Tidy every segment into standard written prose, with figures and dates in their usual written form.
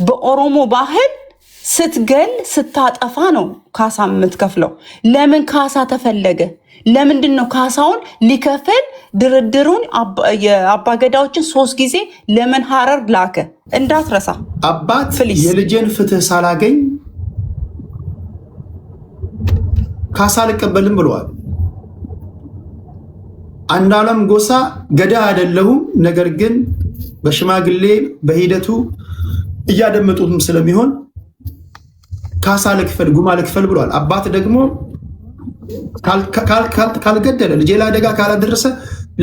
በኦሮሞ ባህል ስትገል ስታጠፋ ነው ካሳ የምትከፍለው። ለምን ካሳ ተፈለገ? ለምንድነው ካሳውን ሊከፍል ድርድሩን የአባገዳዎችን 3 ጊዜ ለምን ሐረር ላከ? እንዳትረሳ አባት የልጄን ፍትህ ሳላገኝ ካሳ አልቀበልም ብለዋል። አንዱዓለም ጎሳ ገዳ አይደለሁም፣ ነገር ግን በሽማግሌ በሂደቱ እያደመጡትም ስለሚሆን ካሳ ልክፈል ጉማ ልክፈል ብለዋል። አባት ደግሞ ካልገደለ ልጄ ላይ አደጋ ካላደረሰ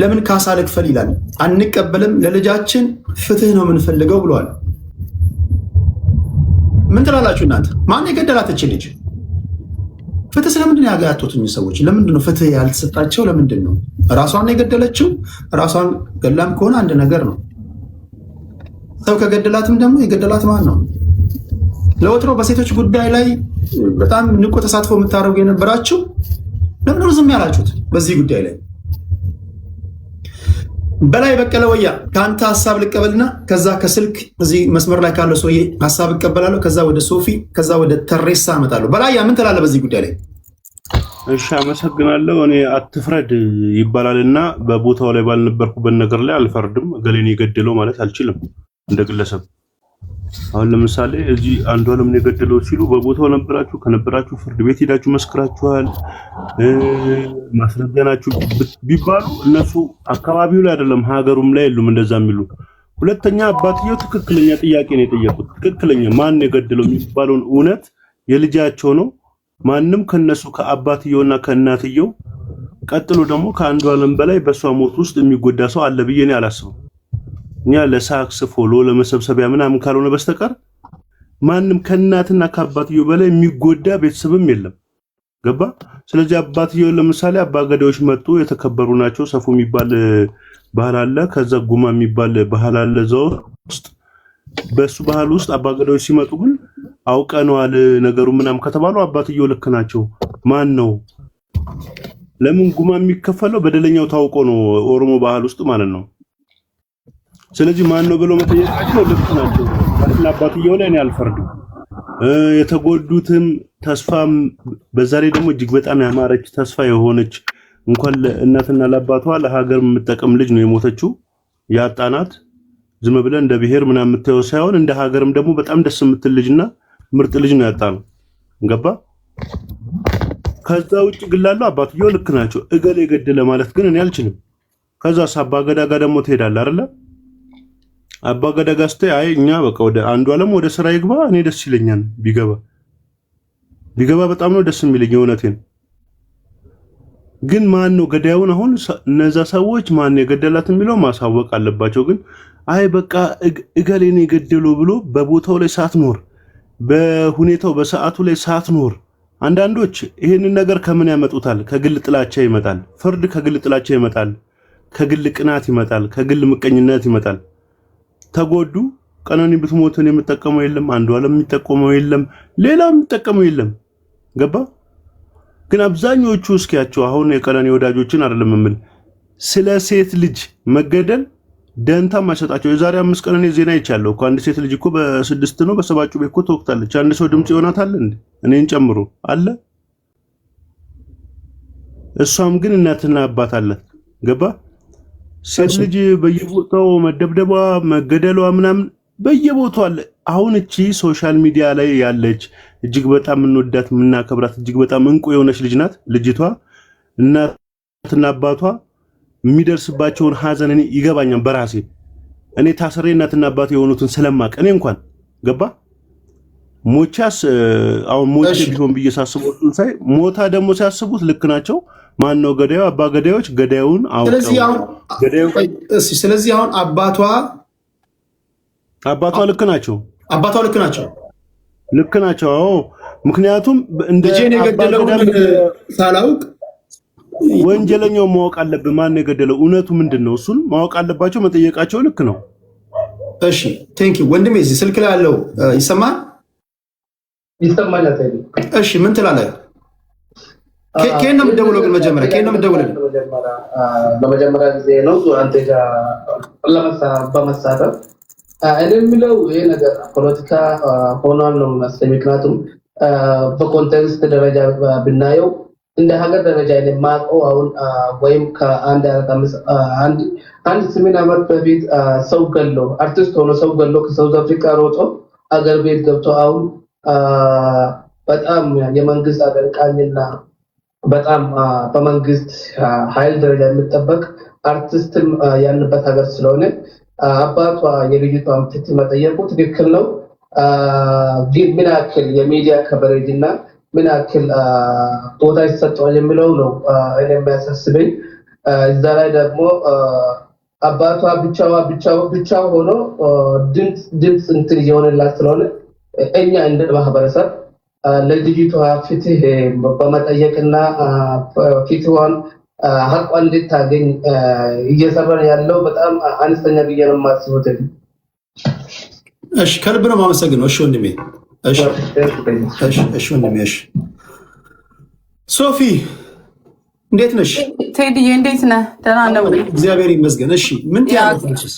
ለምን ካሳ ልክፈል ይላል? አንቀበልም፣ ለልጃችን ፍትህ ነው የምንፈልገው ብለዋል። ምን ትላላችሁ እናንተ? ማን የገደላት እቺ ልጅ? ፍትህ ስለምንድን ያጋያጡትኝ ሰዎች? ለምንድን ነው ፍትህ ያልተሰጣቸው? ለምንድን ነው? ራሷን የገደለችው? ራሷን ገላም ከሆነ አንድ ነገር ነው። ሰው ከገደላትም ደግሞ የገደላት ማን ነው? ለወትሮ በሴቶች ጉዳይ ላይ በጣም ንቁ ተሳትፎ የምታደርጉ የነበራችሁ ለምን ዝም ያላችሁት? በዚህ ጉዳይ ላይ በላይ በቀለ ወያ ከአንተ ሀሳብ ልቀበልና ከዛ ከስልክ እዚህ መስመር ላይ ካለው ሰውዬ ሀሳብ እቀበላለሁ። ከዛ ወደ ሶፊ፣ ከዛ ወደ ተሬሳ አመጣለሁ። በላይ ምን ትላለህ በዚህ ጉዳይ ላይ? እሺ አመሰግናለሁ። እኔ አትፍረድ ይባላልና በቦታው ላይ ባልነበርኩበት ነገር ላይ አልፈርድም። ገሌን የገደለው ማለት አልችልም እንደ ግለሰብ። አሁን ለምሳሌ እዚህ አንዱዓለምን የገደለው ሲሉ በቦታው ነበራችሁ፣ ከነበራችሁ ፍርድ ቤት ሄዳችሁ መስክራችኋል፣ ማስረጃናችሁ ቢባሉ እነሱ አካባቢው ላይ አይደለም ሀገሩም ላይ የሉም እንደዛ የሚሉ። ሁለተኛ አባትየው ትክክለኛ ጥያቄ ነው የጠየቁት። ትክክለኛ ማን የገደለው የሚባለውን እውነት የልጃቸው ነው። ማንም ከነሱ ከአባትየውና ከእናትየው ቀጥሎ ደግሞ ከአንዱዓለም በላይ በሷ ሞት ውስጥ የሚጎዳ ሰው አለ ብዬ እኔ አላስብም። እኛ ለሳክስ ፎሎ ለመሰብሰቢያ ምናምን ካልሆነ በስተቀር ማንም ከእናትና ከአባትየው በላይ የሚጎዳ ቤተሰብም የለም። ገባ? ስለዚህ አባትየው ለምሳሌ አባገዳዎች መጡ፣ የተከበሩ ናቸው። ሰፉ የሚባል ባህል አለ፣ ከዛ ጉማ የሚባል ባህል አለ። እዛው ውስጥ በሱ ባህል ውስጥ አባገዳዎች ሲመጡ ግን አውቀነዋል ነገሩ ምናምን ከተባሉ አባትየው ልክ ናቸው። ማን ነው? ለምን ጉማ የሚከፈለው በደለኛው ታውቆ ነው፣ ኦሮሞ ባህል ውስጥ ማለት ነው። ስለዚህ ማን ነው ብሎ መጠየቃቸው ልክ ናቸው። አባትየው ላይ እኔ አልፈርድም። የተጎዱትም ተስፋም በዛ ላይ ደግሞ እጅግ በጣም ያማረች ተስፋ የሆነች እንኳን ለእናትና ለአባቷ ለሀገር የምትጠቅም ልጅ ነው የሞተችው። ያጣናት ዝም ብለን እንደ ብሔር ምናምን የምታየው ሳይሆን እንደ ሀገርም ደግሞ በጣም ደስ የምትል ልጅና ምርጥ ልጅ ነው ያጣነው። ገባ? ከዛ ውጭ ግን ላለው አባትየው ልክ ናቸው። እገሌ የገደለ ማለት ግን እኔ አልችልም። ከዛ አባገዳ ጋር ደግሞ ትሄዳለህ አይደለ? አባገዳ ጋር ስትይ አይ እኛ በቃ ወደ አንዱዓለም ወደ ስራ ይግባ፣ እኔ ደስ ይለኛል ቢገባ በጣም ነው ደስ የሚለኝ። እውነቴን ግን ማን ነው ገዳዩን? አሁን እነዛ ሰዎች ማን የገደላት የሚለው ማሳወቅ አለባቸው። ግን አይ በቃ እገሌን የገደለው ብሎ በቦታው ላይ ሳትኖር በሁኔታው በሰዓቱ ላይ ሳትኖር አንዳንዶች ይህንን ነገር ከምን ያመጡታል? ከግል ጥላቻ ይመጣል። ፍርድ ከግል ጥላቻ ይመጣል፣ ከግል ቅናት ይመጣል፣ ከግል ምቀኝነት ይመጣል። ተጎዱ። ቀነኒ ብትሞትን የምጠቀመው የለም፣ አንዱዓለም የሚጠቀመው የለም፣ ሌላው የሚጠቀመው የለም። ገባ? ግን አብዛኞቹ እስኪያቸው አሁን የቀነኒ ወዳጆችን አይደለም የምል ስለ ሴት ልጅ መገደል ደንታ ማይሰጣቸው። የዛሬ 5 ቀን እኔ ዜና ይቻለሁ እኮ አንድ ሴት ልጅ እኮ በ6 ነው በ7 ጩቤ እኮ ተወቅታለች። አንድ ሰው ድምጽ ይሆናታል እንዴ? እኔን ጨምሮ አለ። እሷም ግን እናትና አባት አላት። ገባ? ሴት ልጅ በየቦታው መደብደቧ መገደሏ ምናምን በየቦታው አለ። አሁን እቺ ሶሻል ሚዲያ ላይ ያለች እጅግ በጣም እንወዳት የምናከብራት እጅግ በጣም እንቁ የሆነች ልጅ ናት። ልጅቷ እናትና አባቷ የሚደርስባቸውን ሀዘን እኔ ይገባኛል በራሴ። እኔ ታስሬ እናትና አባቴ የሆኑትን ስለማቅ እኔ እንኳን ገባ ሞቻስ አሁን ሞቼ ቢሆን ብዬ ሳስበው ሳይ ሞታ ደግሞ ሲያስቡት ልክ ናቸው። ማን ነው ገዳዩ? አባ ገዳዮች ገዳዩን አውቀው። ስለዚህ አሁን አባቷ ልክ ናቸው። አባቷ ልክ ናቸው። አዎ ምክንያቱም እንደጄን የገደለው ሳላውቅ ወንጀለኛው ማወቅ አለብን። ማን የገደለው እውነቱ ምንድነው? እሱን ማወቅ አለባቸው። መጠየቃቸው ልክ ነው። እሺ ቴንክ ዩ ወንድሜ። እዚህ ስልክ ላይ ያለው ይሰማል? እሺ ምን ትላለህ? ከየት ነው የምትደውለው? ግን መጀመሪያ ከየት ነው የምትደውለው? በመጀመሪያ ጊዜ ነው አንተ ጋር በመሳተፍ እኔ የምለው ይሄ ነገር ፖለቲካ ሆኗል ነው የሚመስለኝ። ምክንያቱም በኮንቴክስት ደረጃ ብናየው እንደ ሀገር ደረጃ የማውቀው አሁን ወይም አንድ 8 ዓመት በፊት ሰው ገሎ አርቲስት ሆኖ ሰው ገሎ ከሳውዝ አፍሪካ ሮጦ አገር ቤት ገብቶ አሁን በጣም የመንግስት አገልቃኝና በጣም በመንግስት ኃይል ደረጃ የሚጠበቅ አርቲስትም ያለበት ሀገር ስለሆነ አባቷ የልጅቷን ፍትህ መጠየቁ ትክክል ነው። ግን ምን ያክል የሚዲያ ከቨሬጅ እና ምን ያክል ቦታ ይሰጠዋል የሚለው ነው እኔ የሚያሳስበኝ። እዛ ላይ ደግሞ አባቷ ብቻው ሆኖ ድምፅ እንትን እየሆነላት ስለሆነ እኛ እንደ ማህበረሰብ ለልጅቷ ፍትህ በመጠየቅና ፍትዋን ሀቋን እንድታገኝ እየሰራን ያለው በጣም አነስተኛ ብዬ ነው የማስበው። እሺ ከልብ ነው የማመሰግነው። እሺ ወንድሜ። እሺ ወንድሜ። እሺ ሶፊ እንዴት ነሽ? ቴዲዬ እንዴት ነህ? ደህና ነው እግዚአብሔር ይመስገን። እሺ ምን ትያለሽ?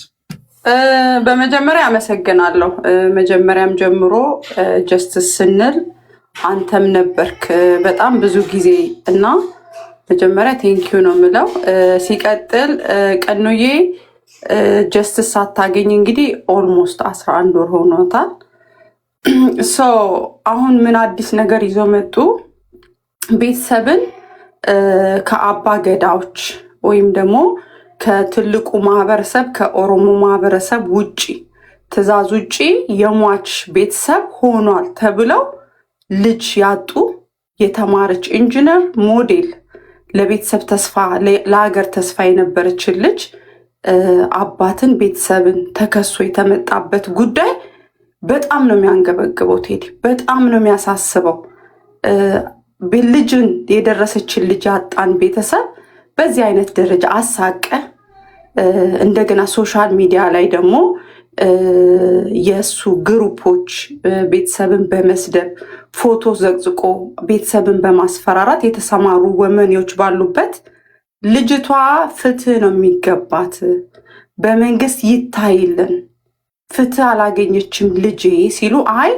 በመጀመሪያ አመሰግናለሁ። መጀመሪያም ጀምሮ ጀስትስ ስንል አንተም ነበርክ በጣም ብዙ ጊዜ እና መጀመሪያ ቴንኪዩ ነው የምለው። ሲቀጥል ቀኑዬ ጀስትስ ሳታገኝ እንግዲህ ኦልሞስት 11 ወር ሆኖታል። አሁን ምን አዲስ ነገር ይዞ መጡ? ቤተሰብን ከአባ ገዳዎች ወይም ደግሞ ከትልቁ ማህበረሰብ ከኦሮሞ ማህበረሰብ ውጪ ትዕዛዝ ውጪ የሟች ቤተሰብ ሆኗል ተብለው ልጅ ያጡ የተማረች ኢንጂነር ሞዴል ለቤተሰብ ተስፋ ለሀገር ተስፋ የነበረችን ልጅ አባትን ቤተሰብን ተከሶ የተመጣበት ጉዳይ በጣም ነው የሚያንገበግበው። ቴዲ በጣም ነው የሚያሳስበው። ልጅን የደረሰችን ልጅ ያጣን ቤተሰብ በዚህ አይነት ደረጃ አሳቀ። እንደገና ሶሻል ሚዲያ ላይ ደግሞ የእሱ ግሩፖች ቤተሰብን በመስደብ ፎቶ ዘቅዝቆ ቤተሰብን በማስፈራራት የተሰማሩ ወመኔዎች ባሉበት ልጅቷ ፍትህ ነው የሚገባት፣ በመንግስት ይታይልን፣ ፍትህ አላገኘችም ልጄ ሲሉ አይ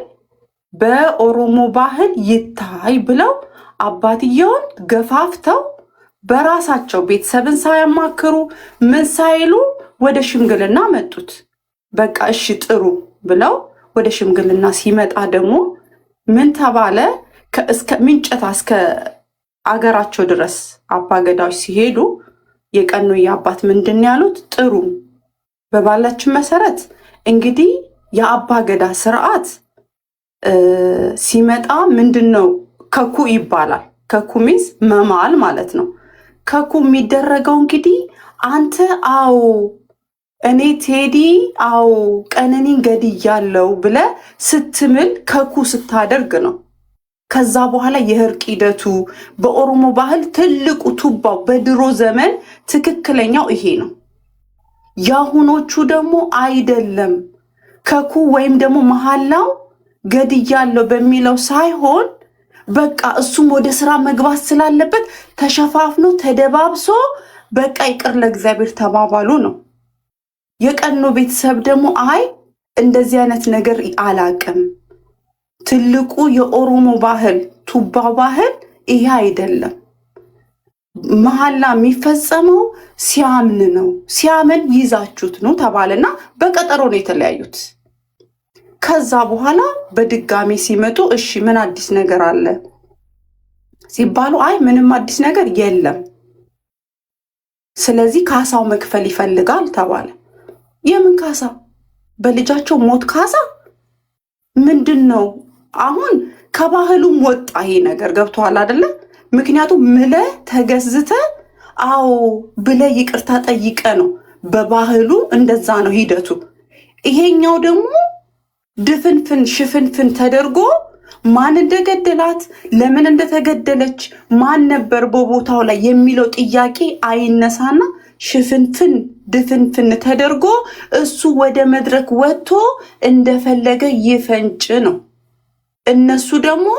በኦሮሞ ባህል ይታይ ብለው አባትየውን ገፋፍተው በራሳቸው ቤተሰብን ሳያማክሩ ምን ሳይሉ ወደ ሽምግልና መጡት። በቃ እሺ ጥሩ ብለው ወደ ሽምግልና ሲመጣ ደግሞ ምን ተባለ? እስከ ምንጨታ እስከ አገራቸው ድረስ አባገዳዎች ሲሄዱ የቀኑዬ አባት ምንድን ያሉት? ጥሩ በባላችን መሰረት እንግዲህ የአባገዳ ስርዓት ሲመጣ ምንድን ነው ከኩ ይባላል። ከኩ ሚዝ መማል ማለት ነው። ከኩ የሚደረገው እንግዲህ አንተ አዎ እኔ ቴዲ አዎ ቀነኒን ገድያለው ብለ ስትምል ከኩ ስታደርግ ነው። ከዛ በኋላ የእርቅ ሂደቱ በኦሮሞ ባህል ትልቁ ቱባው በድሮ ዘመን ትክክለኛው ይሄ ነው። ያሁኖቹ ደግሞ አይደለም። ከኩ ወይም ደግሞ መሐላው ገድያለው በሚለው ሳይሆን በቃ እሱም ወደ ስራ መግባት ስላለበት ተሸፋፍኖ ተደባብሶ በቃ ይቅር ለእግዚአብሔር ተባባሉ ነው። የቀኑ ቤተሰብ ደግሞ አይ እንደዚህ አይነት ነገር አላቅም፣ ትልቁ የኦሮሞ ባህል ቱባው ባህል ይሄ አይደለም፣ መሐላ የሚፈጸመው ሲያምን ነው፣ ሲያምን ይዛችሁት ነው ተባለና በቀጠሮ ነው የተለያዩት። ከዛ በኋላ በድጋሚ ሲመጡ እሺ ምን አዲስ ነገር አለ ሲባሉ አይ ምንም አዲስ ነገር የለም፣ ስለዚህ ካሳው መክፈል ይፈልጋል ተባለ። የምን ካሳ? በልጃቸው ሞት ካሳ ምንድን ነው? አሁን ከባህሉም ወጣ ይሄ ነገር ገብቶሃል አይደለ? ምክንያቱም ምለ ተገዝተ አዎ ብለ ይቅርታ ጠይቀ ነው። በባህሉ እንደዛ ነው ሂደቱ። ይሄኛው ደግሞ ድፍንፍን ሽፍንፍን ተደርጎ ማን እንደገደላት ለምን እንደተገደለች ማን ነበር በቦታው ላይ የሚለው ጥያቄ አይነሳና ሽፍንፍን ድፍንፍን ተደርጎ እሱ ወደ መድረክ ወጥቶ እንደፈለገ ይፈንጭ ነው። እነሱ ደግሞ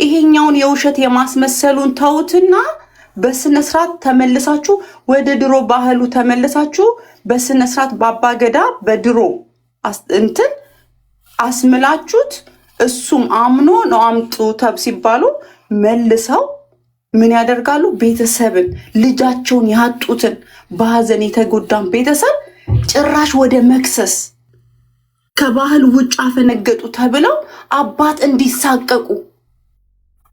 ይሄኛውን የውሸት የማስመሰሉን ተውትና በስነስርዓት ተመልሳችሁ ወደ ድሮ ባህሉ ተመልሳችሁ በስነስርዓት በአባገዳ በድሮ እንትን አስምላችሁት እሱም አምኖ ነው አምጡ ተብ ሲባሉ መልሰው ምን ያደርጋሉ? ቤተሰብን ልጃቸውን ያጡትን በሀዘን የተጎዳን ቤተሰብ ጭራሽ ወደ መክሰስ ከባህል ውጭ አፈነገጡ ተብለው አባት እንዲሳቀቁ።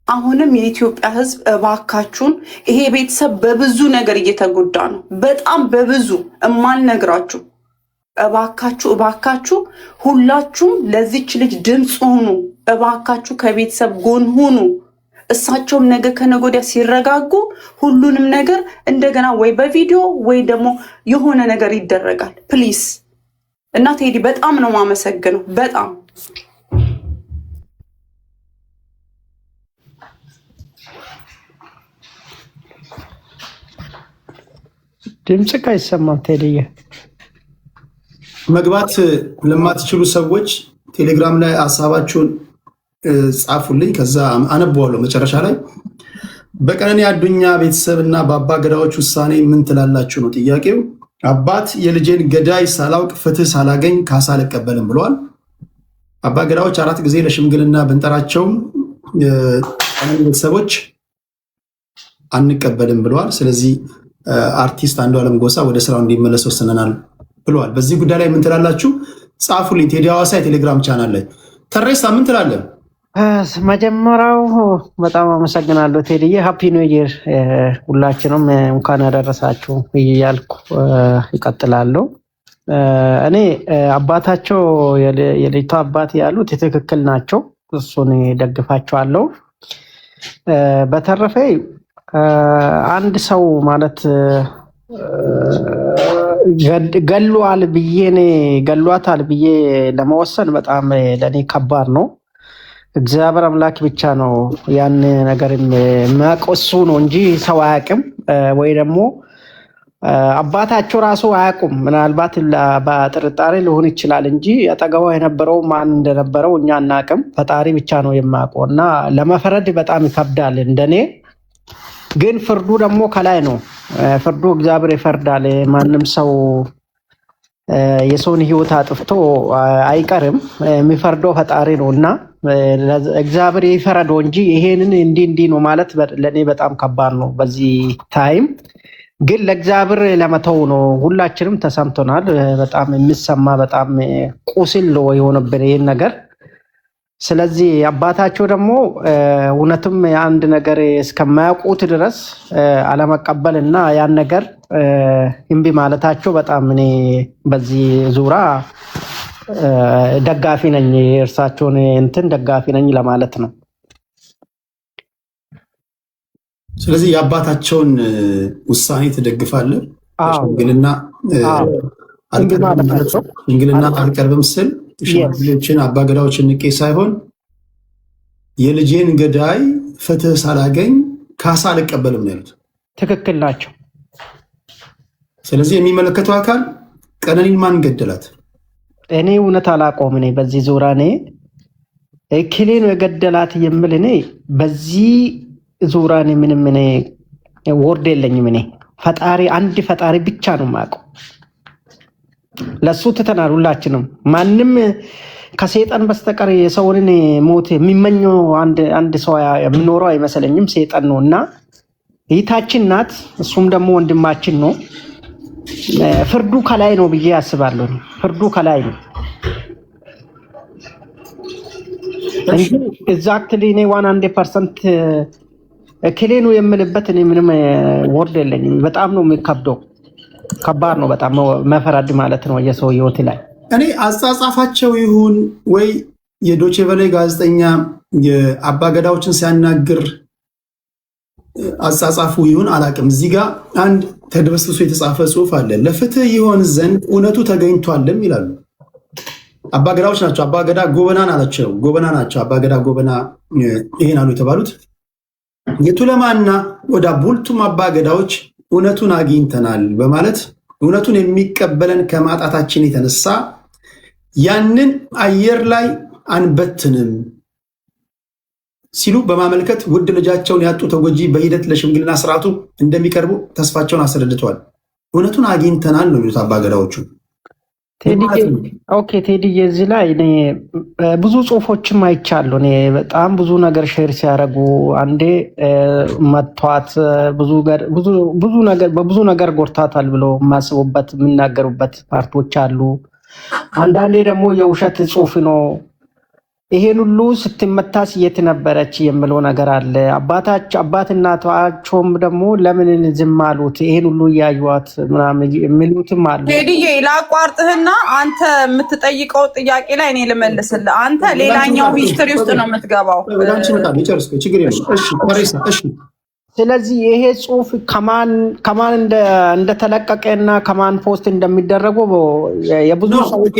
አሁንም የኢትዮጵያ ሕዝብ እባካችሁን፣ ይሄ ቤተሰብ በብዙ ነገር እየተጎዳ ነው፣ በጣም በብዙ እማልነግራችሁ። እባካችሁ ሁላችሁም ለዚች ልጅ ድምፅ ሁኑ። እባካችሁ ከቤተሰብ ጎን ሁኑ። እሳቸውም ነገ ከነገ ወዲያ ሲረጋጉ ሁሉንም ነገር እንደገና ወይ በቪዲዮ ወይ ደግሞ የሆነ ነገር ይደረጋል። ፕሊስ እና ቴዲ በጣም ነው የማመሰግነው። በጣም ድምጽ አይሰማም። ቴዲዬ መግባት ለማትችሉ ሰዎች ቴሌግራም ላይ ሀሳባችሁን ጻፉልኝ፣ ከዛ አነበዋለሁ። መጨረሻ ላይ በቀነኒ አዱኛ ቤተሰብና በአባ ገዳዎች ውሳኔ ምን ትላላችሁ ነው ጥያቄው። አባት የልጄን ገዳይ ሳላውቅ ፍትህ ሳላገኝ ካሳ አልቀበልም ብለዋል። አባ ገዳዎች 4 ጊዜ ለሽምግልና ብንጠራቸውም ቀነኒ ቤተሰቦች አንቀበልም ብለዋል። ስለዚህ አርቲስት አንዱዓለም ጎሳ ወደ ስራው እንዲመለስ ወስነናል ብለዋል። በዚህ ጉዳይ ላይ ምን ትላላችሁ? ጻፉልኝ። ቴዲ ሐዋሳ የቴሌግራም ቻናል ላይ። ተሬሳ ምን ትላለህ? መጀመሪያው በጣም አመሰግናለሁ ቴዲዬ። ሃፒ ኒው ኢየር ሁላችንም እንኳን ያደረሳችሁ እያልኩ ይቀጥላለሁ። እኔ አባታቸው የልጅቷ አባት ያሉት ትክክል ናቸው፣ እሱን ደግፋቸዋለሁ። በተረፈ አንድ ሰው ማለት ገሏታል ብዬ ለመወሰን በጣም ለእኔ ከባድ ነው። እግዚአብሔር አምላክ ብቻ ነው ያን ነገር የሚያውቀው፣ እሱ ነው እንጂ ሰው አያውቅም። ወይ ደግሞ አባታቸው ራሱ አያውቁም። ምናልባት በጥርጣሬ ሊሆን ይችላል እንጂ አጠገቧ የነበረው ማን እንደነበረው እኛ አናውቅም። ፈጣሪ ብቻ ነው የሚያውቀው እና ለመፍረድ በጣም ይከብዳል እንደኔ። ግን ፍርዱ ደግሞ ከላይ ነው። ፍርዱ እግዚአብሔር ይፈርዳል። ማንም ሰው የሰውን ሕይወት አጥፍቶ አይቀርም። የሚፈርደው ፈጣሪ ነው እና እግዚአብሔር ይፈረደው እንጂ ይሄንን እንዲህ ነው ማለት ለእኔ በጣም ከባድ ነው በዚህ ታይም። ግን ለእግዚአብሔር ለመተው ነው። ሁላችንም ተሰምቶናል። በጣም የሚሰማ በጣም ቁስል ነው የሆነብን ይህን ነገር። ስለዚህ አባታቸው ደግሞ እውነትም የአንድ ነገር እስከማያውቁት ድረስ አለመቀበል እና ያን ነገር እምቢ ማለታቸው በጣም እኔ በዚህ ዙሪያ ደጋፊ ነኝ፣ የእርሳቸውን እንትን ደጋፊ ነኝ ለማለት ነው። ስለዚህ የአባታቸውን ውሳኔ ትደግፋለህ? ሽምግልና አልቀርብም ስል ሽማግሌዎችን አባገዳዎችን ንቄ ሳይሆን የልጄን ገዳይ ፍትህ ሳላገኝ ካሳ አልቀበልም ነው ያሉት። ትክክል ናቸው። ስለዚህ የሚመለከተው አካል ቀነኒን ማን ገደላት? እኔ እውነት አላውቀውም። እኔ በዚህ ዙሪያ እኔ እክሌ ነው የገደላት የምል እኔ በዚህ ዙሪያ እኔ ምንም እኔ ወርድ የለኝም። እኔ ፈጣሪ አንድ ፈጣሪ ብቻ ነው የማውቀው። ለሱ ትተናል ሁላችንም። ማንም ከሰይጣን በስተቀር የሰውን ሞት የሚመኘው አንድ ሰው የሚኖረው አይመስለኝም። ሰይጣን ነው እና እህታችን ናት፣ እሱም ደግሞ ወንድማችን ነው። ፍርዱ ከላይ ነው ብዬ አስባለሁ። ፍርዱ ከላይ ነው እንጂ ኤግዛክትሊ እኔ 100% እክሌ ነው የምልበት እኔ ምንም ወርድ የለኝም። በጣም ነው የሚከብደው። ከባድ ነው በጣም መፈረድ ማለት ነው የሰው ህይወት ላይ። እኔ አጻጻፋቸው ይሁን ወይ የዶቼ ቬለ ጋዜጠኛ የአባገዳዎችን ሲያናግር አጻጻፉ ይሁን አላቅም። እዚህ ጋር አንድ ተደበስብሶ የተጻፈ ጽሁፍ አለ። ለፍትህ ይሆን ዘንድ እውነቱ ተገኝቷልም ይላሉ። አባገዳዎች ናቸው። አባገዳ ጎበና ናቸው። ጎበና ናቸው። አባገዳ ጎበና ይሄን አሉ የተባሉት የቱለማና ወደ ቡልቱም አባገዳዎች እውነቱን አግኝተናል በማለት እውነቱን የሚቀበለን ከማጣታችን የተነሳ ያንን አየር ላይ አንበትንም ሲሉ በማመልከት ውድ ልጃቸውን ያጡ ተጎጂ በሂደት ለሽምግልና ስርዓቱ እንደሚቀርቡ ተስፋቸውን አስረድተዋል። እውነቱን አግኝተናል ነው የሚሉት አባገዳዎቹ። ኦኬ ቴዲ እዚህ ላይ እኔ ብዙ ጽሁፎችም አይቻለሁ። እኔ በጣም ብዙ ነገር ሼር ሲያደርጉ አንዴ መቷት በብዙ ነገር ጎርታታል ብሎ የማስቡበት የሚናገሩበት ፓርቶች አሉ። አንዳንዴ ደግሞ የውሸት ጽሁፍ ነው። ይሄን ሁሉ ስትመታስ የት ነበረች የምለው ነገር አለ። አባት እናታቸውም ደግሞ ለምን ዝም አሉት? ይሄን ሁሉ እያዩዋት ምናምን የሚሉትም አሉ። ቴዲዬ ላቋርጥህና አንተ የምትጠይቀው ጥያቄ ላይ እኔ ልመልስልህ። አንተ ሌላኛው ሂስትሪ ውስጥ ነው የምትገባው። ስለዚህ ይሄ ጽሁፍ ከማን እንደተለቀቀና ከማን ፖስት እንደሚደረጉ የብዙ ሰዎች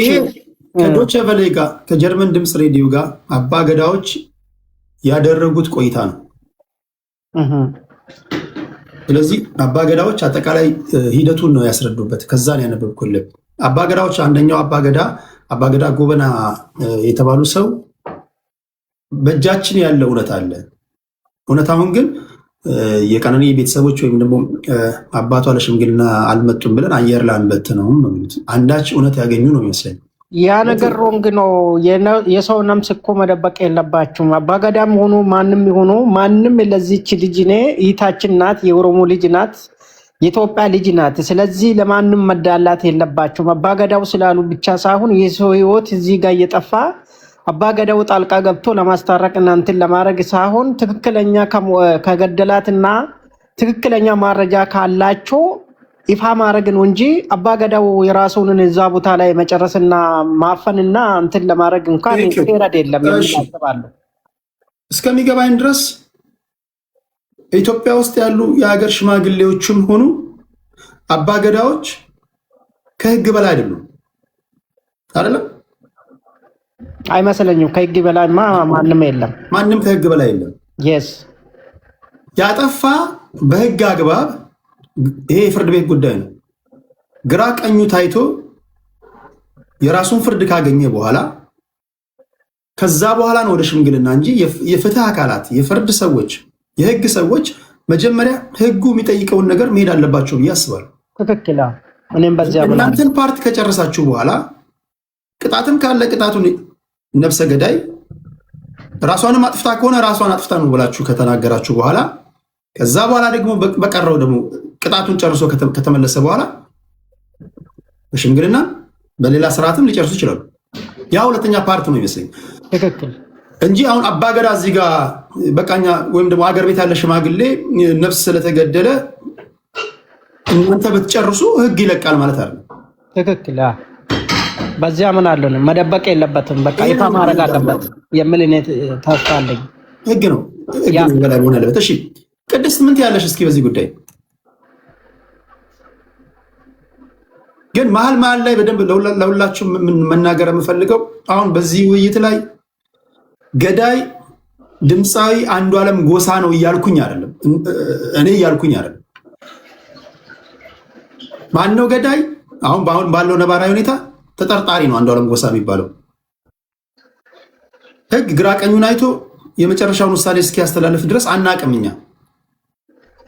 ከዶቼ ቬለ ጋር ከጀርመን ድምፅ ሬዲዮ ጋር አባ ገዳዎች ያደረጉት ቆይታ ነው። ስለዚህ አባ ገዳዎች አጠቃላይ ሂደቱን ነው ያስረዱበት። ከዛ ነው ያነበብኩልህ። አባ ገዳዎች አንደኛው አባ ገዳ ጎበና የተባሉ ሰው በእጃችን ያለ እውነት አለ። እውነታውን ግን የቀነኒ ቤተሰቦች ወይም ደግሞ አባቷ ለሽምግልና አልመጡም ብለን አየር ላይ አንበትነውም ነው የሚሉት። አንዳች እውነት ያገኙ ነው የሚመስለኝ። ያ ነገር ሮንግ ነው። የሰው ነፍስ እኮ መደበቅ የለባችሁም። አባገዳም ሆኖ ማንም ሆኖ ማንም ለዚች ልጅ ይታችን ናት፣ የኦሮሞ ልጅ ናት፣ የኢትዮጵያ ልጅ ናት። ስለዚህ ለማንም መዳላት የለባችሁም። አባገዳው ስላሉ ብቻ ሳይሆን የሰው ህይወት እዚህ ጋር እየጠፋ አባገዳው ጣልቃ ገብቶ ለማስታረቅ እናንተን ለማድረግ ሳይሆን ትክክለኛ ከገደላትና ትክክለኛ ማረጃ ካላቸው ይፋ ማድረግ ነው እንጂ አባገዳው የራሱን እዛ ቦታ ላይ መጨረስና ማፈንና እንትን ለማድረግ እንኳን ፌር አይደለም ያስባሉ። እስከሚገባኝ ድረስ ኢትዮጵያ ውስጥ ያሉ የሀገር ሽማግሌዎችም ሆኑ አባገዳዎች ከህግ በላይ አይደሉም። አይደለም አይመስለኝም። ከህግ በላይ ማንም የለም። ማንም ከህግ በላይ የለም። yes ያጠፋ በህግ አግባብ ይሄ የፍርድ ቤት ጉዳይ ነው። ግራ ቀኙ ታይቶ የራሱን ፍርድ ካገኘ በኋላ ከዛ በኋላ ነው ወደ ሽምግልና እንጂ የፍትህ አካላት፣ የፍርድ ሰዎች፣ የህግ ሰዎች መጀመሪያ ህጉ የሚጠይቀውን ነገር መሄድ አለባቸው ብዬ አስባለሁ። ትክክል። እኔም በዚያ እናንተን ፓርት ከጨረሳችሁ በኋላ ቅጣትም ካለ ቅጣቱን ነፍሰ ገዳይ ራሷንም አጥፍታ ከሆነ ራሷን አጥፍታ ነው ብላችሁ ከተናገራችሁ በኋላ ከዛ በኋላ ደግሞ በቀረው ደግሞ ቅጣቱን ጨርሶ ከተመለሰ በኋላ በሽምግልና በሌላ ስርዓትም ሊጨርሱ ይችላሉ። ያ ሁለተኛ ፓርት ነው ይመስለኝ። ትክክል እንጂ አሁን አባገዳ እዚህ ጋር በቃኛ ወይም ደግሞ አገር ቤት ያለ ሽማግሌ ነፍስ ስለተገደለ እናንተ ብትጨርሱ ህግ ይለቃል ማለት አይደለም። ትክክል። በዚያ ምን አለ ነው መደበቅ የለበትም። በቃ ይፋ ማድረግ አለበት የሚል እኔ ተስፋ አለኝ። ህግ ነው በላይ መሆን አለበት። እሺ ቅድስት ምን ትያለሽ እስኪ በዚህ ጉዳይ? ግን መሀል ላይ በደንብ ለሁላችሁ መናገር የምፈልገው አሁን በዚህ ውይይት ላይ ገዳይ ድምፃዊ አንዱዓለም ጎሳ ነው እያልኩኝ አይደለም። እኔ እያልኩኝ አይደለም። ማነው ገዳይ? አሁን ባለው ነባራዊ ሁኔታ ተጠርጣሪ ነው አንዱዓለም ጎሳ የሚባለው። ህግ ግራ ቀኙን አይቶ የመጨረሻውን ውሳኔ እስኪያስተላልፍ ድረስ አናቅምኛ።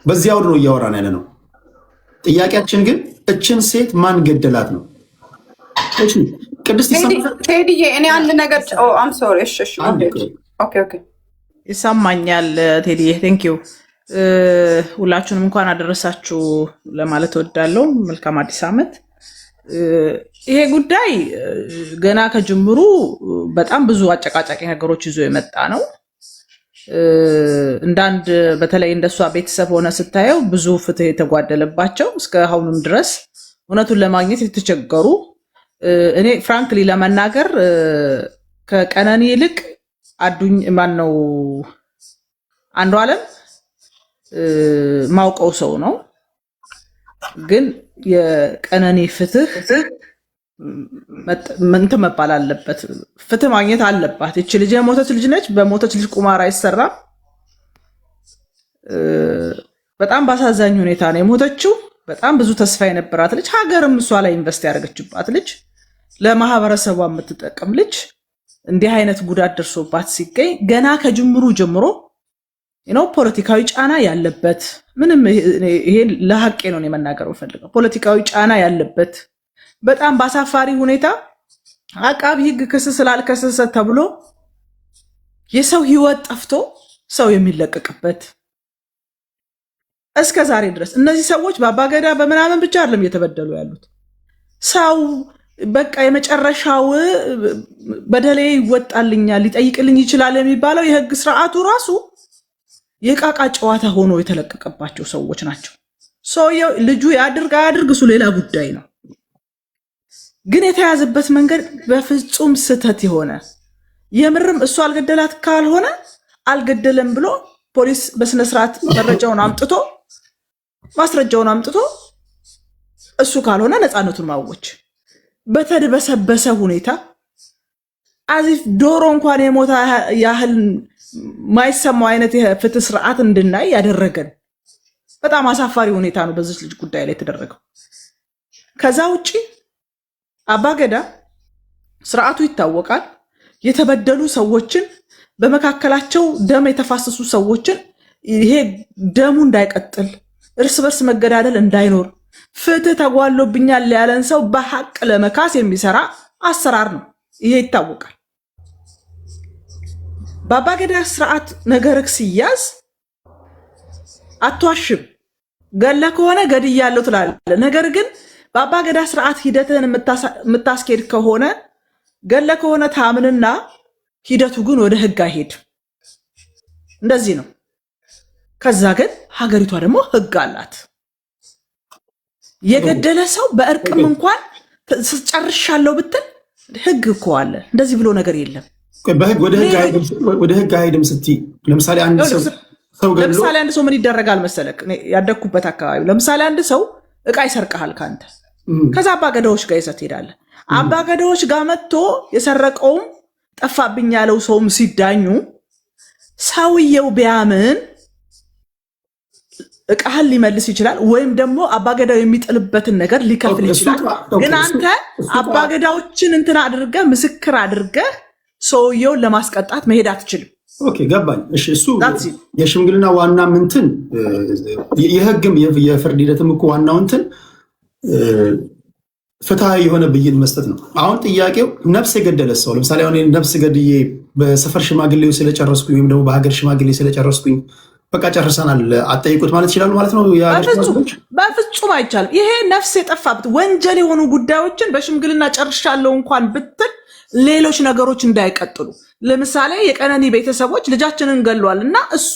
በዚያው ነው እያወራን ያለ ነው። ጥያቄያችን ግን እችን ሴት ማን ገደላት ነው። እሺ ቅድስት ቴዲዬ እኔ አንድ ነገር አም ሶሪ እሺ ኦኬ ይሰማኛል። ቴዲዬ ቴንክ ዩ። ሁላችሁንም እንኳን አደረሳችሁ ለማለት እወዳለሁ። መልካም አዲስ ዓመት። ይሄ ጉዳይ ገና ከጅምሩ በጣም ብዙ አጨቃጫቂ ነገሮች ይዞ የመጣ ነው። እንዳንድ በተለይ እንደሷ ቤተሰብ ሆነ ስታየው ብዙ ፍትህ የተጓደለባቸው እስከ አሁንም ድረስ እውነቱን ለማግኘት የተቸገሩ እኔ ፍራንክሊ ለመናገር ከቀነኒ ይልቅ ማነው አንዱዓለም ማውቀው ሰው ነው። ግን የቀነኒ ፍትህ ምን መባል አለበት? ፍትህ ማግኘት አለባት። እቺ ልጅ የሞተች ልጅ ነች። በሞተች ልጅ ቁማር አይሰራም። በጣም ባሳዛኝ ሁኔታ ነው የሞተችው። በጣም ብዙ ተስፋ የነበራት ልጅ፣ ሀገርም እሷ ላይ ኢንቨስት ያደረገችባት ልጅ፣ ለማህበረሰቧ የምትጠቀም ልጅ እንዲህ አይነት ጉዳት ደርሶባት ሲገኝ ገና ከጅምሩ ጀምሮ ፖለቲካዊ ጫና ያለበት ምንም ይሄ ለሐቄ ነው የመናገር ፈልገው ፖለቲካዊ ጫና ያለበት በጣም ባሳፋሪ ሁኔታ አቃቢ ህግ ክስ ስላልከሰሰ ተብሎ የሰው ህይወት ጠፍቶ ሰው የሚለቀቅበት እስከ ዛሬ ድረስ እነዚህ ሰዎች በአባገዳ በምናምን ብቻ አይደለም እየተበደሉ ያሉት። ሰው በቃ የመጨረሻው በደሌ ይወጣልኛል ሊጠይቅልኝ ይችላል የሚባለው የህግ ስርዓቱ ራሱ የቃቃ ጨዋታ ሆኖ የተለቀቀባቸው ሰዎች ናቸው። ሰውየው ልጁ ያድርግ አያድርግ እሱ ሌላ ጉዳይ ነው። ግን የተያዘበት መንገድ በፍጹም ስህተት የሆነ የምርም እሱ አልገደላት ካልሆነ አልገደለም ብሎ ፖሊስ በስነ ስርዓት ማስረጃውን አምጥቶ እሱ ካልሆነ ነፃነቱን ማወጅ በተድበሰበሰ ሁኔታ አዚፍ ዶሮ እንኳን የሞታ ያህል ማይሰማው አይነት የፍትህ ስርዓት እንድናይ ያደረገን በጣም አሳፋሪ ሁኔታ ነው በዚህ ልጅ ጉዳይ ላይ የተደረገው። ከዛ ውጪ አባገዳ ስርዓቱ ይታወቃል። የተበደሉ ሰዎችን በመካከላቸው ደም የተፋሰሱ ሰዎችን ይሄ ደሙ እንዳይቀጥል እርስ በርስ መገዳደል እንዳይኖር ፍትህ ተጓሎብኛል ያለን ሰው በሐቅ ለመካስ የሚሰራ አሰራር ነው። ይሄ ይታወቃል። በአባገዳ ስርዓት ነገርክ ሲያዝ አትዋሽም። ገለ ከሆነ ገድያለሁ ትላለህ። ነገር ግን በአባገዳ ስርዓት ሂደትን የምታስኬድ ከሆነ ገለ ከሆነ ታምንና ሂደቱ ግን ወደ ህግ አይሄድ። እንደዚህ ነው። ከዛ ግን ሀገሪቷ ደግሞ ህግ አላት። የገደለ ሰው በእርቅም እንኳን ጨርሻለሁ ብትል ህግ እኮ አለ። እንደዚህ ብሎ ነገር የለም። በህግ ወደ ህግ አይሄድም ስትይ ለምሳሌ አንድ ሰው ምን ይደረጋል መሰለክ? ያደግኩበት አካባቢ ለምሳሌ አንድ ሰው እቃ ይሰርቀሃል ካንተ። ከዛ አባገዳዎች ጋር ይዘህ ትሄዳለህ። አባገዳዎች ጋር መጥቶ የሰረቀውም ጠፋብኝ ያለው ሰውም ሲዳኙ ሰውየው ቢያምን እቃህን ሊመልስ ይችላል፣ ወይም ደግሞ አባገዳው የሚጥልበትን ነገር ሊከፍል ይችላል። ግን አንተ አባገዳዎችን እንትን አድርገህ ምስክር አድርገህ ሰውየውን ለማስቀጣት መሄድ አትችልም። ኦኬ ገባኝ። እሺ እሱ የሽምግልና ዋና ምንትን የህግም የፍርድ ሂደትም እኮ ዋናው እንትን ፍትሃዊ የሆነ ብይን መስጠት ነው። አሁን ጥያቄው ነፍስ የገደለ ሰው ለምሳሌ አሁን ነፍስ ገድዬ በሰፈር ሽማግሌው ስለጨረስኩኝ ወይም ደግሞ በሀገር ሽማግሌ ስለጨረስኩኝ በቃ ጨርሰናል አጠይቁት ማለት ይችላሉ ማለት ነው? በፍጹም አይቻልም። ይሄ ነፍስ የጠፋበት ወንጀል የሆኑ ጉዳዮችን በሽምግልና ጨርሻለሁ እንኳን ብትል ሌሎች ነገሮች እንዳይቀጥሉ፣ ለምሳሌ የቀነኒ ቤተሰቦች ልጃችንን ገሏል እና እሱ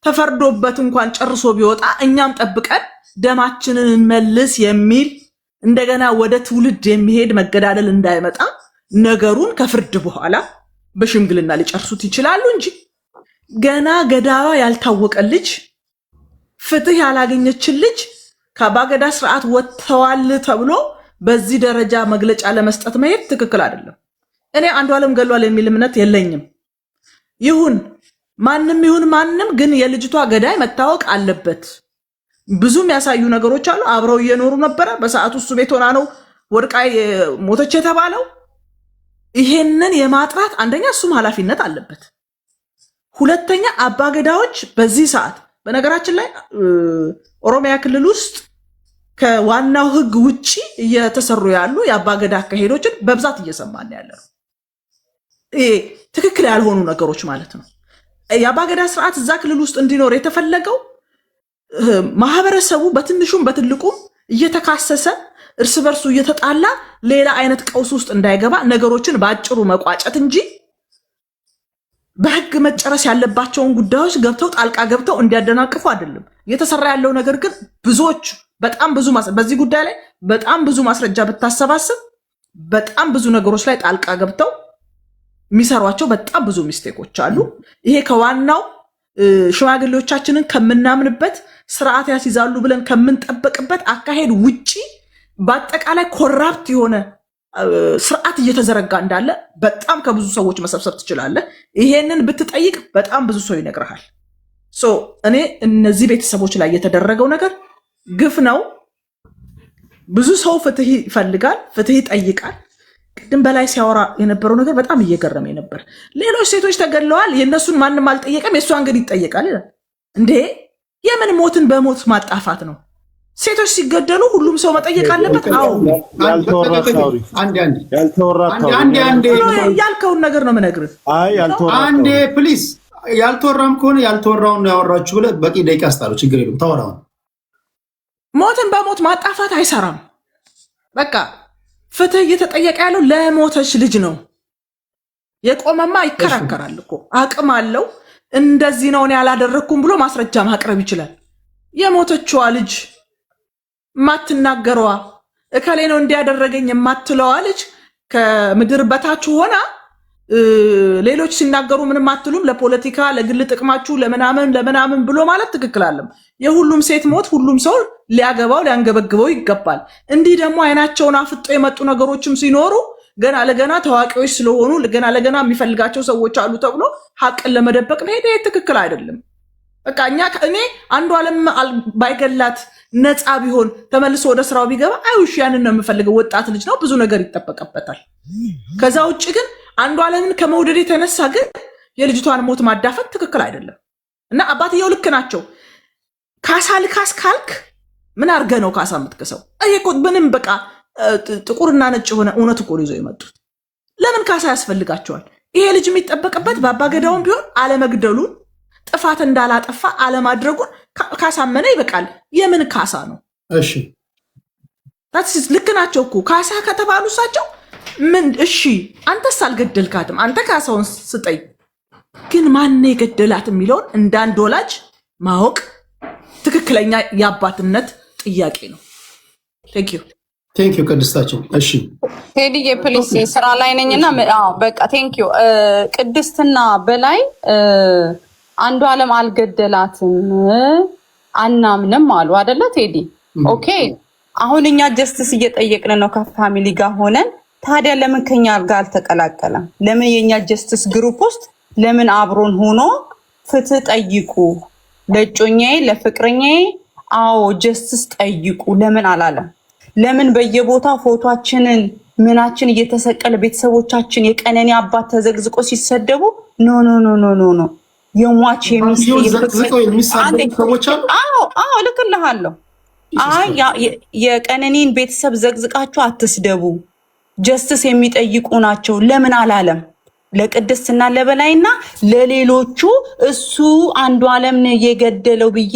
ተፈርዶበት እንኳን ጨርሶ ቢወጣ እኛም ጠብቀን ደማችንን እንመልስ የሚል እንደገና ወደ ትውልድ የሚሄድ መገዳደል እንዳይመጣ ነገሩን ከፍርድ በኋላ በሽምግልና ሊጨርሱት ይችላሉ እንጂ ገና ገዳዋ ያልታወቀ ልጅ ፍትህ ያላገኘችን ልጅ ከአባገዳ ስርዓት ወጥተዋል ተብሎ በዚህ ደረጃ መግለጫ ለመስጠት መሄድ ትክክል አይደለም። እኔ አንዷለም ገሏል የሚል እምነት የለኝም። ይሁን ማንም ግን የልጅቷ ገዳይ መታወቅ አለበት። ብዙ የሚያሳዩ ነገሮች አሉ። አብረው እየኖሩ ነበረ። በሰዓቱ እሱ ቤት ሆና ነው ወድቃ ሞተች የተባለው። ይሄንን የማጥራት አንደኛ እሱም ኃላፊነት አለበት። ሁለተኛ አባገዳዎች በዚህ ሰዓት በነገራችን ላይ ኦሮሚያ ክልል ውስጥ ከዋናው ህግ ውጪ እየተሰሩ ያሉ የአባገዳ አካሄዶችን በብዛት እየሰማን ያለ ነው። ትክክል ያልሆኑ ነገሮች ማለት ነው። የአባገዳ ስርዓት እዛ ክልል ውስጥ እንዲኖር የተፈለገው ማህበረሰቡ በትንሹም በትልቁም እየተካሰሰ እርስ በርሱ እየተጣላ ሌላ አይነት ቀውስ ውስጥ እንዳይገባ ነገሮችን በአጭሩ መቋጨት እንጂ በህግ መጨረስ ያለባቸውን ጉዳዮች ገብተው ጣልቃ ገብተው እንዲያደናቅፉ አይደለም እየተሰራ ያለው። ነገር ግን ብዙዎች በዚህ ጉዳይ ላይ በጣም ብዙ ማስረጃ ብታሰባስብ በጣም ብዙ ነገሮች ላይ ጣልቃ ገብተው የሚሰሯቸው በጣም ብዙ ሚስቴኮች አሉ። ይሄ ከዋናው ሽማግሌዎቻችንን ከምናምንበት ስርዓት ያስይዛሉ ብለን ከምንጠበቅበት አካሄድ ውጪ በአጠቃላይ ኮራፕት የሆነ ስርዓት እየተዘረጋ እንዳለ በጣም ከብዙ ሰዎች መሰብሰብ ትችላለህ። ይሄንን ብትጠይቅ በጣም ብዙ ሰው ይነግርሃል። እኔ እነዚህ ቤተሰቦች ላይ የተደረገው ነገር ግፍ ነው። ብዙ ሰው ፍትህ ይፈልጋል፣ ፍትህ ይጠይቃል። ቅድም በላይ ሲያወራ የነበረው ነገር በጣም እየገረመኝ ነበር። ሌሎች ሴቶች ተገድለዋል፣ የእነሱን ማንም አልጠየቀም፣ የእሷን ግን ይጠየቃል ይላል። እንዴ የምን ሞትን በሞት ማጣፋት ነው? ሴቶች ሲገደሉ ሁሉም ሰው መጠየቅ አለበት? አዎ። ያልከውን ነገር ነው የምነግርህ። አንዴ ፕሊዝ፣ ያልተወራም ከሆነ ያልተወራውን ያወራችሁ ብለህ በቂ ደቂቃ አስጣሉ። ችግር የለም ታወራው። ሞትን በሞት ማጣፋት አይሰራም። በቃ ፍትህ እየተጠየቀ ያለው ለሞተች ልጅ ነው። የቆመማ ይከራከራል እኮ አቅም አለው። እንደዚህ ነው እኔ ያላደረኩም ብሎ ማስረጃ ማቅረብ ይችላል። የሞተችዋ ልጅ ማትናገረዋ እከሌ ነው እንዲያደረገኝ የማትለዋ ልጅ ከምድር በታች ሆና ሌሎች ሲናገሩ ምንም አትሉም፣ ለፖለቲካ ለግል ጥቅማችሁ ለምናምን ብሎ ማለት ትክክል አለም። የሁሉም ሴት ሞት ሁሉም ሰው ሊያገባው ሊያንገበግበው ይገባል። እንዲህ ደግሞ አይናቸውን አፍጦ የመጡ ነገሮችም ሲኖሩ ገና ለገና ታዋቂዎች ስለሆኑ ገና ለገና የሚፈልጋቸው ሰዎች አሉ ተብሎ ሀቅን ለመደበቅ መሄድ ትክክል አይደለም። በቃ እኔ አንዷለም ባይገላት ነፃ ቢሆን ተመልሶ ወደ ስራው ቢገባ አይውሽ ያንን ነው የምፈልገው። ወጣት ልጅ ነው፣ ብዙ ነገር ይጠበቅበታል። ከዛ ውጭ ግን አንዷለምን ከመውደድ የተነሳ ግን የልጅቷን ሞት ማዳፈት ትክክል አይደለም እና አባትየው ልክ ናቸው። ካሳ ልካስ ካልክ ምን አድርገህ ነው ካሳ የምትከሰው? ምንም በቃ ጥቁርና ነጭ የሆነ እውነት እኮ ይዘው የመጡት። ለምን ካሳ ያስፈልጋቸዋል? ይሄ ልጅ የሚጠበቅበት በአባገዳውም ቢሆን አለመግደሉን፣ ጥፋት እንዳላጠፋ አለማድረጉን ካሳመነ ይበቃል። የምን ካሳ ነው? እሺ ልክ ናቸው እኮ ካሳ ከተባሉ እሳቸው ምን እሺ፣ አንተስ አልገደልካትም፣ አንተ ካሳውን ስጠኝ። ግን ማን የገደላት የሚለውን እንዳንድ ወላጅ ማወቅ ትክክለኛ የአባትነት ጥያቄ ነው። ቴንኪዩ ቅድስታችን። እሺ ቴዲዬ ፕሊስ ስራ ላይ ነኝና በቃ ቴንኪዩ። ቅድስትና በላይ አንዷለም አልገደላትም አናምንም አሉ አይደለ ቴዲ? ኦኬ አሁን እኛ ጀስትስ እየጠየቅን ነው ከፋሚሊ ጋር ሆነን። ታዲያ ለምን ከኛ ጋር አልተቀላቀለም? ለምን የኛ ጀስትስ ግሩፕ ውስጥ ለምን አብሮን ሆኖ ፍትህ ጠይቁ ለጮኛዬ ለፍቅረኛዬ አዎ ጀስትስ ጠይቁ ለምን አላለም? ለምን በየቦታው ፎቶአችንን ምናችን እየተሰቀለ ቤተሰቦቻችን የቀነኒ አባት ተዘግዝቆ ሲሰደቡ ኖ ኖ ኖ ኖ ኖ ኖ የሟች ሰዎች አሉ። አዎ ልክልሃለሁ። አይ የቀነኒን ቤተሰብ ዘግዝቃችሁ አትስደቡ፣ ጀስትስ የሚጠይቁ ናቸው ለምን አላለም? ለቅድስትና ለበላይና ለሌሎቹ እሱ አንዷለም ነው የገደለው ብዬ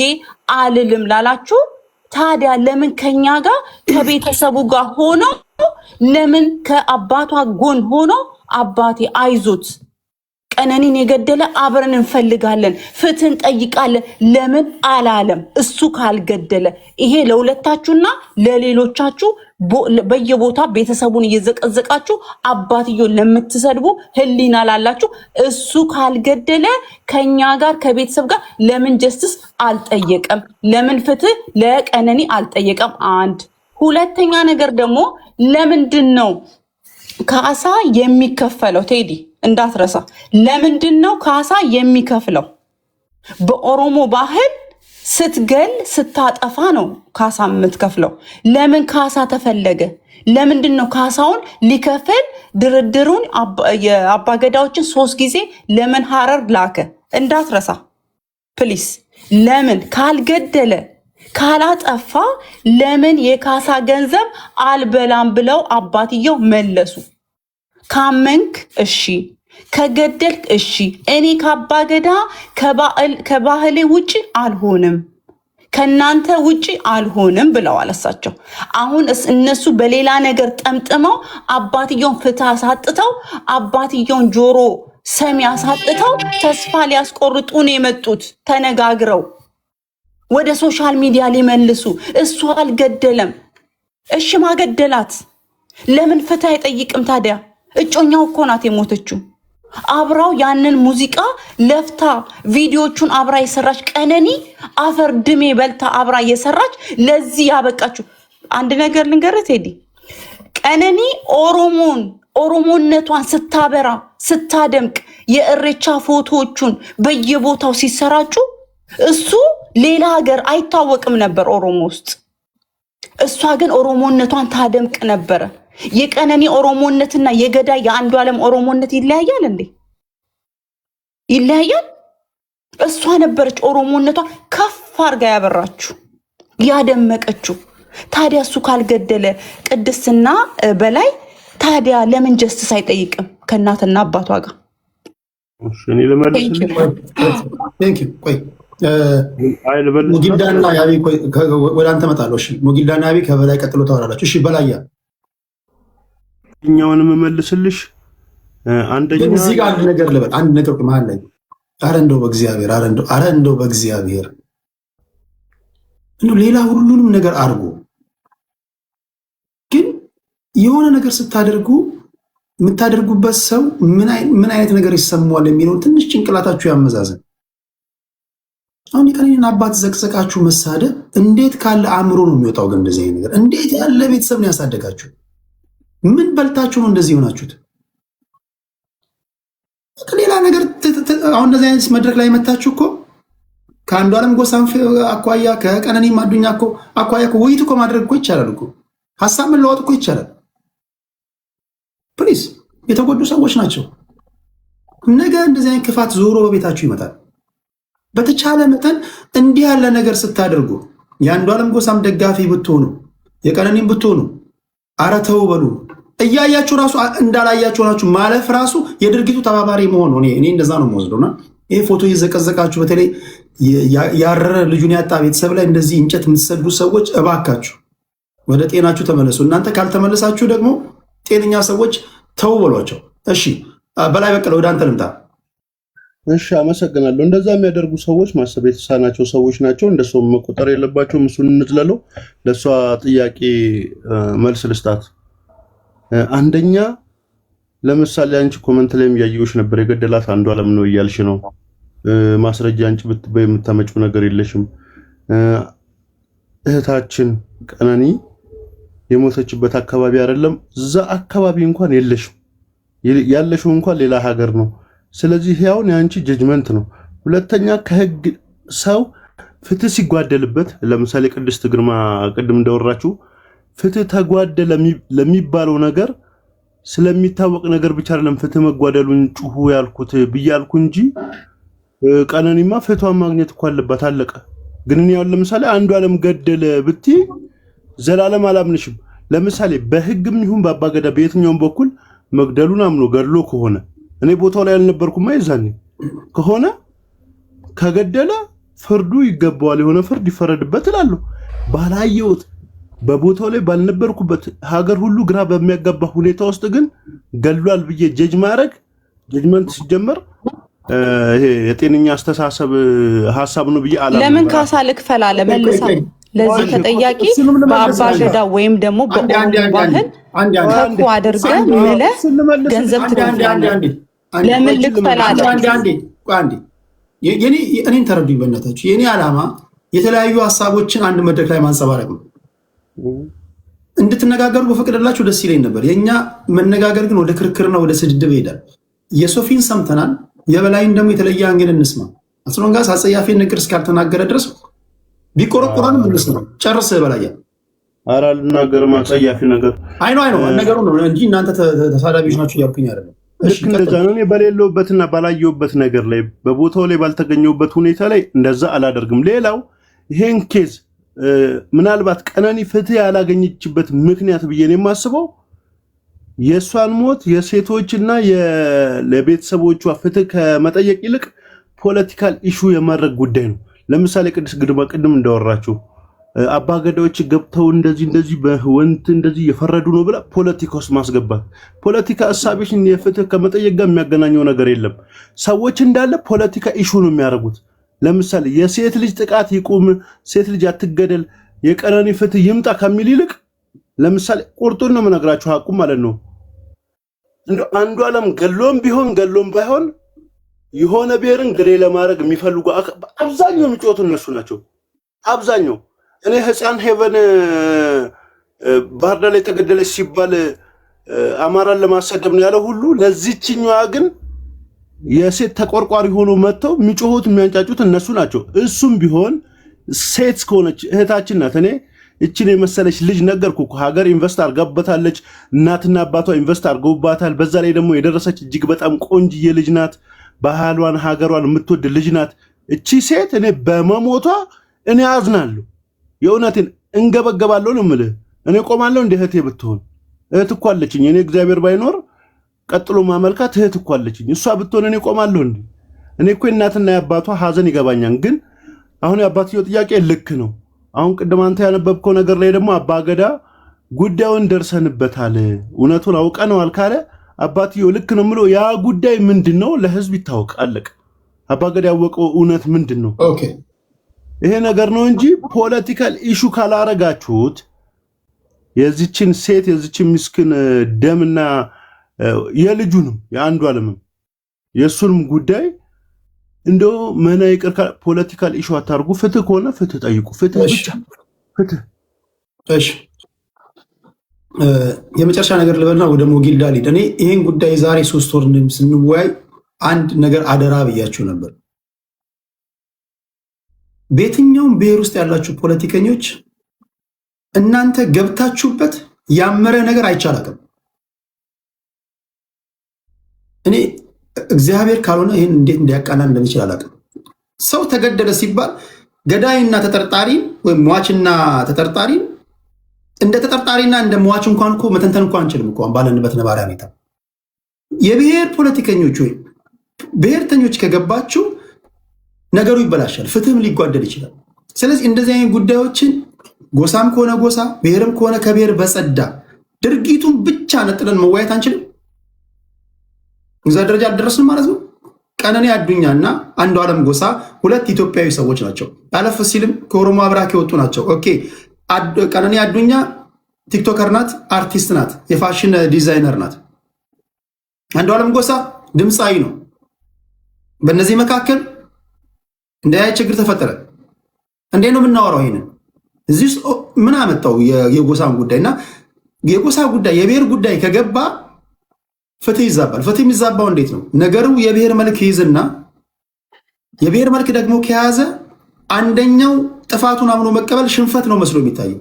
አልልም ላላችሁ ታዲያ ለምን ከኛ ጋር ከቤተሰቡ ጋር ሆኖ ለምን ከአባቷ ጎን ሆኖ አባቴ አይዞት ቀነኒን የገደለ አብረን እንፈልጋለን ፍትህን ጠይቃለን ለምን አላለም? እሱ ካልገደለ ይሄ ለሁለታችሁና ለሌሎቻችሁ በየቦታ ቤተሰቡን እየዘቀዘቃችሁ አባትዮ ለምትሰድቡ ህሊና ላላችሁ እሱ ካልገደለ ከኛ ጋር ከቤተሰብ ጋር ለምን ጀስትስ አልጠየቀም? ለምን ፍትህ ለቀነኒ አልጠየቀም? አንድ ሁለተኛ ነገር ደግሞ ለምንድን ነው ካሳ የሚከፈለው? ቴዲ እንዳትረሳ፣ ለምንድን ነው ካሳ የሚከፍለው? በኦሮሞ ባህል ስትገል ስታጠፋ ነው ካሳ የምትከፍለው። ለምን ካሳ ተፈለገ? ለምንድን ነው ካሳውን ሊከፍል ድርድሩን የአባገዳዎችን 3 ጊዜ ለምን ሀረር ላከ? እንዳትረሳ ፕሊስ። ለምን ካልገደለ ካላጠፋ ለምን የካሳ ገንዘብ አልበላም ብለው አባትየው መለሱ? ካመንክ እሺ፣ ከገደልክ እሺ፣ እኔ ከአባገዳ ከባህሌ ውጪ አልሆንም፣ ከናንተ ውጪ አልሆንም ብለዋል እሳቸው። አሁን እነሱ በሌላ ነገር ጠምጥመው አባትየውን ፍትህ አሳጥተው አባትየውን ጆሮ ሰሚ አሳጥተው ተስፋ ሊያስቆርጡን የመጡት ተነጋግረው ወደ ሶሻል ሚዲያ ሊመልሱ። እሱ አልገደለም። እሺ ማገደላት ለምን ፍትህ አይጠይቅም ታዲያ? እጮኛው እኮ ናት የሞተችው። አብራው ያንን ሙዚቃ ለፍታ ቪዲዮቹን አብራ የሰራች ቀነኒ አፈር ድሜ በልታ አብራ የሰራች ለዚህ ያበቃችሁ። አንድ ነገር ልንገርህ ቴዲ፣ ቀነኒ ኦሮሞነቷን ስታበራ ስታደምቅ የእሬቻ ፎቶዎቹን በየቦታው ሲሰራጩ እሱ ሌላ ሀገር አይታወቅም ነበር ኦሮሞ ውስጥ። እሷ ግን ኦሮሞነቷን ታደምቅ ነበረ። የቀነኒ ኦሮሞነትና የገዳይ የአንዷለም ኦሮሞነት ይለያያል እንዴ? ይለያያል። እሷ ነበረች ኦሮሞነቷን ከፍ አድርጋ ያበራችሁ። ያደመቀችው። ታዲያ እሱ ካልገደለ ቅድስትና በላይ ታዲያ ለምን ጀስትስ አይጠይቅም ከእናትና አባቷ ጋር? እሺ እኔ ልመልስልሽ። ቆይ ሙጊልዳና ያቢ ወደ አንተ እመጣለሁ። እሺ ሙጊልዳና ያቢ ከበላይ ቀጥሎ ታወራላችሁ። እሺ በላያ እኛውንም እመልስልሽ። አንደኛ እዚህ ጋር አንድ ነገር ልበል። አንድ ነገር መሀል ላይ ኧረ እንደው በእግዚአብሔር ኧረ እንደው በእግዚአብሔር እንደው ሌላ ሁሉንም ነገር አድርጎ ግን የሆነ ነገር ስታደርጉ የምታደርጉበት ሰው ምን አይነት ነገር ይሰማዋል የሚለውን ትንሽ ጭንቅላታችሁ ያመዛዘን። አሁን የቀነኒን አባት ዘቅዘቃችሁ መሳደብ እንዴት ካለ አእምሮ ነው የሚወጣው? ግን እንደዚህ አይነት ነገር እንዴት ያለ ቤተሰብ ነው ያሳደጋችሁ? ምን በልታችሁ ነው እንደዚህ ሆናችሁት? ሌላ ነገር አሁን እንደዚህ አይነት መድረክ ላይ መታችሁ እኮ ከአንዷለም ጎሳም አኳያ ከቀነኒ አዱኛ እኮ አኳያ እኮ ውይይት እኮ ማድረግ እኮ ይቻላል እኮ ሀሳብ መለዋወጥ እኮ ይቻላል። ፕሊዝ የተጎዱ ሰዎች ናቸው። ነገ እንደዚህ አይነት ክፋት ዞሮ በቤታችሁ ይመጣል። በተቻለ መጠን እንዲህ ያለ ነገር ስታደርጉ የአንዷለም ጎሳም ደጋፊ ብትሆኑ የቀነኒም ብትሆኑ ኧረ ተው በሉ። እያያችሁ ራሱ እንዳላያችሁ ናችሁ ማለፍ ራሱ የድርጊቱ ተባባሪ መሆን ነው። እኔ እንደዛ ነው የምወስደውና ይሄ ፎቶ እየዘቀዘቃችሁ በተለይ ያረረ ልጁን ያጣ ቤተሰብ ላይ እንደዚህ እንጨት የምትሰዱ ሰዎች እባካችሁ ወደ ጤናችሁ ተመለሱ። እናንተ ካልተመለሳችሁ ደግሞ ጤነኛ ሰዎች ተው በሏቸው። እሺ በላይ በቀለ ወደ አንተ ልምጣ። እሺ አመሰግናለሁ። እንደዛ የሚያደርጉ ሰዎች ማሰብ የተሳናቸው ሰዎች ናቸው። እንደሰው መቆጠር የለባቸውም። እሱን እንዝለለው። ለሷ ጥያቄ መልስ ልስጣት። አንደኛ ለምሳሌ አንቺ ኮመንት ላይ ያየሁሽ ነበር የገደላት አንዷለም ነው እያልሽ ነው። ማስረጃ አንቺ ብትበይ የምታመጪው ነገር የለሽም። እህታችን ቀነኒ የሞተችበት አካባቢ አይደለም እዛ አካባቢ እንኳን የለሽም። ያለሽው እንኳን ሌላ ሀገር ነው። ስለዚህ ያውን የአንቺ ጀጅመንት ነው። ሁለተኛ ከህግ ሰው ፍትህ ሲጓደልበት ለምሳሌ ቅድስት ግርማ ቅድም እንደወራችሁ ፍትህ ተጓደለ ለሚባለው ነገር ስለሚታወቅ ነገር ብቻ አይደለም ፍትህ መጓደሉን ጩሁ ያልኩት ብያልኩ እንጂ ቀነኒማ ፍትዋን ማግኘት እኮ አለባት። አለቀ። ግን ያው ለምሳሌ አንዷለም ገደለ ብቲ ዘላለም አላምንሽም። ለምሳሌ በህግም ይሁን በአባገዳ በየትኛውም በኩል መግደሉን አምኖ ገድሎ ከሆነ እኔ ቦታው ላይ አልነበርኩም አይዛኔ ከሆነ ከገደለ ፍርዱ ይገባዋል፣ የሆነ ፍርድ ይፈረድበት እላለሁ። ባላየሁት በቦታው ላይ ባልነበርኩበት ሀገር ሁሉ ግራ በሚያጋባ ሁኔታ ውስጥ ግን ገድሏል ብዬ ጀጅ ማድረግ ጀጅመንት ሲጀመር ይሄ የጤነኛ አስተሳሰብ ሐሳብ ነው ብዬ አላምንም። ለምን ካሳ ልክፈል አለ መልሳ ለዚህ ተጠያቂ በአባገዳ ወይም ደግሞ በባህል ከኩ አድርገህ ምለህ ገንዘብ ትከፍላለህ። ለምን ልክፈል አለ? አንዴ እኔን ተረዱኝ በእናታችሁ። የኔ ዓላማ የተለያዩ ሀሳቦችን አንድ መድረክ ላይ ማንጸባረቅ ነው። እንድትነጋገሩ በፈቀደላችሁ ደስ ይለኝ ነበር። የኛ መነጋገር ግን ወደ ክርክርና ወደ ስድድብ ይሄዳል። የሶፊን ሰምተናል፣ የበላይን ደግሞ የተለየ አንግል እንስማ። አስሎንጋስ አጸያፊ ንግር እስካልተናገረ ድረስ ቢቆረቆረን ምንስ ነው ጨርስ በላያ ኧረ አልናገርም። አጸያፊ ነገር አይኖ ነገሩ ነው እንጂ እናንተ ተሳዳቢዎች ናችሁ እያልኩኝ አይደለም። ልክ እንደዛ ነው። እኔ በሌለውበትና ባላየውበት ነገር ላይ በቦታው ላይ ባልተገኘውበት ሁኔታ ላይ እንደዛ አላደርግም። ሌላው ይሄን ኬዝ ምናልባት ቀነኒ ፍትህ ያላገኘችበት ምክንያት ብዬ ነው የማስበው የእሷን ሞት የሴቶችና ለቤተሰቦቿ ፍትህ ከመጠየቅ ይልቅ ፖለቲካል ኢሹ የማድረግ ጉዳይ ነው። ለምሳሌ ቅድስት ግርማ ቅድም እንዳወራችሁ አባገዳዎች ገብተው እንደዚህ በወንት እንደዚህ የፈረዱ ነው ብላ ፖለቲካ ውስጥ ማስገባት፣ ፖለቲካ እሳቤሽን የፍትህ ከመጠየቅ ጋር የሚያገናኘው ነገር የለም። ሰዎች እንዳለ ፖለቲካ ኢሹ ነው የሚያደርጉት። ለምሳሌ የሴት ልጅ ጥቃት ይቁም፣ ሴት ልጅ አትገደል፣ የቀነኒ ፍትህ ይምጣ ከሚል ይልቅ ለምሳሌ ቁርጡን ነው የምነግራችሁ ሐቁም ማለት ነው። እንደው አንዷለም ገሎም ቢሆን ገሎም ባይሆን የሆነ ብሔርን ግሬ ለማድረግ የሚፈልጉ አብዛኛው የሚጮቱ እነሱ ናቸው። አብዛኛው እኔ ህፃን ሄቨን ባህር ዳር ላይ ተገደለች ሲባል አማራን ለማሰደብ ነው ያለው ሁሉ ለዚህኛዋ ግን የሴት ተቆርቋሪ ሆኖ መጥተው የሚጮሁት የሚያንጫጩት እነሱ ናቸው። እሱም ቢሆን ሴት ከሆነች እህታችን ናት። እኔ እችን የመሰለች ልጅ ነገርኩ እኮ ሀገር ኢንቨስት አድርጋበታለች። እናትና አባቷ ኢንቨስት አድርገውባታል። በዛ ላይ ደግሞ የደረሰች እጅግ በጣም ቆንጅዬ ልጅ ናት። ባህሏን ሀገሯን የምትወድ ልጅ ናት። እቺ ሴት እኔ በመሞቷ እኔ አዝናለሁ። የእውነቴን እንገበገባለሁ ነው የምልህ። እኔ ቆማለሁ እንደ እህቴ ብትሆን እህት እኮ አለችኝ። እኔ እግዚአብሔር ባይኖር ቀጥሎ ማመልካት እህት እኮ አለችኝ። እሷ ብትሆን እኔ ቆማለሁ እንዴ? እኔ እኮ እናትና የአባቷ ሐዘን ይገባኛል። ግን አሁን የአባትየው ጥያቄ ልክ ነው። አሁን ቅድም አንተ ያነበብከው ነገር ላይ ደግሞ አባገዳ ጉዳዩን ደርሰንበታል እውነቱን አውቀነዋል ካለ አባትየው ልክ ነው የምለው። ያ ጉዳይ ምንድነው? ለህዝብ ይታወቅ። አለቅ። አባገዳ ያወቀው እውነት ምንድነው? ኦኬ ይሄ ነገር ነው እንጂ ፖለቲካል ኢሹ ካላረጋችሁት የዚችን ሴት የዚችን ምስኪን ደምና የልጁንም የአንዱ ዓለምም የሱንም ጉዳይ እንደው መና ይቅር ፖለቲካል ኢሹ አታርጉ። ፍትህ ከሆነ ፍትህ ጠይቁ። ፍትህ ብቻ ፍትህ። እሺ የመጨረሻ ነገር ልበልና ወደ ሞጊልዳ ልሂድ። እኔ ይሄን ጉዳይ ዛሬ 3 ወር ስንወያይ አንድ ነገር አደራ ብያችሁ ነበር። በየትኛውም ብሔር ውስጥ ያላችሁ ፖለቲከኞች እናንተ ገብታችሁበት ያመረ ነገር አይቻላቅም። እኔ እግዚአብሔር ካልሆነ ይህን እንዴት እንዲያቃና እንደሚችል አላውቅም። ሰው ተገደለ ሲባል ገዳይና ተጠርጣሪ ወይም ሟችና ተጠርጣሪ እንደ ተጠርጣሪና እንደ ሟች እንኳን እኮ መተንተን እንኳን አንችልም እኮ ባለንበት ነባሪያ ሁኔታ። የብሔር ፖለቲከኞች ወይ ብሔርተኞች ከገባችሁ ነገሩ ይበላሻል፣ ፍትህም ሊጓደል ይችላል። ስለዚህ እንደዚህ አይነት ጉዳዮችን ጎሳም ከሆነ ጎሳ ብሔርም ከሆነ ከብሔር በጸዳ ድርጊቱን ብቻ ነጥለን መወያየት አንችልም። እዛ ደረጃ አልደረስንም ማለት ነው። ቀነኒ አዱኛና አንዱዓለም ጎሳ ሁለት ኢትዮጵያዊ ሰዎች ናቸው። ያለፈ ሲልም ከኦሮሞ አብራክ የወጡ ናቸው። ኦኬ ቀነኒ አዱኛ ቲክቶከር ናት፣ አርቲስት ናት፣ የፋሽን ዲዛይነር ናት። አንዱዓለም ጎሳ ድምፃዊ ነው። በእነዚህ መካከል እንደ ችግር ተፈጠረ። እንዴት ነው የምናወራው? ይሄንን እዚህ ምን አመጣው? የጎሳን ጉዳይና የጎሳ ጉዳይ የብሔር ጉዳይ ከገባ ፍትህ ይዛባል። ፍትህ የሚዛባው እንዴት ነው? ነገሩ የብሔር መልክ ይይዝና የብሔር መልክ ደግሞ ከያዘ አንደኛው ጥፋቱን አምኖ መቀበል ሽንፈት ነው መስሎ የሚታየው።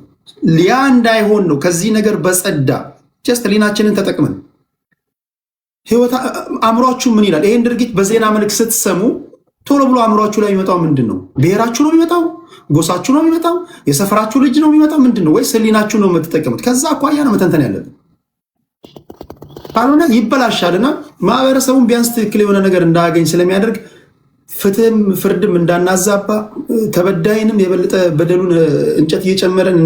ያ እንዳይሆን ነው ከዚህ ነገር በጸዳ ጀስት ሊናችንን ተጠቅመን ህይወት አእምሯችሁ ምን ይላል? ይሄን ድርጊት በዜና መልክ ስትሰሙ ቶሎ ብሎ አእምሯችሁ ላይ የሚመጣው ምንድን ነው? ብሔራችሁ ነው የሚመጣው? ጎሳችሁ ነው የሚመጣው? የሰፈራችሁ ልጅ ነው የሚመጣው? ምንድን ነው? ወይስ ህሊናችሁ ነው የምትጠቀሙት? ከዛ አኳያ ነው መተንተን ያለብን። ካልሆነ ይበላሻልና ማህበረሰቡን ቢያንስ ትክክል የሆነ ነገር እንዳያገኝ ስለሚያደርግ ፍትህም ፍርድም እንዳናዛባ ተበዳይንም የበለጠ በደሉን እንጨት እየጨመረን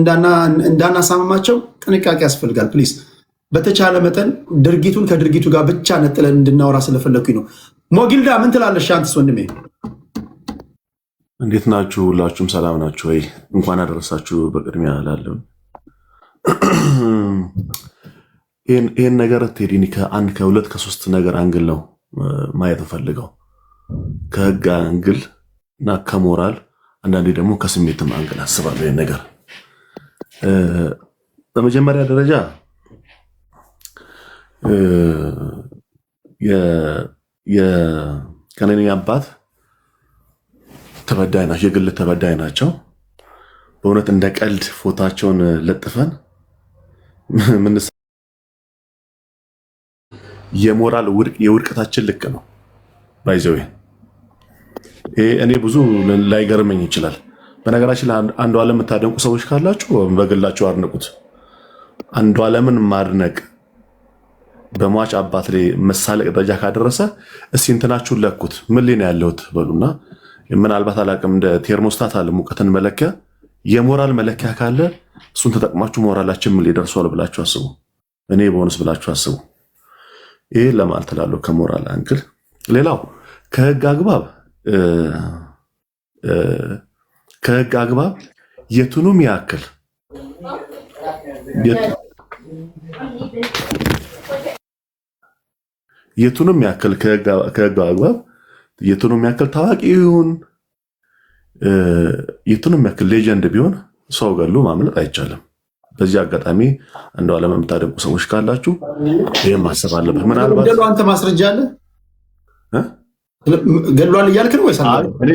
እንዳናሳምማቸው ጥንቃቄ ያስፈልጋል። ፕሊዝ በተቻለ መጠን ድርጊቱን ከድርጊቱ ጋር ብቻ ነጥለን እንድናወራ ስለፈለኩኝ ነው። ሞጊልዳ ምን ትላለሽ አንተስ ወንድሜ? እንዴት ናችሁ? ሁላችሁም ሰላም ናችሁ ወይ? እንኳን አደረሳችሁ በቅድሚያ እላለሁ። ይህን ነገር ቴዲኒ ከአንድ ከሁለት ከሶስት ነገር አንግል ነው ማየት ፈልገው፣ ከህግ አንግል እና ከሞራል አንዳንዴ ደግሞ ከስሜትም አንግል አስባለሁ። ይህን ነገር በመጀመሪያ ደረጃ የቀነኒ አባት ተበዳይ ናቸው፣ የግል ተበዳይ ናቸው። በእውነት እንደ ቀልድ ፎታቸውን ለጥፈን የሞራል የውድቀታችን ልክ ነው ባይዘው። እኔ ብዙ ላይገርመኝ ይችላል። በነገራችን አንዱዓለም የምታደንቁ ሰዎች ካላችሁ በግላችሁ አድንቁት። አንዱዓለምን ማድነቅ በሟች አባት ላይ መሳለቅ ደረጃ ካደረሰ እስኪ እንትናችሁን ለኩት። ምን ላይ ነው ያለሁት በሉና፣ ምናልባት አላቅም እንደ ቴርሞስታት አለ ሙቀትን መለኪያ፣ የሞራል መለኪያ ካለ እሱን ተጠቅማችሁ ሞራላችን ምን ላይ ደርሷል ብላችሁ አስቡ። እኔ በሆነስ ብላችሁ አስቡ። ይሄ ለማለት እላለሁ ከሞራል አንግል። ሌላው ከህግ አግባብ የቱንም ያክል ከህግ አግባብ የቱንም ያክል ታዋቂ ይሁን የቱንም ያክል ሌጀንድ ቢሆን ሰው ገሎ ማምለጥ አይቻልም። በዚህ አጋጣሚ አንዱዓለም የምታደንቁ ሰዎች ካላችሁ ይሄን ማሰብ አለበት። ምናልባት ገሎ አንተ ማስረጃ አለ ገሏል እያልክ ነው ወይስ እኔ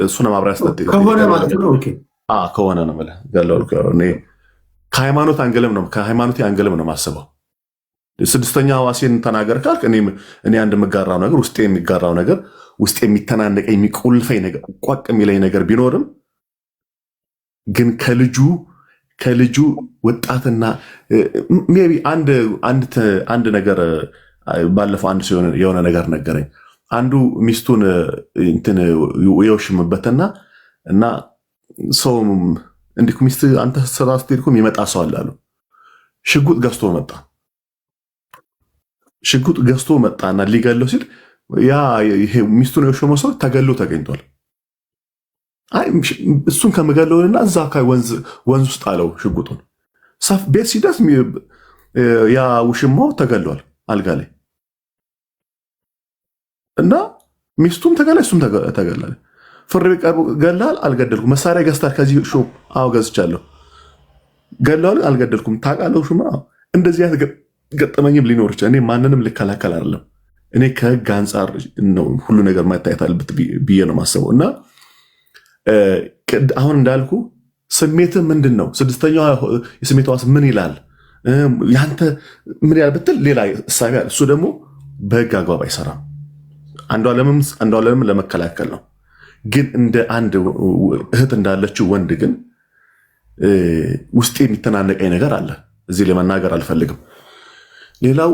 እሱን ማብራሪያ ሰጥቼ ከሆነ ማለት ነው? ኦኬ ከሆነ ነው ማለት ገሏል። እኔ ከሃይማኖት አንገልም ነው ማስበው። ስድስተኛ ሐዋሴን ተናገር ካልክ እኔ አንድ የምጋራው ነገር ውስጤ የሚጋራው ነገር ውስጤ የሚተናነቀኝ የሚቆልፈኝ ነገር ቋቅ የሚለኝ ነገር ቢኖርም ግን ከልጁ ወጣትና ሜቢ አንድ ነገር ባለፈው አንድ ሰው የሆነ ነገር ነገረኝ። አንዱ ሚስቱን እንትን ይወሽምበትና እና ሰው እንዲሁ ሚስት አንተ ስራ ስትሄድኩ የሚመጣ ሰው አለ አሉ። ሽጉጥ ገዝቶ መጣና ሊገለው ሲል ያ ይሄ ሚስቱን የወሸመው ሰው ተገሎ ተገኝቷል። አይ እሱን ከምገለውና እዛ አካባቢ ወንዝ ውስጥ አለው ሽጉጡን። ቤት ሲደርስ ያ ውሽማው ተገሏል አልጋ ላይ እና ሚስቱም ተገላ እሱም ተገላል። ፍርድ ቤት ቀርቦ ገላል አልገደልኩም፣ መሳሪያ ገዝታል ከዚህ ሾፕ? አዎ ገዝቻለሁ። ገላል አልገደልኩም። ታውቃለህ ሹማ እንደዚህ አይነት ገጠመኝም ሊኖር ይችላል። እኔ ማንንም ልከላከል አይደለም። እኔ ከህግ አንጻር ነው ሁሉ ነገር ማታየት አለበት ብዬ ነው ማሰበው። እና አሁን እንዳልኩ ስሜት ምንድን ነው? ስድስተኛው የስሜት ሕዋስ ምን ይላል? ያንተ ምን ያህል ብትል ሌላ እሳቤ አለ። እሱ ደግሞ በህግ አግባብ አይሰራም። አንዱ ዓለምም ለመከላከል ነው። ግን እንደ አንድ እህት እንዳለችው ወንድ ግን ውስጤ የሚተናነቀኝ ነገር አለ። እዚህ ለመናገር አልፈልግም። ሌላው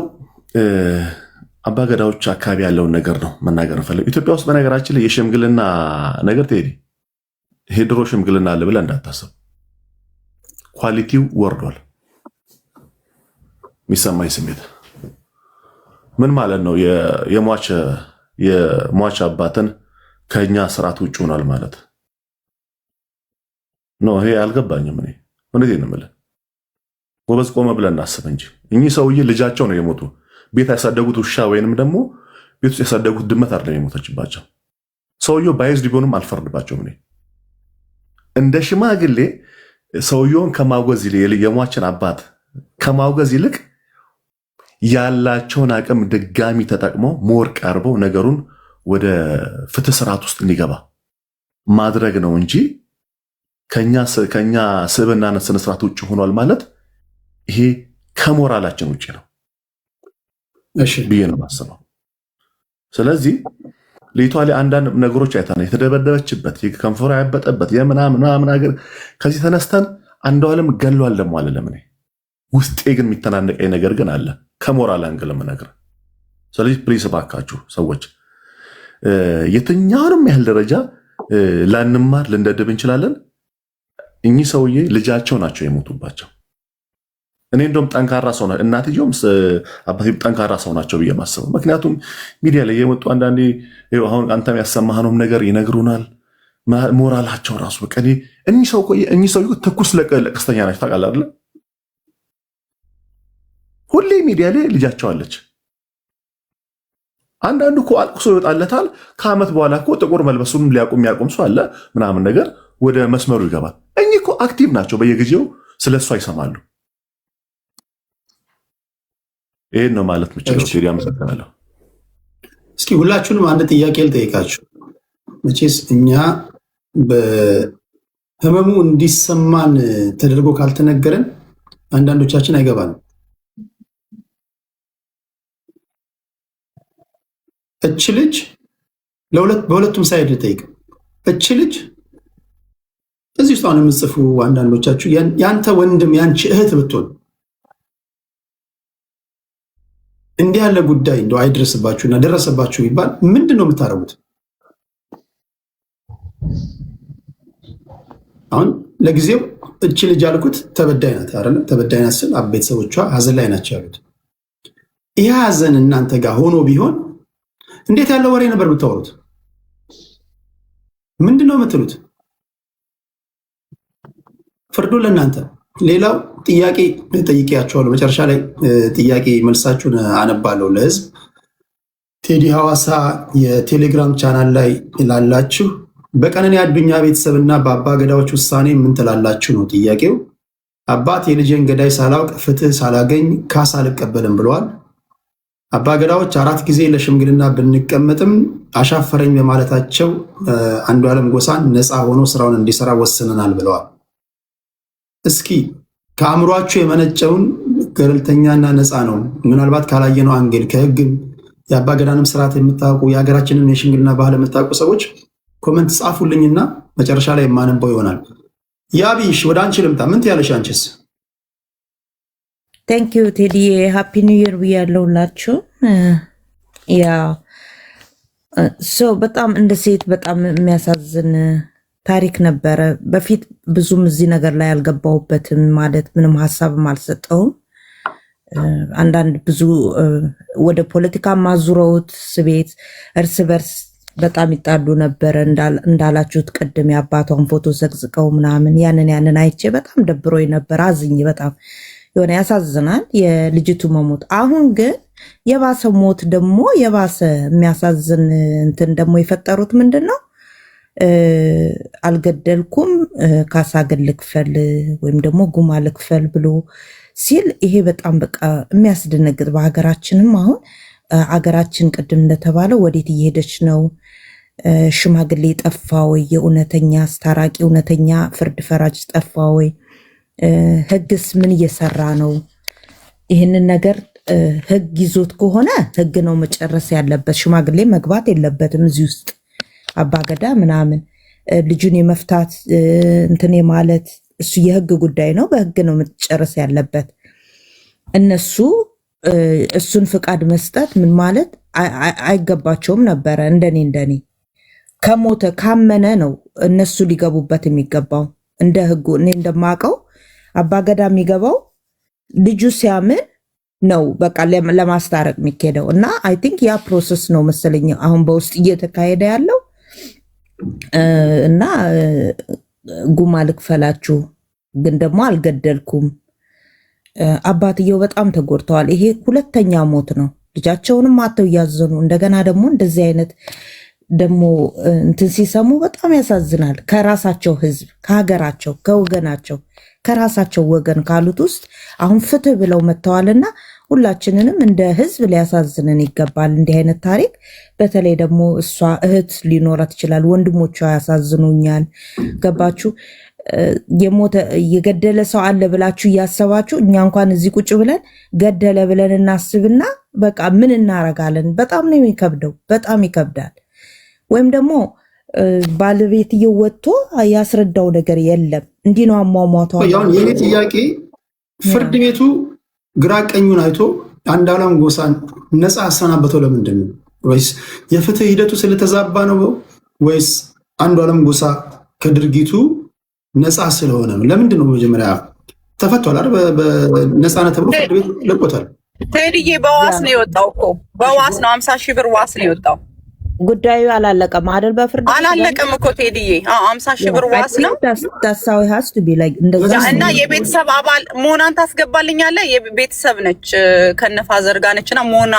አባገዳዎች አካባቢ ያለውን ነገር ነው መናገር እንፈልግ። ኢትዮጵያ ውስጥ በነገራችን ላይ የሽምግልና ነገር ትሄዲ ሄድሮ ሽምግልና አለ ብለህ እንዳታስብ። ኳሊቲው ወርዷል። የሚሰማኝ ስሜት ምን ማለት ነው? የሟች አባትን ከኛ ስርዓት ውጭ ሆኗል ማለት ነው። ይሄ አልገባኝም። እኔ እውነቴን ነው የምልህ። ጎበዝ ቆመ ብለን እናስብ እንጂ እኚህ ሰውዬ ልጃቸው ነው የሞቱ። ቤት ያሳደጉት ውሻ ወይንም ደግሞ ቤት ውስጥ ያሳደጉት ድመት አይደለም የሞተችባቸው። ሰውየው ባይዝድ ቢሆንም አልፈርድባቸውም። እኔ እንደ ሽማግሌ ሰውየውን ከማውገዝ የሟችን አባት ከማውገዝ ይልቅ ያላቸውን አቅም ድጋሚ ተጠቅመው ሞር ቀርበው ነገሩን ወደ ፍትህ ስርዓት ውስጥ እንዲገባ ማድረግ ነው እንጂ ከኛ ስብዕናና ስነ ስርዓት ውጭ ሆኗል ማለት ይሄ ከሞራላችን ውጭ ነው ብዬ ነው የማስበው። ስለዚህ ልጅቷ ላይ አንዳንድ ነገሮች አይተናል። የተደበደበችበት ከንፈሯ ያበጠበት የምናምን ነገር ከዚህ ተነስተን አንዱ ዓለም ገሏል ደግሞ አለ። ለምን ውስጤ ግን የሚተናነቀኝ ነገር ግን አለ ከሞራል አንግልም ነገር። ስለዚህ ፕሊስ እባካችሁ ሰዎች የትኛውንም ያህል ደረጃ ላንማር ልንደድብ እንችላለን። እኚህ ሰውዬ ልጃቸው ናቸው የሞቱባቸው። እኔ እንደውም ጠንካራ ሰው ናቸው፣ እናትየውም አባቴም ጠንካራ ሰው ናቸው ብዬ ማስበው። ምክንያቱም ሚዲያ ላይ የመጡ አንዳንዴ አሁን አንተም ያሰማህነውም ነገር ይነግሩናል። ሞራላቸው ራሱ በቃ እኚህ ሰው ትኩስ ለቀስተኛ ናቸው። ታውቃለህ አይደለ? ሁሌ ሚዲያ ላይ ልጃቸው አለች። አንዳንዱ እኮ አልቅሶ ይወጣለታል። ከዓመት በኋላ እኮ ጥቁር መልበሱን የሚያቆም ሰው አለ ምናምን ነገር ወደ መስመሩ ይገባል። እኚህ እኮ አክቲቭ ናቸው። በየጊዜው ስለሷ ይሰማሉ። ይሄን ነው ማለት ምችለው። ቴዲ አመሰግናለሁ። እስኪ ሁላችሁንም አንድ ጥያቄ ልጠይቃችሁ። መቼስ እኛ በህመሙ እንዲሰማን ተደርጎ ካልተነገረን አንዳንዶቻችን አይገባንም። እች ልጅ በሁለቱም ሳይድ ልጠይቅ። እች ልጅ እዚህ ውስጥ አሁን የምጽፉ አንዳንዶቻችሁ ያንተ ወንድም ያንቺ እህት ብትሆን እንዲህ ያለ ጉዳይ እንደው አይደረስባችሁና ደረሰባችሁ ይባል ምንድን ነው የምታረጉት? አሁን ለጊዜው እች ልጅ ያልኩት ተበዳይ ናት አይደል? ተበዳይ ናት ስል ቤተሰቦቿ ሀዘን ላይ ናቸው ያሉት። ይህ ሀዘን እናንተ ጋር ሆኖ ቢሆን እንዴት ያለ ወሬ ነበር የምታወሩት? ምንድን ነው የምትሉት? ፍርዱ ለእናንተ። ሌላው ጥያቄ ጠይቄያቸዋለሁ። መጨረሻ ላይ ጥያቄ መልሳችሁን አነባለሁ ለህዝብ። ቴዲ ሐዋሳ የቴሌግራም ቻናል ላይ ላላችሁ በቀነኒ አዱኛ ቤተሰብና በአባ ገዳዎች ውሳኔ ምን ትላላችሁ ነው ጥያቄው። አባት የልጄን ገዳይ ሳላውቅ ፍትህ ሳላገኝ ካሳ አልቀበልም ብለዋል። አባ ገዳዎች 4 ጊዜ ለሽምግልና ብንቀመጥም አሻፈረኝ በማለታቸው አንዱዓለም ጎሳን ነፃ ሆኖ ስራውን እንዲሰራ ወስነናል ብለዋል። እስኪ ከአእምሯችሁ የመነጨውን ገለልተኛና ነፃ ነው ምናልባት ካላየነው አንግል ከህግም የአባ ገዳንም ስርዓት የምታውቁ የሀገራችንን የሽምግልና ባህል የምታውቁ ሰዎች ኮመንት ጻፉልኝና መጨረሻ ላይ የማነበው ይሆናል። ያቢሽ ወደ አንቺ ልምጣ። ምን ትያለሽ አንቺስ? ቴንክ ዩ ቴዲ ሃፒ ኒው ይር ብያለሁላችሁ። ያ በጣም እንደ ሴት በጣም የሚያሳዝን ታሪክ ነበረ። በፊት ብዙም እዚህ ነገር ላይ አልገባሁበትም፣ ማለት ምንም ሀሳብም አልሰጠውም። አንዳንድ ብዙ ወደ ፖለቲካ ማዙረውት ስቤት እርስ በርስ በጣም ይጣሉ ነበረ። እንዳላችሁት ቅድም የአባቷን ፎቶ ዘቅዝቀው ምናምን ያንን አይቼ በጣም ደብሮኝ ነበር። አዝኝ በጣም የሆነ ያሳዝናል የልጅቱ መሞት። አሁን ግን የባሰ ሞት ደግሞ የባሰ የሚያሳዝን እንትን ደግሞ የፈጠሩት ምንድን ነው? አልገደልኩም ካሳ ግን ልክፈል ወይም ደግሞ ጉማ ልክፈል ብሎ ሲል ይሄ በጣም በቃ የሚያስደነግጥ። በሀገራችንም አሁን አገራችን ቅድም እንደተባለው ወዴት እየሄደች ነው? ሽማግሌ ጠፋ ወይ? የእውነተኛ አስታራቂ እውነተኛ ፍርድ ፈራጅ ጠፋ ወይ? ህግስ ምን እየሰራ ነው? ይህንን ነገር ህግ ይዞት ከሆነ ህግ ነው መጨረስ ያለበት። ሽማግሌ መግባት የለበትም እዚህ ውስጥ። አባገዳ ምናምን ልጁን የመፍታት እንትን ማለት እሱ የህግ ጉዳይ ነው። በህግ ነው መጨረስ ያለበት። እነሱ እሱን ፍቃድ መስጠት ምን ማለት አይገባቸውም ነበረ። እንደኔ ከሞተ ካመነ ነው እነሱ ሊገቡበት የሚገባው እንደ ህጉ። እኔ እንደማውቀው አባገዳ የሚገባው ልጁ ሲያምን ነው በቃ ለማስታረቅ የሚካሄደው። እና አይ ቲንክ ያ ፕሮሰስ ነው መሰለኝ አሁን በውስጥ እየተካሄደ ያለው። እና ጉማ ልክፈላችሁ ግን ደግሞ አልገደልኩም። አባትየው በጣም ተጎድተዋል። ይሄ ሁለተኛ ሞት ነው። ልጃቸውንም አተው እያዘኑ እንደገና ደግሞ እንደዚህ አይነት ደግሞ እንትን ሲሰሙ በጣም ያሳዝናል። ከራሳቸው ህዝብ፣ ከሀገራቸው፣ ከወገናቸው፣ ከራሳቸው ወገን ካሉት ውስጥ አሁን ፍትህ ብለው መጥተዋልና ሁላችንንም እንደ ህዝብ ሊያሳዝንን ይገባል እንዲህ አይነት ታሪክ። በተለይ ደግሞ እሷ እህት ሊኖራት ይችላል፣ ወንድሞቿ ያሳዝኑኛል። ገባችሁ? የሞተ የገደለ ሰው አለ ብላችሁ እያሰባችሁ እኛ እንኳን እዚህ ቁጭ ብለን ገደለ ብለን እናስብና በቃ ምን እናረጋለን? በጣም ነው የሚከብደው፣ በጣም ይከብዳል። ወይም ደግሞ ባለቤትየው ወጥቶ ያስረዳው ነገር የለም። እንዲህ ነው አሟሟቷ። የኔ ጥያቄ ፍርድ ቤቱ ግራ ቀኙን አይቶ አንዱዓለም ጎሳን ነፃ አሰናበተው ለምንድን ነው? ወይስ የፍትህ ሂደቱ ስለተዛባ ነው? ወይስ አንዱዓለም ጎሳ ከድርጊቱ ነፃ ስለሆነ ነው? ለምንድን ነው? መጀመሪያ ተፈቷል አይደል? በነፃነት ተብሎ ፍርድ ቤት ለቆታል። ቴዲዬ በዋስ ነው የወጣው እኮ በዋስ ነው። 50 ሺህ ብር ዋስ ነው የወጣው። ጉዳዩ አላለቀም አይደል? በፍርድ አላለቀም እኮ ቴዲዬ። 50 ሺህ ብር ዋስ ነው። ታሳዊ ሀስቱ ቢላይ እንደዛ እና የቤተሰብ አባል ሞናን ታስገባልኛለህ? የቤተሰብ ነች ከነፋዘር ጋር ነችና ሞና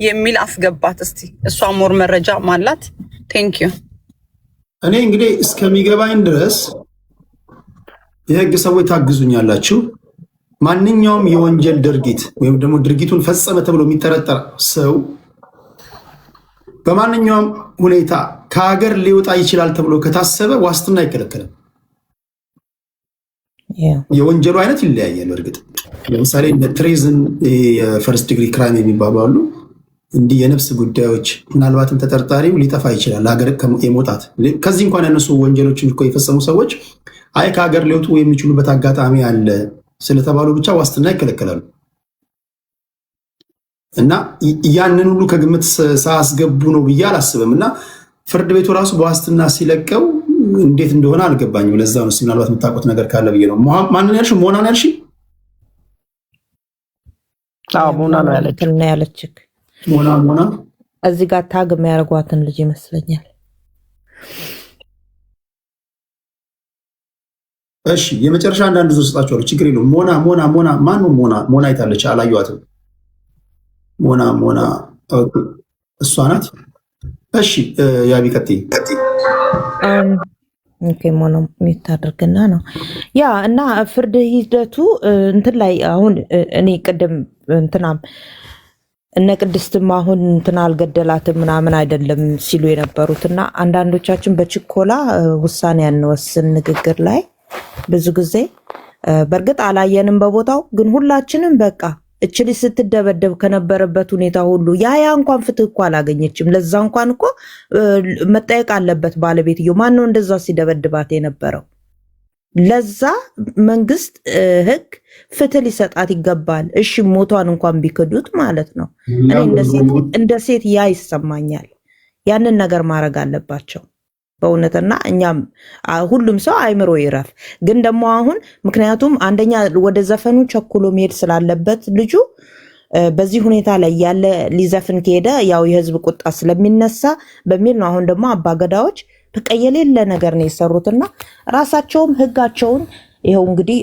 የሚል አስገባት እስቲ። እሷ ሞር መረጃ ማላት። ቴንክ ዩ። እኔ እንግዲህ እስከሚገባኝ ድረስ የህግ ሰዎች ታግዙኛላችሁ። ማንኛውም የወንጀል ድርጊት ወይም ደግሞ ድርጊቱን ፈጸመ ተብሎ የሚጠረጠር ሰው በማንኛውም ሁኔታ ከሀገር ሊወጣ ይችላል ተብሎ ከታሰበ ዋስትና አይከለከልም። የወንጀሉ አይነት ይለያያል። እርግጥ ለምሳሌ ትሬዝን፣ የፈርስት ዲግሪ ክራይም የሚባሉ አሉ። እንዲህ የነፍስ ጉዳዮች ምናልባትም ተጠርጣሪው ሊጠፋ ይችላል ሀገር የመውጣት ከዚህ እንኳን ያነሱ ወንጀሎችን እኮ የፈጸሙ ሰዎች አይ ከሀገር ሊወጡ የሚችሉበት አጋጣሚ አለ ስለተባሉ ብቻ ዋስትና ይከለከላሉ። እና ያንን ሁሉ ከግምት ሳያስገቡ ነው ብዬ አላስብም። እና ፍርድ ቤቱ ራሱ በዋስትና ሲለቀው እንዴት እንደሆነ አልገባኝም። ለዛ ነው ምናልባት የምታውቁት ነገር ካለ ብዬ ነው። ማንን ያልሽ? ሞና ነው ያልሽ? ሞና ነው ያለችክ። ሞና እዚህ ጋር ታግ የሚያደርጓትን ልጅ ይመስለኛል። እሺ የመጨረሻ አንዳንድ ዙር ስጣቸዋለሁ፣ ችግር የለውም። ሞና ማን ነው? ሞና አይታለች? አላየኋትም። ሞና እሷ ናት። እሺ ያቢ ቀጥይ። ኦኬ ሞኖ የሚታደርግና ነው ያ እና ፍርድ ሂደቱ እንትን ላይ አሁን እኔ ቅድም እንትናም እነ ቅድስትም አሁን እንትና አልገደላትም ምናምን አይደለም ሲሉ የነበሩት እና አንዳንዶቻችን በችኮላ ውሳኔ ያንወስን ንግግር ላይ ብዙ ጊዜ በእርግጥ አላየንም በቦታው ግን ሁላችንም በቃ እችሊ ስትደበደብ ከነበረበት ሁኔታ ሁሉ ያ እንኳን ፍትህ እኮ አላገኘችም። ለዛ እንኳን እኮ መጠየቅ አለበት ባለቤትየው። ማን ነው እንደዛ ሲደበድባት የነበረው? ለዛ መንግስት ህግ ፍትህ ሊሰጣት ይገባል። እሺ ሞቷን እንኳን ቢክዱት ማለት ነው። እኔ እንደ ሴት ያ ይሰማኛል። ያንን ነገር ማድረግ አለባቸው በእውነትና እኛም ሁሉም ሰው አይምሮ ይረፍ። ግን ደግሞ አሁን ምክንያቱም አንደኛ ወደ ዘፈኑ ቸኩሎ መሄድ ስላለበት ልጁ በዚህ ሁኔታ ላይ ያለ ሊዘፍን ከሄደ ያው የህዝብ ቁጣ ስለሚነሳ በሚል ነው። አሁን ደግሞ አባገዳዎች በቃ የሌለ ነገር ነው የሰሩትና ራሳቸውም ህጋቸውን ይሄው እንግዲህ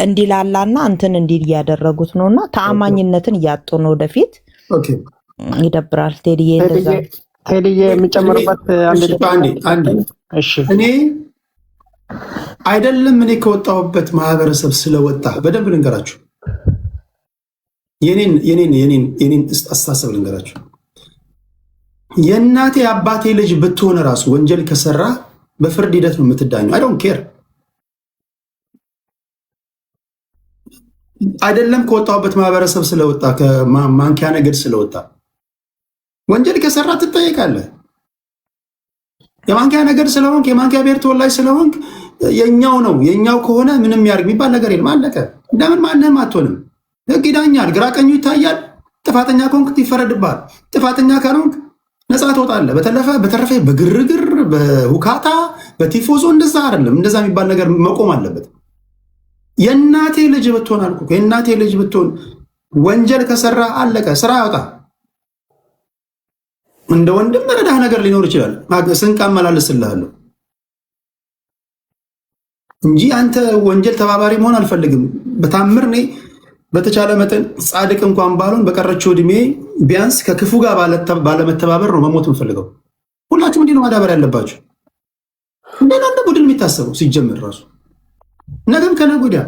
እንዲላላና እንትን እንዲል ያደረጉት ነውና ተአማኝነትን ያጡ ነው። ወደፊት ይደብራል። ቴዲዬ እንደዛ ቴዲዬ የሚጨምርበት አንዴ እኔ አይደለም እኔ ከወጣሁበት ማህበረሰብ ስለወጣ በደንብ ልንገራችሁ። የኔን አስተሳሰብ ልንገራችሁ። የእናቴ አባቴ ልጅ ብትሆን ራሱ ወንጀል ከሰራ በፍርድ ሂደት ነው የምትዳኘው። አይ ዶንት ኬር አይደለም ከወጣሁበት ማህበረሰብ ስለወጣ ከማንኪያ ነገድ ስለወጣ ወንጀል ከሰራ ትጠየቃለህ። የማንኪያ ነገድ ስለሆንክ የማንኪያ ብሔር ተወላጅ ስለሆንክ የኛው ነው የኛው ከሆነ ምንም ያርግ የሚባል ነገር የለም። አለቀ። እንደምን ማንንም አትሆንም። ህግ ይዳኛል፣ ግራ ቀኙ ይታያል። ጥፋተኛ ከሆንክ ይፈረድብሃል። ጥፋተኛ ካልሆንክ ነፃ ትወጣለህ። በተረፈ በግርግር በሁካታ በቲፎዞ እንደዛ አይደለም። እንደዛ የሚባል ነገር መቆም አለበት። የእናቴ ልጅ ብትሆን አልኩ የእናቴ ልጅ ብትሆን ወንጀል ከሰራ አለቀ፣ ስራ ያወጣ። እንደ ወንድም ረዳህ ነገር ሊኖር ይችላል። ስንቅ አመላልስልሃለሁ እንጂ አንተ ወንጀል ተባባሪ መሆን አልፈልግም። በታምር እኔ በተቻለ መጠን ጻድቅ እንኳን ባልሆን በቀረችው እድሜ ቢያንስ ከክፉ ጋር ባለመተባበር ነው መሞት የምፈልገው። ሁላችሁም እንዲህ ነው ማዳበር ያለባችሁ። እንደ ቡድን የሚታሰበው ሲጀምር ራሱ ነገም ከነገ ወዲያ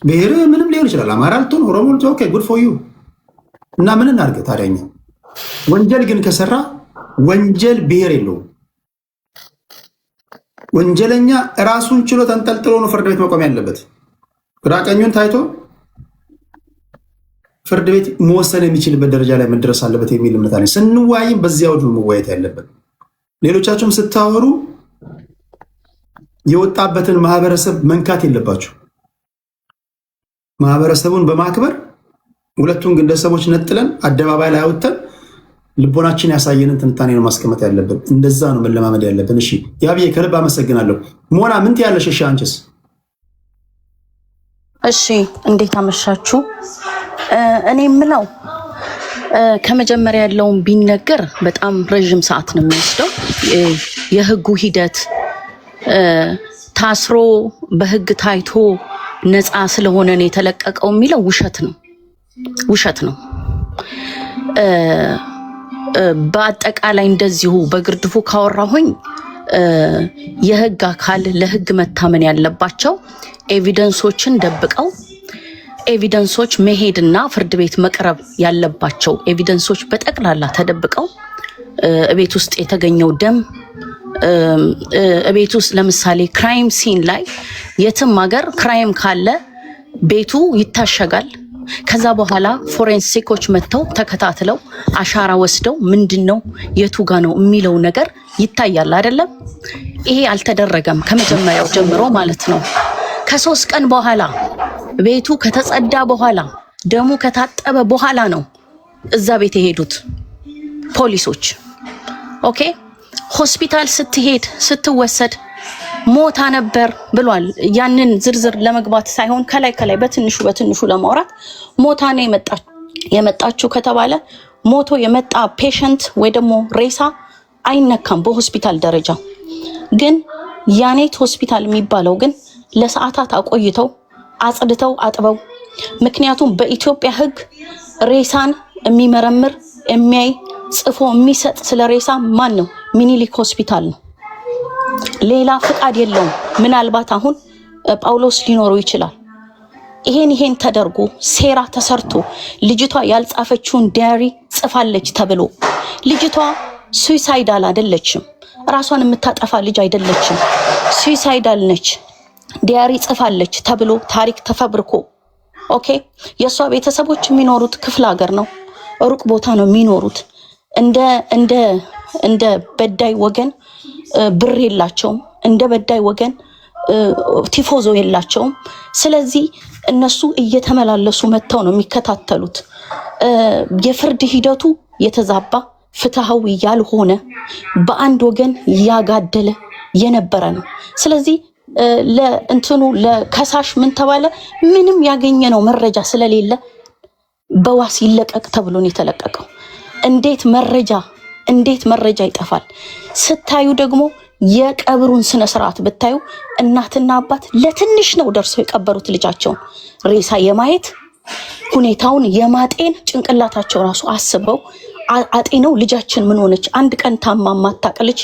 ብሔር ምንም ሊሆን ይችላል። አማራ ልትሆን ኦሮሞ ልትሆን ኦኬ ጉድ ፎር ዩ እና ምን እናድርግ ታዲያ እኛ። ወንጀል ግን ከሰራ ወንጀል ብሔር የለውም። ወንጀለኛ ራሱን ችሎ ተንጠልጥሎ ነው ፍርድ ቤት መቆም ያለበት። ግራ ቀኙን ታይቶ ፍርድ ቤት መወሰን የሚችልበት ደረጃ ላይ መድረስ አለበት የሚል እምነት አለኝ። ስንወያይም በዚያ ወድ መወያየት ያለበት። ሌሎቻችሁም ስታወሩ የወጣበትን ማህበረሰብ መንካት የለባችሁ። ማህበረሰቡን በማክበር ሁለቱን ግለሰቦች ነጥለን አደባባይ ላይ አውጥተን ልቦናችን ያሳየንን ትንታኔ ነው ማስቀመጥ ያለብን። እንደዛ ነው መለማመድ ያለብን። እሺ ያብዬ ከልብ አመሰግናለሁ። ሞና ምን ትያለሽ? እሺ አንቺስ? እሺ እንዴት አመሻችሁ? እኔ የምለው ከመጀመሪያ ያለውን ቢነገር በጣም ረዥም ሰዓት ነው የሚወስደው። የህጉ ሂደት ታስሮ በህግ ታይቶ ነፃ ስለሆነ ነው የተለቀቀው የሚለው ውሸት ነው። በአጠቃላይ እንደዚሁ በግርድፉ ካወራሁኝ የህግ አካል ለህግ መታመን ያለባቸው ኤቪደንሶችን ደብቀው ኤቪደንሶች መሄድና ፍርድ ቤት መቅረብ ያለባቸው ኤቪደንሶች በጠቅላላ ተደብቀው ቤት ውስጥ የተገኘው ደም ቤት ውስጥ ለምሳሌ ክራይም ሲን ላይ የትም ሀገር ክራይም ካለ ቤቱ ይታሸጋል። ከዛ በኋላ ፎሬንሲኮች መጥተው ተከታትለው አሻራ ወስደው ምንድነው የቱ ጋ ነው የሚለው ነገር ይታያል አይደለም? ይሄ አልተደረገም ከመጀመሪያው ጀምሮ ማለት ነው። ከ3 ቀን በኋላ ቤቱ ከተጸዳ በኋላ ደሙ ከታጠበ በኋላ ነው እዛ ቤት የሄዱት ፖሊሶች። ኦኬ ሆስፒታል ስትሄድ ስትወሰድ ሞታ ነበር ብሏል። ያንን ዝርዝር ለመግባት ሳይሆን ከላይ በትንሹ ለማውራት ሞታ ነው የመጣችው ከተባለ ሞቶ የመጣ ፔሸንት ወይ ደግሞ ሬሳ አይነካም በሆስፒታል ደረጃ። ግን ያኔት ሆስፒታል የሚባለው ግን ለሰዓታት አቆይተው አጽድተው አጥበው። ምክንያቱም በኢትዮጵያ ሕግ ሬሳን የሚመረምር የሚያይ ጽፎ የሚሰጥ ስለ ሬሳ ማን ነው? ሚኒሊክ ሆስፒታል ነው። ሌላ ፍቃድ የለውም። ምናልባት አሁን ጳውሎስ ሊኖረው ይችላል። ይሄን ተደርጎ ሴራ ተሰርቶ ልጅቷ ያልጻፈችውን ዲያሪ ጽፋለች ተብሎ ልጅቷ ሱሳይዳል አይደለችም፣ ራሷን የምታጠፋ ልጅ አይደለችም፣ ሱሳይዳል ነች፣ ዲያሪ ጽፋለች ተብሎ ታሪክ ተፈብርኮ ኦኬ። የሷ ቤተሰቦች የሚኖሩት ክፍለ ሀገር ነው፣ ሩቅ ቦታ ነው የሚኖሩት። እንደ በዳይ ወገን ብር የላቸውም። እንደ በዳይ ወገን ቲፎዞ የላቸውም። ስለዚህ እነሱ እየተመላለሱ መተው ነው የሚከታተሉት። የፍርድ ሂደቱ የተዛባ ፍትሃዊ ያልሆነ በአንድ ወገን ያጋደለ የነበረ ነው። ስለዚህ ለእንትኑ ለከሳሽ ምን ተባለ? ምንም ያገኘነው መረጃ ስለሌለ በዋስ ይለቀቅ ተብሎ ነው የተለቀቀው። እንዴት መረጃ ይጠፋል? ስታዩ ደግሞ የቀብሩን ስነ ስርዓት ብታዩ እናትና አባት ለትንሽ ነው ደርሰው የቀበሩት ልጃቸውን ሬሳ የማየት ሁኔታውን የማጤን ጭንቅላታቸው ራሱ አስበው አጤነው ልጃችን ምን ሆነች? አንድ ቀን ታማ ማታቅ ልጅ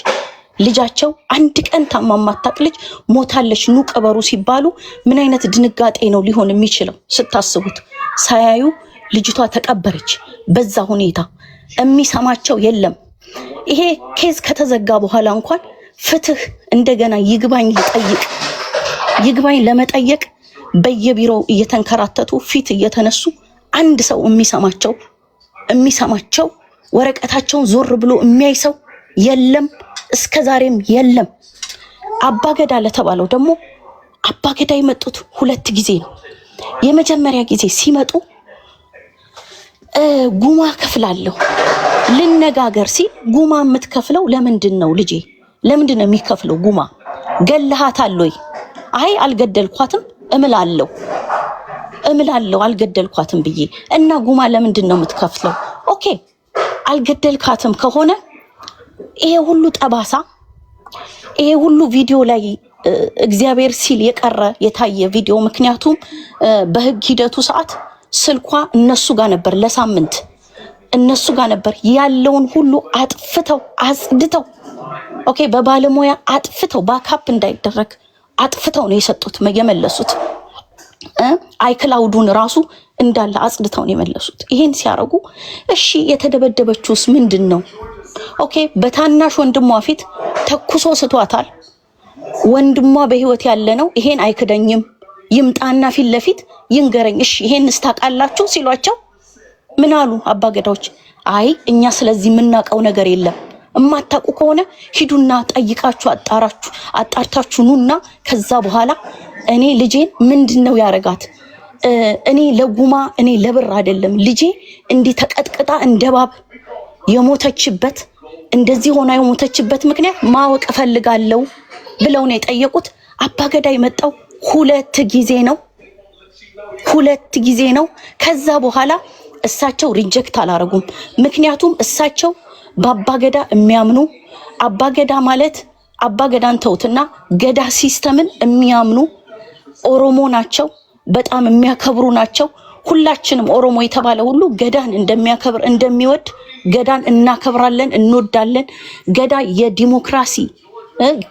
ልጃቸው አንድ ቀን ታማ ማታቅ ልጅ ሞታለች ኑ ቀበሩ ሲባሉ ምን አይነት ድንጋጤ ነው ሊሆን የሚችለው? ስታስቡት ሳያዩ ልጅቷ ተቀበረች። በዛ ሁኔታ የሚሰማቸው የለም። ይሄ ኬዝ ከተዘጋ በኋላ እንኳን ፍትህ እንደገና ይግባኝ ለመጠየቅ በየቢሮው እየተንከራተቱ ፊት እየተነሱ አንድ ሰው የሚሰማቸው ወረቀታቸውን ዞር ብሎ የሚያይ ሰው የለም። እስከዛሬም የለም። አባገዳ ለተባለው ደግሞ አባገዳ የመጡት 2 ጊዜ ነው። የመጀመሪያ ጊዜ ሲመጡ ጉማ ከፍላለሁ ልነጋገር ሲል ጉማ የምትከፍለው ለምንድን ነው ልጄ? ለምንድን ነው የሚከፍለው ጉማ? ገለሃታል ወይ? አይ አልገደልኳትም እምላለሁ አልገደልኳትም ብዬ እና ጉማ ለምንድን ነው የምትከፍለው? ኦኬ አልገደልካትም ከሆነ ይሄ ሁሉ ጠባሳ ይሄ ሁሉ ቪዲዮ ላይ እግዚአብሔር ሲል የታየ ቪዲዮ፣ ምክንያቱም በህግ ሂደቱ ሰዓት ስልኳ እነሱ ጋር ነበር፣ ለሳምንት እነሱ ጋር ነበር ያለውን ሁሉ አጥፍተው አጽድተው ኦኬ በባለሙያ አጥፍተው ባካፕ እንዳይደረግ አጥፍተው ነው የሰጡት የመለሱት። አይክላውዱን ራሱ እንዳለ አጽድተው ነው የመለሱት። ይሄን ሲያረጉ እሺ የተደበደበችውስ ምንድነው? ኦኬ በታናሽ ወንድሟ ፊት ተኩሶ ስቷታል። ወንድሟ በህይወት ያለ ነው። ይሄን አይክደኝም ይምጣና ፊት ለፊት ይንገረኝ። እሺ ይሄን ስታቃላችሁ ሲሏቸው ምን አሉ አባገዳዎች? አይ እኛ ስለዚህ የምናውቀው ነገር የለም። እማታውቁ ከሆነ ሂዱና ጠይቃችሁ አጣርታችሁ ኑና ከዛ በኋላ እኔ ልጄን ምንድነው ያረጋት? እኔ ለጉማ እኔ ለብር አይደለም ልጄ እንዲህ ተቀጥቅጣ እንደባብ የሞተችበት እንደዚህ ሆና የሞተችበት ምክንያት ማወቅ እፈልጋለሁ ብለው ነው የጠየቁት። አባገዳ የመጣው 2 ጊዜ ነው። ከዛ በኋላ እሳቸው ሪጀክት አላረጉም። ምክንያቱም እሳቸው በአባገዳ የሚያምኑ አባገዳ ማለት አባገዳን ተውትና ገዳ ሲስተምን የሚያምኑ ኦሮሞ ናቸው። በጣም የሚያከብሩ ናቸው። ሁላችንም ኦሮሞ የተባለ ሁሉ ገዳን እንደሚያከብር እንደሚወድ ገዳን እናከብራለን፣ እንወዳለን። ገዳ የዲሞክራሲ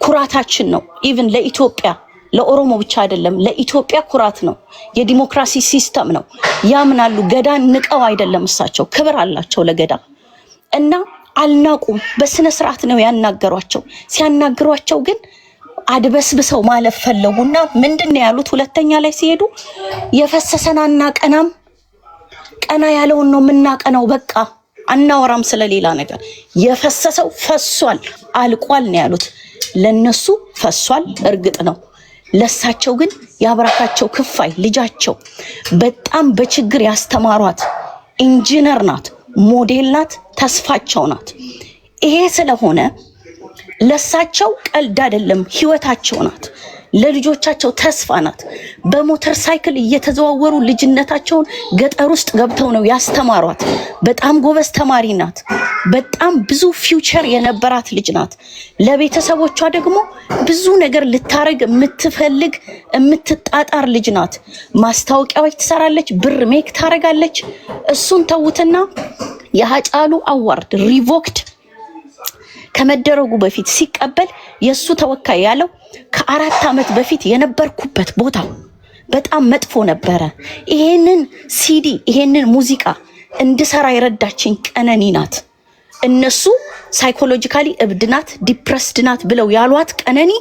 ኩራታችን ነው። ኢቭን ለኢትዮጵያ ለኦሮሞ ብቻ አይደለም፣ ለኢትዮጵያ ኩራት ነው። የዲሞክራሲ ሲስተም ነው ያምናሉ። ገዳን ንቀው አይደለም፣ እሳቸው ክብር አላቸው ለገዳ እና አልናቁም። በስነ ስርዓት ነው ያናገሯቸው። ሲያናግሯቸው ግን አድበስብሰው ማለፍ ፈለጉና ምንድነው ያሉት? ሁለተኛ ላይ ሲሄዱ የፈሰሰን አናቀናም፣ ቀና ያለውን ነው የምናቀናው። በቃ አናወራም ስለሌላ ነገር። የፈሰሰው ፈሷል አልቋል ነው ያሉት። ለነሱ ፈሷል እርግጥ ነው። ለሳቸው ግን ያብራካቸው ክፋይ ልጃቸው በጣም በችግር ያስተማሯት ኢንጂነር ናት፣ ሞዴል ናት፣ ተስፋቸው ናት። ይሄ ስለሆነ ለሳቸው ቀልድ አይደለም፣ ህይወታቸው ናት። ለልጆቻቸው ተስፋ ናት። በሞተር ሳይክል እየተዘዋወሩ ልጅነታቸውን ገጠር ውስጥ ገብተው ነው ያስተማሯት። በጣም ጎበዝ ተማሪ ናት። በጣም ብዙ ፊውቸር የነበራት ልጅ ናት። ለቤተሰቦቿ ደግሞ ብዙ ነገር ልታረግ የምትፈልግ የምትጣጣር ልጅ ናት። ማስታወቂያዎች ትሰራለች፣ ብር ሜክ ታረጋለች። እሱን ተውትና የሃጫሉ አዋርድ ሪቮክድ ከመደረጉ በፊት ሲቀበል የሱ ተወካይ ያለው ከ4 ዓመት በፊት የነበርኩበት ቦታ በጣም መጥፎ ነበረ። ይሄንን ሲዲ ይሄንን ሙዚቃ እንድሰራ የረዳችኝ ቀነኒ ናት። እነሱ ሳይኮሎጂካሊ እብድ ናት፣ ዲፕረስድ ናት ብለው ያሏት ቀነኒ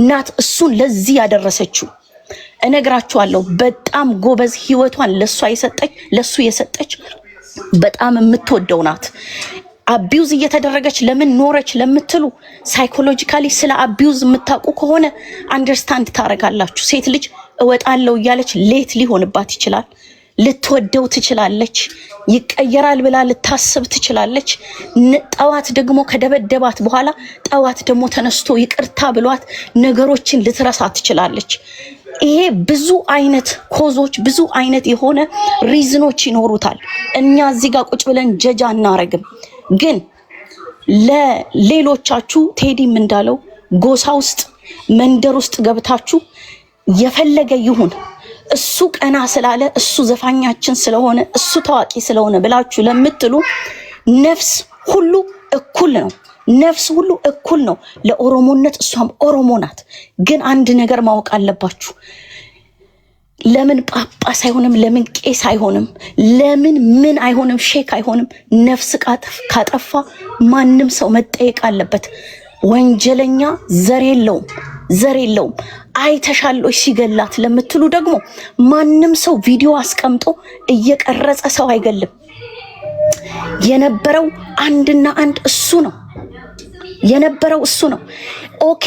ናት እሱን ለዚህ ያደረሰችው። እነግራችኋለሁ። በጣም ጎበዝ ህይወቷን ለሱ የሰጠች በጣም የምትወደው ናት። አቢዩዝ እየተደረገች ለምን ኖረች ለምትሉ ሳይኮሎጂካሊ ስለ አቢዩዝ የምታውቁ ከሆነ አንደርስታንድ ታደርጋላችሁ። ሴት ልጅ እወጣለሁ እያለች ሌት ሊሆንባት ይችላል። ልትወደው ትችላለች። ይቀየራል ብላ ልታስብ ትችላለች። ጠዋት ደግሞ ከደበደባት በኋላ ጠዋት ደግሞ ተነስቶ ይቅርታ ብሏት ነገሮችን ልትረሳ ትችላለች። ይሄ ብዙ አይነት ኮዞች ብዙ አይነት የሆነ ሪዝኖች ይኖሩታል። እኛ እዚህ ጋር ቁጭ ብለን ጀጃ እናረግም። ግን ለሌሎቻችሁ ቴዲም እንዳለው ጎሳ ውስጥ መንደር ውስጥ ገብታችሁ የፈለገ ይሁን እሱ ቀና ስላለ እሱ ዘፋኛችን ስለሆነ እሱ ታዋቂ ስለሆነ ብላችሁ ለምትሉ ነፍስ ሁሉ እኩል ነው። ነፍስ ሁሉ እኩል ነው። ለኦሮሞነት እሷም ኦሮሞ ናት። ግን አንድ ነገር ማወቅ አለባችሁ። ለምን ጳጳስ አይሆንም? ለምን ቄስ አይሆንም? ለምን ምን አይሆንም? ሼክ አይሆንም? ነፍስ ካጠፋ ማንም ሰው መጠየቅ አለበት። ወንጀለኛ ዘር የለውም፣ ዘር የለውም። አይተሻሎች ሲገላት ለምትሉ ደግሞ ማንም ሰው ቪዲዮ አስቀምጦ እየቀረጸ ሰው አይገልም። የነበረው አንድና አንድ እሱ ነው። የነበረው እሱ ነው። ኦኬ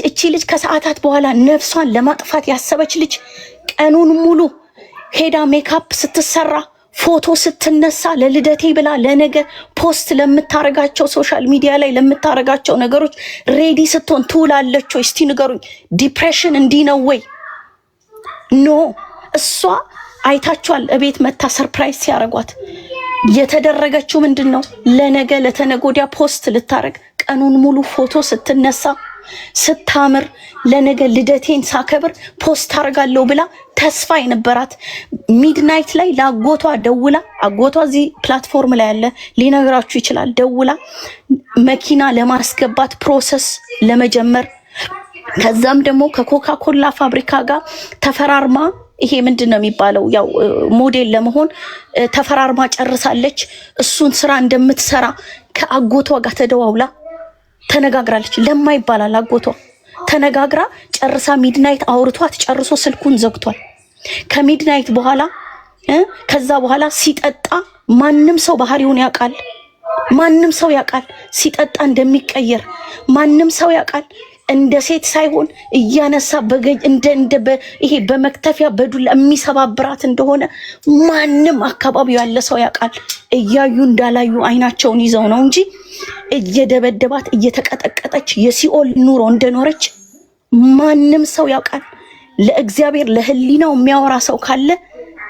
እቺ ልጅ ከሰዓታት በኋላ ነፍሷን ለማጥፋት ያሰበች ልጅ ቀኑን ሙሉ ሄዳ ሜካፕ ስትሰራ ፎቶ ስትነሳ ለልደቴ ብላ ለነገ ፖስት ለምታረጋቸው ሶሻል ሚዲያ ላይ ለምታረጋቸው ነገሮች ሬዲ ስትሆን ትውላለች ወይ? እስቲ ንገሩኝ። ዲፕሬሽን እንዲህ ነው ወይ? ኖ። እሷ አይታችኋል። እቤት መታ ሰርፕራይዝ ሲያረጓት የተደረገችው ምንድን ነው? ለነገ ለተነጎዲያ ፖስት ልታረግ ቀኑን ሙሉ ፎቶ ስትነሳ ስታምር ለነገ ልደቴን ሳከብር ፖስት አርጋለሁ ብላ ተስፋ የነበራት ሚድናይት ላይ ለአጎቷ ደውላ፣ አጎቷ እዚህ ፕላትፎርም ላይ ያለ ሊነግራችሁ ይችላል። ደውላ መኪና ለማስገባት ፕሮሰስ ለመጀመር ከዛም ደግሞ ከኮካ ኮላ ፋብሪካ ጋር ተፈራርማ ይሄ ምንድን ነው የሚባለው ያው ሞዴል ለመሆን ተፈራርማ ጨርሳለች። እሱን ስራ እንደምትሰራ ከአጎቷ ጋር ተደዋውላ ተነጋግራለች። ለማ ይባላል አጎቷ። ተነጋግራ ጨርሳ ሚድናይት አውርቷት ጨርሶ ስልኩን ዘግቷል። ከሚድናይት በኋላ ከዛ በኋላ ሲጠጣ ማንም ሰው ባህሪውን ያውቃል። ማንም ሰው ያውቃል ሲጠጣ እንደሚቀየር። ማንም ሰው ያውቃል እንደ ሴት ሳይሆን እያነሳ በገጅ ይሄ በመክተፊያ በዱላ የሚሰባብራት እንደሆነ ማንም አካባቢው ያለ ሰው ያውቃል። እያዩ እንዳላዩ አይናቸውን ይዘው ነው እንጂ እየደበደባት እየተቀጠቀጠች የሲኦል ኑሮ እንደኖረች ማንም ሰው ያውቃል። ለእግዚአብሔር ለህሊናው የሚያወራ ሰው ካለ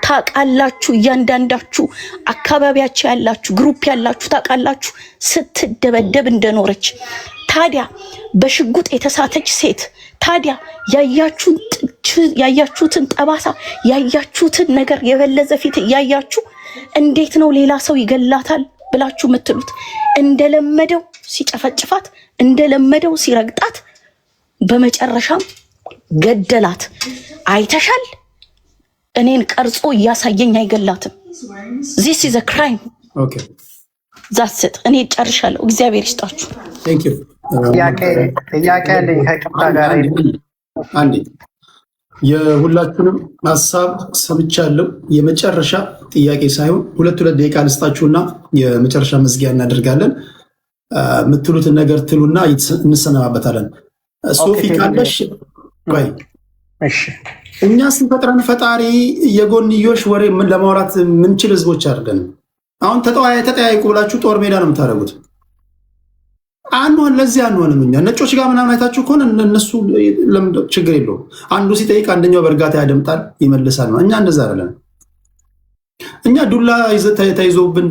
ታውቃላችሁ። እያንዳንዳችሁ አካባቢያችሁ ያላችሁ ግሩፕ ያላችሁ ታውቃላችሁ ስትደበደብ እንደኖረች። ታዲያ በሽጉጥ የተሳተች ሴት ታዲያ ያያችሁትን ጠባሳ ያያችሁትን ነገር የበለዘ ፊት ያያችሁ እንዴት ነው ሌላ ሰው ይገላታል ብላችሁ የምትሉት? እንደለመደው ሲጨፈጭፋት እንደለመደው ሲረግጣት በመጨረሻም ገደላት። አይተሻል። እኔን ቀርጾ እያሳየኝ አይገላትም። this is a crime. Okay, that's it። እኔ ጨርሻለሁ። እግዚአብሔር ይስጣችሁ። thank you። ጥያቄ አለኝ ከቅጣ ጋር አንዴ የሁላችሁንም ሀሳብ ሰምቻለሁ። የመጨረሻ ጥያቄ ሳይሆን ሁለት ደቂቃ ልስጣችሁና የመጨረሻ መዝጊያ እናደርጋለን። የምትሉትን ነገር ትሉና እንሰነባበታለን። ሶፊ ካለሽ ቆይ። እሺ፣ እኛ ስንፈጥረን ፈጣሪ የጎንዮሽ ወሬ ለማውራት ምንችል ህዝቦች አይደለንም። አሁን ተጠያይቁ ብላችሁ ጦር ሜዳ ነው የምታደርጉት። አንሆን ለዚህ አንሆንም። እኛ ነጮች ጋር ምናምን አይታችሁ ከሆነ እነሱ ችግር የለውም። አንዱ ሲጠይቅ አንደኛው በእርጋታ ያደምጣል ይመልሳል ነው። እኛ እንደዛ አይደለም። እኛ ዱላ ተይዞብን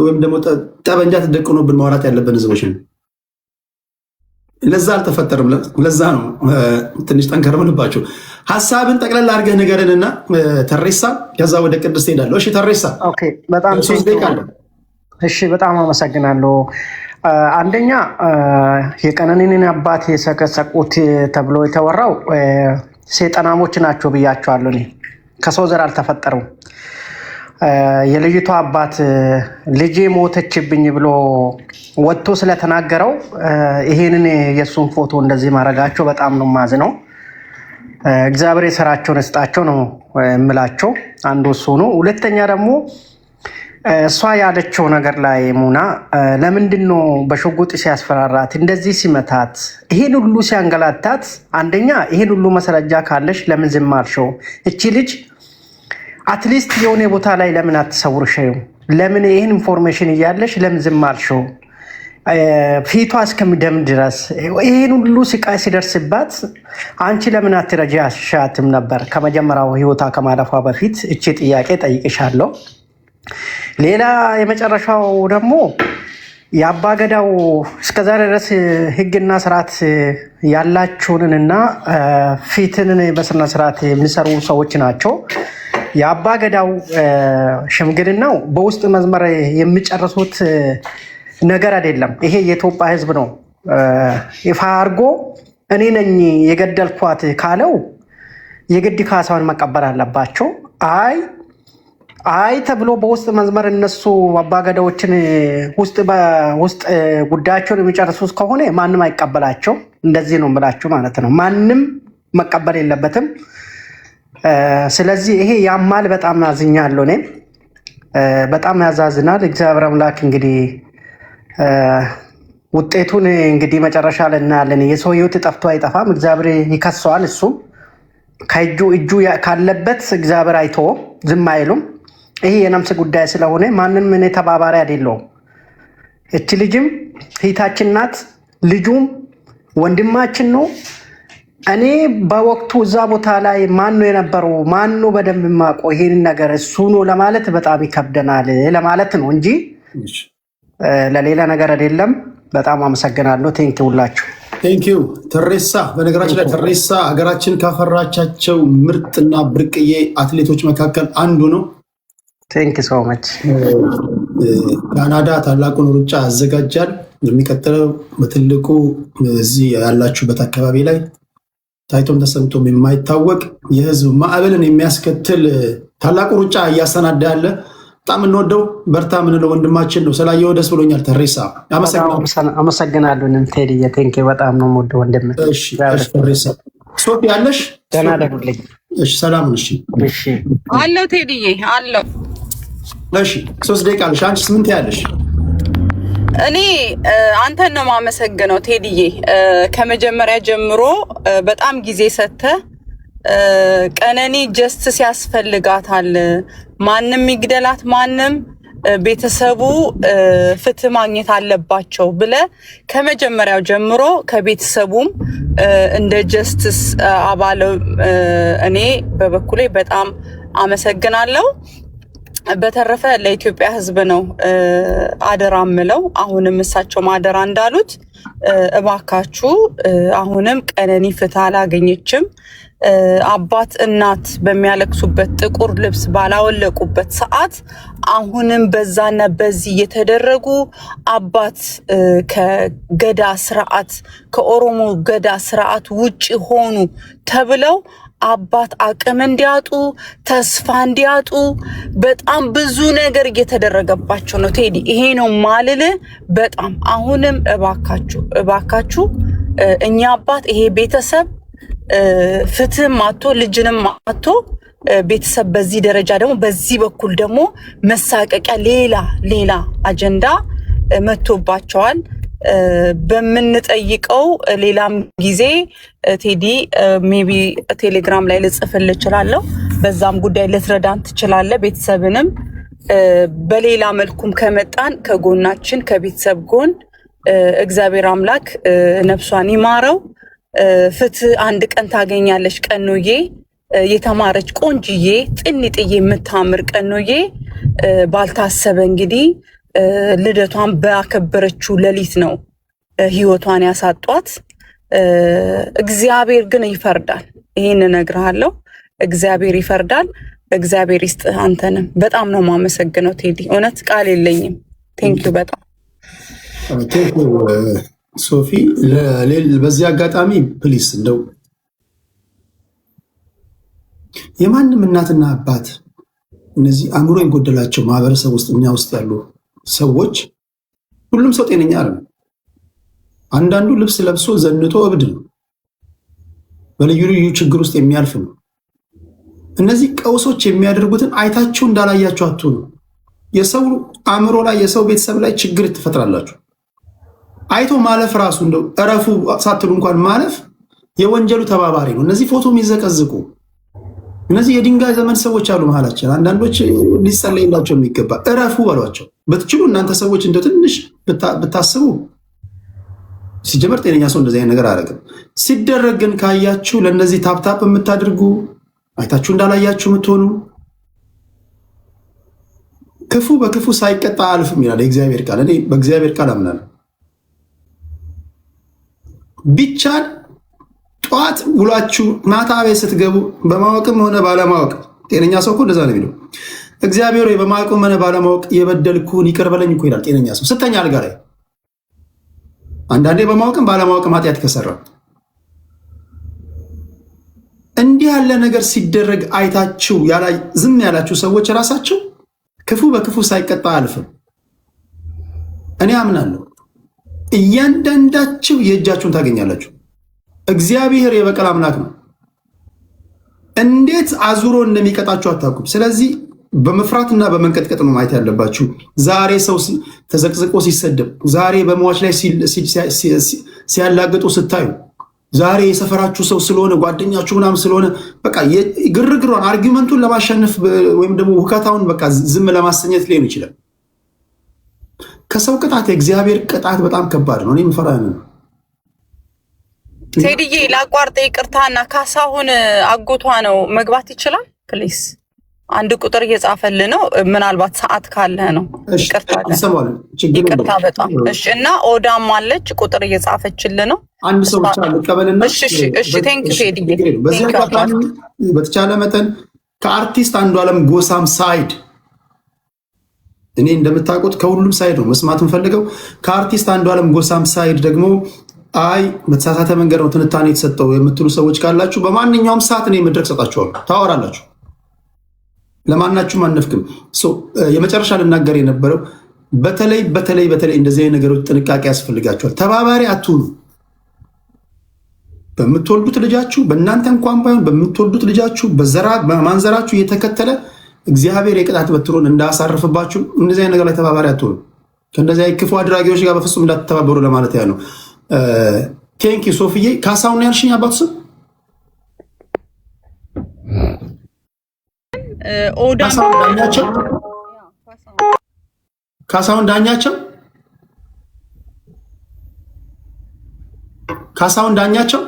ወይም ደግሞ ጠበንጃ ተደቅኖብን ማውራት ያለብን ህዝቦች ነው። ለዛ አልተፈጠርም። ለዛ ነው ትንሽ ጠንከር ብንባችሁ። ሀሳብን ጠቅለል አድርገህ ንገረንና ተሬሳ፣ ከዛ ወደ ቅድስት ሄዳለሁ። እሺ ተሬሳ። ኦኬ፣ በጣም አመሰግናለሁ። አንደኛ የቀነኒን አባት የሰቀሰቁት ተብሎ የተወራው ሴጠናሞች ናቸው ብያቸዋለሁ። እኔ ከሰው ዘር አልተፈጠሩም። የልጅቷ አባት ልጄ ሞተችብኝ ብሎ ወጥቶ ስለተናገረው ይሄንን የእሱን ፎቶ እንደዚህ ማድረጋቸው በጣም ነው የማዝነው። እግዚአብሔር የሰራቸውን እስጣቸው ነው የምላቸው። አንዱ እሱ ነው። ሁለተኛ ደግሞ እሷ ያለችው ነገር ላይ ሙና ለምንድን ነው በሽጉጥ ሲያስፈራራት እንደዚህ ሲመታት ይሄን ሁሉ ሲያንገላታት? አንደኛ ይሄን ሁሉ ማስረጃ ካለሽ ለምን ዝም አልሽው? እቺ ልጅ አትሊስት የሆነ ቦታ ላይ ለምን አትሰውርሽው? ለምን ይሄን ኢንፎርሜሽን እያለሽ ለምን ዝም አልሽው? ፊቷ እስከሚደም ድረስ ይሄን ሁሉ ስቃይ ሲደርስባት አንቺ ለምን አትረጃሻትም ነበር? ከመጀመሪያው ህይወቷ ከማለፏ በፊት እቺ ጥያቄ ጠይቅሻለሁ። ሌላ የመጨረሻው ደግሞ የአባገዳው እስከዛሬ ድረስ ህግና ስርዓት ያላችሁንና ፊትን በስነ ስርዓት የሚሰሩ ሰዎች ናቸው። የአባገዳው ሽምግልናው በውስጥ መስመር የሚጨርሱት ነገር አይደለም። ይሄ የኢትዮጵያ ህዝብ ነው ይፋ አድርጎ እኔ ነኝ የገደልኳት ካለው የግድ ካሳውን መቀበል አለባቸው። አይ ተብሎ በውስጥ መስመር እነሱ አባገዳዎችን ውስጥ ጉዳያቸውን የሚጨርሱት ከሆነ ማንም አይቀበላቸው። እንደዚህ ነው የምላችሁ ማለት ነው። ማንም መቀበል የለበትም። ስለዚህ ይሄ ያማል። በጣም አዝኛለሁ። እኔም በጣም ያዛዝናል። እግዚአብሔር አምላክ እንግዲህ ውጤቱን እንግዲህ መጨረሻ ላይ እናያለን። የሰው ህይወት ጠፍቶ አይጠፋም። እግዚአብሔር ይከሰዋል። እሱም እጁ ካለበት እግዚአብሔር አይተውም፣ ዝም አይሉም። ይሄ የነፍስ ጉዳይ ስለሆነ ማንም እኔ ተባባሪ አይደለሁም። እቺ ልጅም ሂታችን ናት፣ ልጁም ወንድማችን ነው። እኔ በወቅቱ እዛ ቦታ ላይ ማን ነው የነበረው? ማን ነው በደንብ የማውቀው? ይሄንን ነገር እሱ ነው ለማለት በጣም ይከብደናል ለማለት ነው እንጂ ለሌላ ነገር አይደለም። በጣም አመሰግናለሁ። ቴንኪው ሁላችሁ። ቴንኪው ተሬሳ። በነገራችን ላይ ተሬሳ ሀገራችን ካፈራቻቸው ምርጥና ብርቅዬ አትሌቶች መካከል አንዱ ነው። ቴንክ ሶ ማች። ካናዳ ታላቁን ሩጫ ያዘጋጃል። የሚቀጥለው በትልቁ እዚህ ያላችሁበት አካባቢ ላይ ታይቶም ተሰምቶም የማይታወቅ የህዝብ ማዕበልን የሚያስከትል ታላቁ ሩጫ እያሰናዳ ያለ በጣም እንወደው በርታ ምንለው ወንድማችን ነው። ስላየው ደስ ብሎኛል። ተሬሳ አመሰግናለሁ። ቴዲ ቴንክ በጣም ነው የምወደው ወንድም። እሺ ተሬሳ ሶፊ ያለሽ ደህና ደጉልኝ። እሺ ሰላም ነሽ? እሺ አለው ቴዲዬ አለው። እሺ 3 ደቂቃ አለሽ። አንቺ 8 ያለሽ? እኔ አንተን ነው የማመሰግነው ቴዲዬ። ከመጀመሪያ ጀምሮ በጣም ጊዜ ሰጥተህ ቀነኒ ጀስትስ ያስፈልጋታል፣ ማንም ይግደላት ማንም፣ ቤተሰቡ ፍትህ ማግኘት አለባቸው ብለህ ከመጀመሪያው ጀምሮ ከቤተሰቡም እንደ ጀስትስ አባል እኔ በበኩሌ በጣም አመሰግናለሁ። በተረፈ ለኢትዮጵያ ሕዝብ ነው አደራ ምለው። አሁንም እሳቸው ማደራ እንዳሉት እባካችሁ አሁንም ቀነኒ ፍትህ አላገኘችም። አባት እናት በሚያለቅሱበት ጥቁር ልብስ ባላወለቁበት ሰዓት አሁንም በዛና በዚህ እየተደረጉ አባት ከገዳ ስርዓት ከኦሮሞ ገዳ ስርዓት ውጪ ሆኑ ተብለው አባት አቅም እንዲያጡ ተስፋ እንዲያጡ በጣም ብዙ ነገር እየተደረገባቸው ነው። ቴዲ ይሄ ነው ማልል። በጣም አሁንም እባካችሁ እኛ አባት ይሄ ቤተሰብ ፍትህም አቶ ልጅንም አቶ ቤተሰብ በዚህ ደረጃ ደግሞ በዚህ በኩል ደግሞ መሳቀቂያ ሌላ አጀንዳ መጥቶባቸዋል። በምንጠይቀው ሌላም ጊዜ ቴዲ ሜቢ ቴሌግራም ላይ ልጽፍልህ እችላለሁ። በዛም ጉዳይ ልትረዳን ትችላለህ። ቤተሰብንም በሌላ መልኩም ከመጣን ከጎናችን ከቤተሰብ ጎን እግዚአብሔር አምላክ ነፍሷን ይማረው። ፍትህ አንድ ቀን ታገኛለች። ቀኑዬ የተማረች ቆንጅዬ ጥንጥዬ የምታምር ቀኑዬ ባልታሰበ እንግዲህ ልደቷን ባከበረችው ሌሊት ነው ህይወቷን ያሳጧት። እግዚአብሔር ግን ይፈርዳል። ይሄን እነግርሃለሁ። እግዚአብሔር ይፈርዳል። እግዚአብሔር ይስጥህ። አንተንም በጣም ነው የማመሰግነው ቴዲ። እውነት ቃል የለኝም። ቴንኪው በጣም ቴንኪው ሶፊ። በዚህ አጋጣሚ ፕሊስ እንደው የማንም እናትና አባት እነዚህ አእምሮ የጎደላቸው ማህበረሰብ ውስጥ እኛ ውስጥ ያሉ ሰዎች ሁሉም ሰው ጤነኛ አይደለም። አንዳንዱ ልብስ ለብሶ ዘንጦ እብድ ነው። በልዩ ልዩ ችግር ውስጥ የሚያልፍ ነው። እነዚህ ቀውሶች የሚያደርጉትን አይታችሁ እንዳላያችሁ አትሁኑ። የሰው አእምሮ ላይ የሰው ቤተሰብ ላይ ችግር ትፈጥራላችሁ። አይቶ ማለፍ ራሱ እንደው እረፉ ሳትሉ እንኳን ማለፍ የወንጀሉ ተባባሪ ነው። እነዚህ ፎቶ የሚዘቀዝቁ እነዚህ የድንጋይ ዘመን ሰዎች አሉ መሀላችን። አንዳንዶች ሊጸለይላቸው የሚገባ እረፉ በሏቸው ብትችሉ። እናንተ ሰዎች እንደው ትንሽ ብታስቡ። ሲጀመር ጤነኛ ሰው እንደዚህ አይነት ነገር አያደርግም። ሲደረግ ግን ካያችሁ ለእነዚህ ታፕታፕ የምታደርጉ አይታችሁ እንዳላያችሁ የምትሆኑ ክፉ በክፉ ሳይቀጣ አልፍም ይላል የእግዚአብሔር ቃል። እኔ በእግዚአብሔር ቃል አምናለሁ። ቢቻል ጠዋት ውሏችሁ ማታ ቤት ስትገቡ በማወቅም ሆነ ባለማወቅ፣ ጤነኛ ሰው እኮ እንደዛ ነው የሚለው። እግዚአብሔር ወይ በማወቅም ሆነ ባለማወቅ የበደልኩህን ይቅር በለኝ እኮ ይላል ጤነኛ ሰው ስተኛ አልጋ ላይ። አንዳንዴ በማወቅም ባለማወቅም ኃጢአት ከሰራ እንዲህ ያለ ነገር ሲደረግ አይታችሁ ዝም ያላችሁ ሰዎች ራሳችሁ ክፉ በክፉ ሳይቀጣ አልፍም። እኔ አምናለሁ እያንዳንዳችሁ የእጃችሁን ታገኛላችሁ። እግዚአብሔር የበቀል አምላክ ነው። እንዴት አዙሮ እንደሚቀጣችሁ አታውቁም። ስለዚህ በመፍራትና በመንቀጥቀጥ ነው ማየት ያለባችሁ። ዛሬ ሰው ተዘቅዝቆ ሲሰደብ፣ ዛሬ በሟች ላይ ሲያላግጡ ስታዩ፣ ዛሬ የሰፈራችሁ ሰው ስለሆነ ጓደኛችሁ ምናምን ስለሆነ በቃ ግርግሯን አርጊመንቱን ለማሸነፍ ወይም ደግሞ ውከታውን በቃ ዝም ለማሰኘት ሊሆን ይችላል። ከሰው ቅጣት የእግዚአብሔር ቅጣት በጣም ከባድ ነው። እኔ ምፈራ ነው። ቴዲዬ ላቋርጥ፣ ይቅርታና ካሳሁን አጎቷ ነው መግባት ይችላል ፕሊስ? አንድ ቁጥር እየጻፈልህ ነው። ምናልባት ሰዓት ካለህ ነው። ይቅርታ በጣም እሺ። እና ኦዳም አለች ቁጥር እየጻፈችልህ ነው። አንድ ሰው ብቻ ልቀበልና እሺ ቴንክ ቴዲዬ። በተቻለ መጠን ከአርቲስት አንዷለም ጎሳም ሳይድ እኔ እንደምታውቁት ከሁሉም ሳይድ ነው መስማት እንፈልገው። ከአርቲስት አንዷለም ጎሳም ሳይድ ደግሞ አይ በተሳሳተ መንገድ ነው ትንታኔ የተሰጠው የምትሉ ሰዎች ካላችሁ በማንኛውም ሰዓት እኔ መድረክ ሰጣችኋለሁ፣ ታወራላችሁ። ለማናችሁም አንፍክም። የመጨረሻ ልናገር የነበረው በተለይ እንደዚህ አይነት ነገሮች ጥንቃቄ ያስፈልጋቸዋል። ተባባሪ አትሁኑ። በምትወልዱት ልጃችሁ በእናንተ እንኳን ባይሆን በምትወልዱት ልጃችሁ በማንዘራችሁ እየተከተለ እግዚአብሔር የቅጣት በትሩን እንዳያሳርፍባችሁ እንደዚህ አይነት ነገር ላይ ተባባሪ አትሁኑ። ከእንደዚህ አይነት ክፉ አድራጊዎች ጋር በፍጹም እንዳትተባበሩ ለማለት ያ ነው። ቴንኪ ሶፍዬ። ካሳሁን ያልሽኝ አባቱ ስም ካሳሁን ዳኛቸው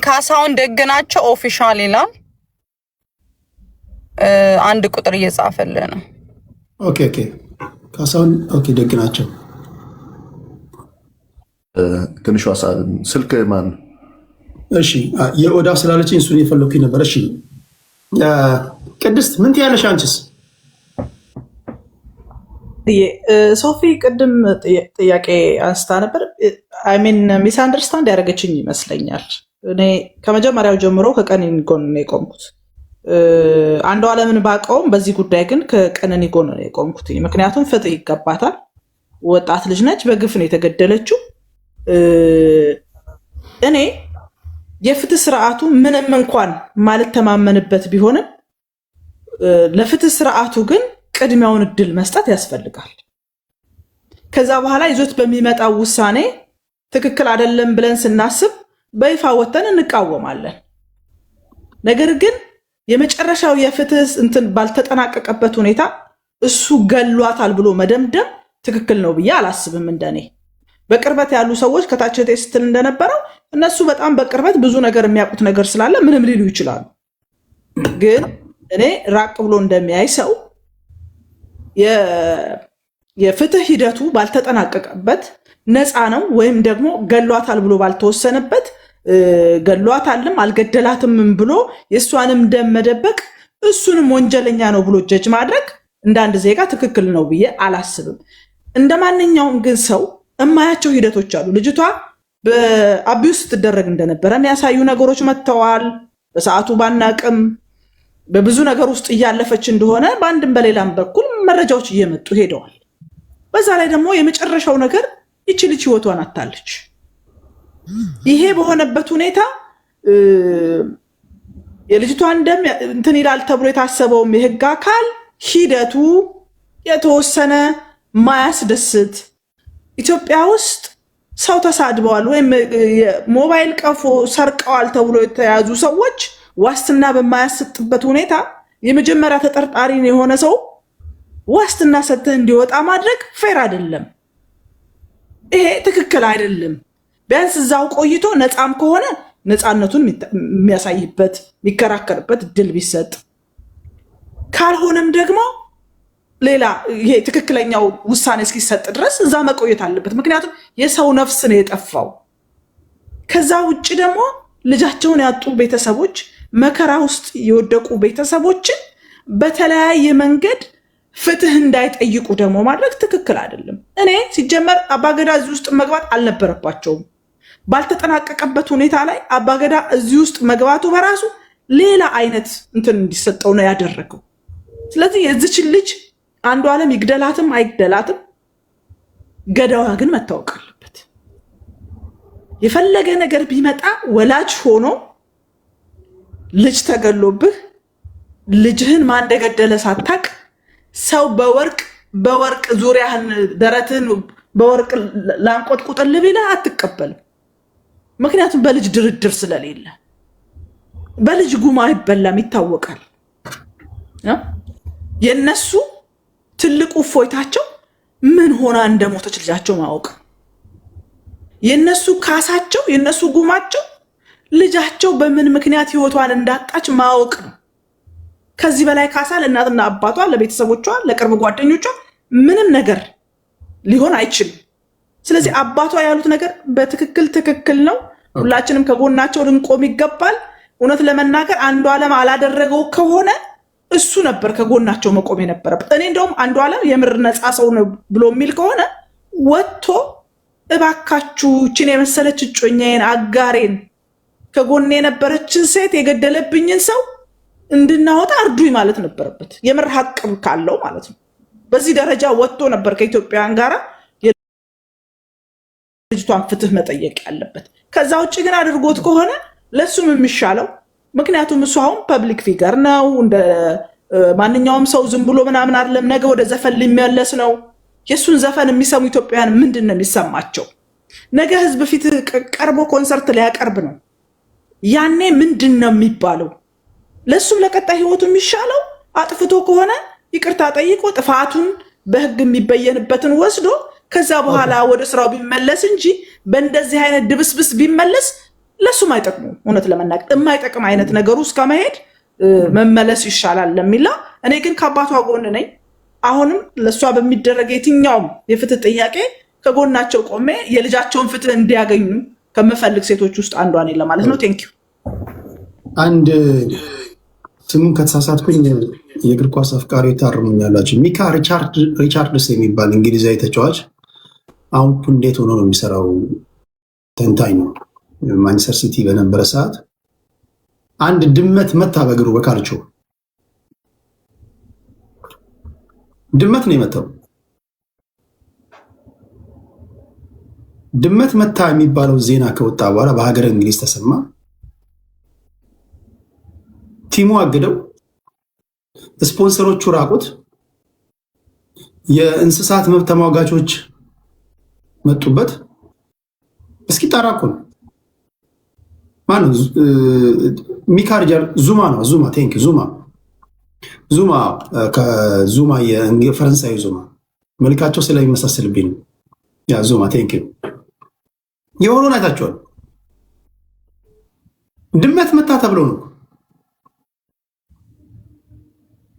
ካሳሁን ደግናቸው ኦፊሻል ይላል። አንድ ቁጥር እየጻፈልህ ነው። ኦኬ ካሳሁን ደግናቸው። ትንሿ ስልክ ማን? እሺ የኦዳ ስላለችኝ እሱን የፈለኩኝ ነበር። እሺ ቅድስት ምን ትያለሽ አንቺስ? ሶፊ ቅድም ጥያቄ አንስታ ነበር። አይሚን ሚስ አንደርስታንድ ያደረገችኝ ይመስለኛል። እኔ ከመጀመሪያው ጀምሮ ከቀነኒ ጎን ነው የቆምኩት። አንዷለምን ባውቀውም በዚህ ጉዳይ ግን ከቀነኒ ጎን ነው የቆምኩት። ምክንያቱም ፍትህ ይገባታል። ወጣት ልጅ ነች፣ በግፍ ነው የተገደለችው። እኔ የፍትህ ስርዓቱ ምንም እንኳን ማልተማመንበት ቢሆንም ለፍትህ ስርዓቱ ግን ቅድሚያውን እድል መስጠት ያስፈልጋል። ከዛ በኋላ ይዞት በሚመጣው ውሳኔ ትክክል አይደለም ብለን ስናስብ በይፋ ወተን እንቃወማለን። ነገር ግን የመጨረሻው የፍትህ እንትን ባልተጠናቀቀበት ሁኔታ እሱ ገሏታል ብሎ መደምደም ትክክል ነው ብዬ አላስብም። እንደኔ በቅርበት ያሉ ሰዎች ከታች ስትል እንደነበረው እነሱ በጣም በቅርበት ብዙ ነገር የሚያውቁት ነገር ስላለ ምንም ሊሉ ይችላሉ። ግን እኔ ራቅ ብሎ እንደሚያይ ሰው የፍትህ ሂደቱ ባልተጠናቀቀበት ነፃ ነው ወይም ደግሞ ገሏታል ብሎ ባልተወሰነበት ገሏታልም አልገደላትም ብሎ የእሷንም ደም መደበቅ እሱንም ወንጀለኛ ነው ብሎ ጀጅ ማድረግ እንደ አንድ ዜጋ ትክክል ነው ብዬ አላስብም። እንደ ማንኛውም ግን ሰው እማያቸው ሂደቶች አሉ። ልጅቷ በአቢዩስ ስትደረግ እንደነበረ የሚያሳዩ ነገሮች መጥተዋል። በሰዓቱ ባናቅም በብዙ ነገር ውስጥ እያለፈች እንደሆነ በአንድም በሌላም በኩል መረጃዎች እየመጡ ሄደዋል። በዛ ላይ ደግሞ የመጨረሻው ነገር ይቺ ልጅ ህይወቷን አታለች። ይሄ በሆነበት ሁኔታ የልጅቷን ደም እንትን ይላል ተብሎ የታሰበውም የህግ አካል ሂደቱ የተወሰነ ማያስደስት ኢትዮጵያ ውስጥ ሰው ተሳድበዋል ወይም ሞባይል ቀፎ ሰርቀዋል ተብሎ የተያዙ ሰዎች ዋስትና በማያሰጥበት ሁኔታ የመጀመሪያ ተጠርጣሪ የሆነ ሰው ዋስትና ሰጥተህ እንዲወጣ ማድረግ ፌር አይደለም። ይሄ ትክክል አይደለም። ቢያንስ እዛው ቆይቶ ነፃም ከሆነ ነፃነቱን የሚያሳይበት የሚከራከርበት እድል ቢሰጥ፣ ካልሆነም ደግሞ ሌላ ይሄ ትክክለኛው ውሳኔ እስኪሰጥ ድረስ እዛ መቆየት አለበት። ምክንያቱም የሰው ነፍስ ነው የጠፋው። ከዛ ውጭ ደግሞ ልጃቸውን ያጡ ቤተሰቦች፣ መከራ ውስጥ የወደቁ ቤተሰቦችን በተለያየ መንገድ ፍትህ እንዳይጠይቁ ደግሞ ማድረግ ትክክል አይደለም። እኔ ሲጀመር አባገዳ እዚህ ውስጥ መግባት አልነበረባቸውም። ባልተጠናቀቀበት ሁኔታ ላይ አባገዳ እዚህ ውስጥ መግባቱ በራሱ ሌላ አይነት እንትን እንዲሰጠው ነው ያደረገው። ስለዚህ የዚችን ልጅ አንዱዓለም ይግደላትም አይግደላትም ገዳዋ ግን መታወቅ አለበት። የፈለገ ነገር ቢመጣ ወላጅ ሆኖ ልጅ ተገሎብህ ልጅህን ማን እንደገደለ ሳታቅ ሰው በወርቅ ዙሪያህን ደረትህን በወርቅ ላንቆጥቁጥልህ ቢልህ አትቀበልም። ምክንያቱም በልጅ ድርድር ስለሌለ በልጅ ጉማ አይበላም፣ ይታወቃል። የነሱ ትልቁ እፎይታቸው ምን ሆና እንደሞተች ልጃቸው ማወቅ፣ የነሱ ካሳቸው የነሱ ጉማቸው ልጃቸው በምን ምክንያት ህይወቷን እንዳጣች ማወቅ ነው። ከዚህ በላይ ካሳ ለእናትና አባቷ፣ ለቤተሰቦቿ፣ ለቅርብ ጓደኞቿ ምንም ነገር ሊሆን አይችልም። ስለዚህ አባቷ ያሉት ነገር በትክክል ትክክል ነው። ሁላችንም ከጎናቸው ልንቆም ይገባል። እውነት ለመናገር አንዱዓለም አላደረገው ከሆነ እሱ ነበር ከጎናቸው መቆም የነበረበት። እኔ እንደውም አንዱዓለም የምር ነፃ ሰው ነው ብሎ የሚል ከሆነ ወጥቶ እባካችሁ እችን የመሰለች እጮኛዬን አጋሬን ከጎኔ የነበረችን ሴት የገደለብኝን ሰው እንድናወጣ እርዱኝ ማለት ነበረበት። የምር ሀቅ ካለው ማለት ነው። በዚህ ደረጃ ወጥቶ ነበር ከኢትዮጵያውያን ጋራ ልጅቷን ፍትህ መጠየቅ ያለበት። ከዛ ውጭ ግን አድርጎት ከሆነ ለሱም የሚሻለው፣ ምክንያቱም እሱ አሁን ፐብሊክ ፊገር ነው፣ እንደ ማንኛውም ሰው ዝም ብሎ ምናምን አይደለም። ነገ ወደ ዘፈን ሊመለስ ነው። የሱን ዘፈን የሚሰሙ ኢትዮጵያውያን ምንድን ነው የሚሰማቸው? ነገ ህዝብ ፊት ቀርቦ ኮንሰርት ሊያቀርብ ነው። ያኔ ምንድን ነው የሚባለው? ለሱም ለቀጣይ ህይወቱ የሚሻለው አጥፍቶ ከሆነ ይቅርታ ጠይቆ ጥፋቱን በህግ የሚበየንበትን ወስዶ ከዛ በኋላ ወደ ስራው ቢመለስ እንጂ በእንደዚህ አይነት ድብስብስ ቢመለስ ለሱም አይጠቅሙ። እውነት ለመናገር የማይጠቅም አይነት ነገሩ እስከ መሄድ መመለስ ይሻላል ለሚላ እኔ ግን ከአባቷ ጎን ነኝ። አሁንም ለሷ በሚደረግ የትኛውም የፍትህ ጥያቄ ከጎናቸው ቆሜ የልጃቸውን ፍትህ እንዲያገኙ ከምፈልግ ሴቶች ውስጥ አንዷ ነኝ ለማለት ነው። ቴንኪው። አንድ ስሙን ከተሳሳትኩኝ የእግር ኳስ አፍቃሪ ታርሙኛላችሁ። ሚካ ሪቻርድስ የሚባል እንግሊዛዊ ተጫዋች አሁን እንዴት ሆኖ ነው የሚሰራው? ተንታኝ ነው። ማንቸስተር ሲቲ በነበረ ሰዓት አንድ ድመት መታ በእግሩ በካልቾ ድመት ነው የመታው። ድመት መታ የሚባለው ዜና ከወጣ በኋላ በሀገረ እንግሊዝ ተሰማ። ቲሙ አግደው፣ ስፖንሰሮቹ ራቁት፣ የእንስሳት መብት ተሟጋቾች መጡበት። እስኪ ጣራኩ ነው ማነው? ሚካ ዙማ ነው። ዙማ ቴንክ ዙማ ከዙማ የፈረንሳዊ ዙማ መልካቸው ስለሚመሳሰልብኝ ያ ዙማ ቴንክ የሆነውን አይታችኋል። ድመት መታ ተብሎ ነው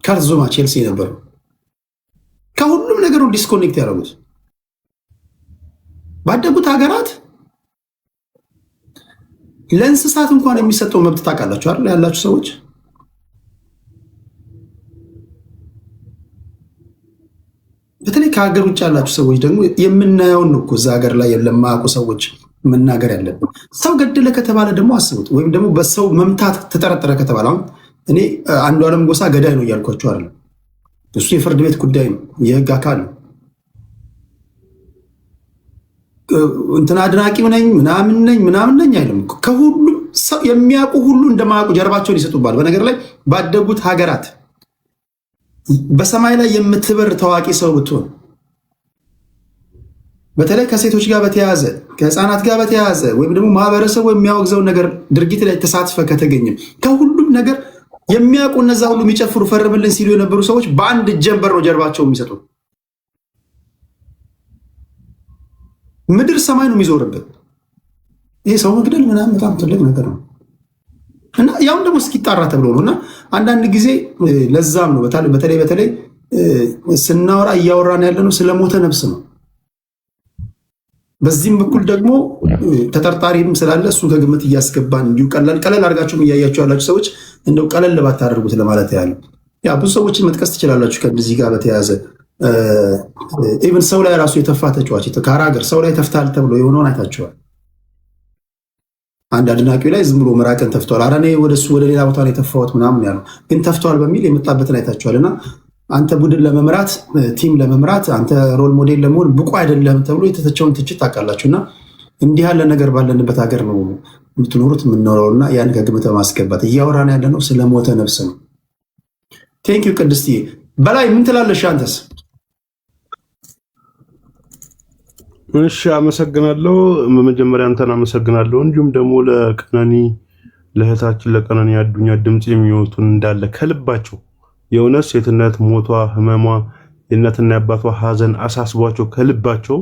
ካርዙማ ቼልሲ ነበሩ። ከሁሉም ነገሩ ዲስኮኔክት ያደረጉት ባደጉት ሀገራት ለእንስሳት እንኳን የሚሰጠው መብት ታውቃላችሁ አይደል? ያላችሁ ሰዎች በተለይ ከሀገር ውጭ ያላችሁ ሰዎች ደግሞ የምናየውን ነው እኮ እዛ ሀገር ላይ ለማያውቁ ሰዎች መናገር ያለብን። ሰው ገደለ ከተባለ ደግሞ አስቡት። ወይም ደግሞ በሰው መምታት ተጠረጠረ ከተባለ አሁን እኔ አንዱዓለም ጎሳ ገዳይ ነው እያልኳቸው አይደለም። እሱ የፍርድ ቤት ጉዳይ ነው፣ የህግ አካል ነው። እንትና አድናቂው ነኝ ምናምን ነኝ አይልም። ከሁሉም ሰው የሚያውቁ ሁሉ እንደማያውቁ ጀርባቸውን ይሰጡባል። በነገር ላይ ባደጉት ሀገራት በሰማይ ላይ የምትበር ታዋቂ ሰው ብትሆን በተለይ ከሴቶች ጋር በተያያዘ ከህፃናት ጋር በተያያዘ ወይም ደግሞ ማህበረሰቡ የሚያወግዘው ነገር ድርጊት ላይ ተሳትፈ ከተገኘም ከሁሉም ነገር የሚያውቁ እነዛ ሁሉ የሚጨፍሩ ፈርምልን ሲሉ የነበሩ ሰዎች በአንድ ጀንበር ነው ጀርባቸው የሚሰጡ። ምድር ሰማይ ነው የሚዞርበት። ይሄ ሰው መግደል ምናምን በጣም ትልቅ ነገር ነው እና ያውን ደግሞ እስኪጣራ ተብሎ ነው እና አንዳንድ ጊዜ ለዛም ነው በተለይ ስናወራ እያወራን ያለነው ስለሞተ ነፍስ ነው። በዚህም በኩል ደግሞ ተጠርጣሪም ስላለ እሱ ከግምት እያስገባን እንዲሁ ቀለል አድርጋችሁም እያያችሁ ያላችሁ ሰዎች እንደው ቀለል ባታደርጉት ለማለት ያህል። ያ ብዙ ሰዎችን መጥቀስ ትችላላችሁ ከዚህ ጋር በተያያዘ ኢቨን ሰው ላይ ራሱ የተፋ ተጫዋች ከሀገር ሰው ላይ ተፍታል ተብሎ የሆነውን አይታችኋል። አንድ አድናቂው ላይ ዝም ብሎ ምራቅን ተፍቷል። ኧረ እኔ ወደ ሌላ ቦታ ነው የተፋሁት ምናምን ያለው ግን ተፍቷል በሚል የመጣበትን አይታችኋል። እና አንተ ቡድን ለመምራት ቲም ለመምራት አንተ ሮል ሞዴል ለመሆን ብቁ አይደለም ተብሎ የተተቸውን ትችት ታውቃላችሁ። እና እንዲህ ያለ ነገር ባለንበት ሀገር ነው የምትኖሩት የምንኖረው እና ያን ከግምት በማስገባት እያወራን ያለ ነው ስለሞተ ነፍስ ነው። ቴንኪው ቅድስትዬ። በላይ ምን ትላለሽ አንተስ? እሺ አመሰግናለሁ። በመጀመሪያ አንተን አመሰግናለሁ። እንዲሁም ደግሞ ለቀነኒ ለእህታችን ለቀነኒ አዱኛ ድምጽ የሚወጡን እንዳለ ከልባቸው የእውነት ሴትነት ሞቷ ህመሟ የእናትና የአባቷ ሀዘን አሳስቧቸው ከልባቸው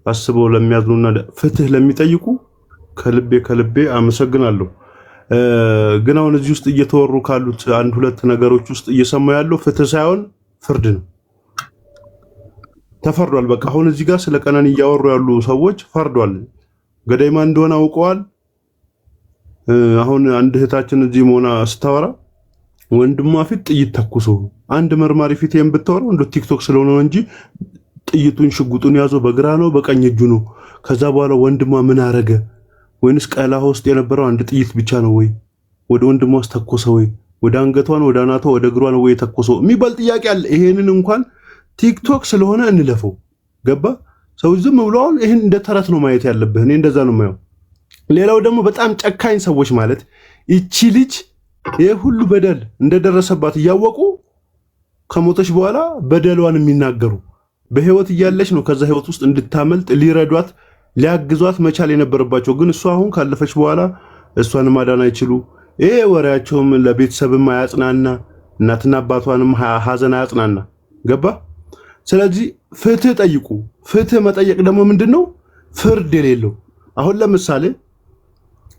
አስበው ለሚያዝኑና ፍትህ ለሚጠይቁ ከልቤ አመሰግናለሁ። ግን አሁን እዚህ ውስጥ እየተወሩ ካሉት አንድ ሁለት ነገሮች ውስጥ እየሰማሁ ያለው ፍትህ ሳይሆን ፍርድ ነው። ተፈርዷል። በቃ አሁን እዚህ ጋር ስለ ቀነኒ እያወሩ ያሉ ሰዎች ፈርዷል። ገዳይ ማን እንደሆነ አውቀዋል። አሁን አንድ እህታችን እዚህ መሆና ስታወራ ወንድሟ ፊት ጥይት ተኩሶ አንድ መርማሪ ፊት ብታወራው እንደ ቲክቶክ ስለሆነ እንጂ ጥይቱን ሽጉጡን ያዘው በግራ ነው በቀኝ እጁ ነው። ከዛ በኋላ ወንድሟ ምን አረገ? ወይንስ ቀላ ውስጥ የነበረው አንድ ጥይት ብቻ ነው ወይ ወደ ወንድሟ ተኮሰ ወይ ወደ አንገቷን ወደ አናቷ ወደ እግሯ ነው ወይ ተኮሰው የሚባል ጥያቄ አለ። ይሄንን እንኳን ቲክቶክ ስለሆነ እንለፈው። ገባ? ሰው ዝም ብሎ አሁን ይሄን እንደ ተረት ነው ማየት ያለብህ። እኔ እንደዛ ነው ማየው። ሌላው ደግሞ በጣም ጨካኝ ሰዎች ማለት እቺ ልጅ የሁሉ በደል እንደደረሰባት እያወቁ ከሞተች በኋላ በደሏን የሚናገሩ በህይወት እያለች ነው ከዛ ህይወት ውስጥ እንድታመልጥ ሊረዷት ሊያግዟት መቻል የነበረባቸው። ግን እሷ አሁን ካለፈች በኋላ እሷን ማዳን አይችሉ። ይሄ ወሬያቸውም ለቤተሰብም አያጽናና፣ እናትና አባቷንም ሀዘን አያጽናና። ገባ? ስለዚህ ፍትህ ጠይቁ። ፍትህ መጠየቅ ደግሞ ምንድነው? ፍርድ የሌለው አሁን ለምሳሌ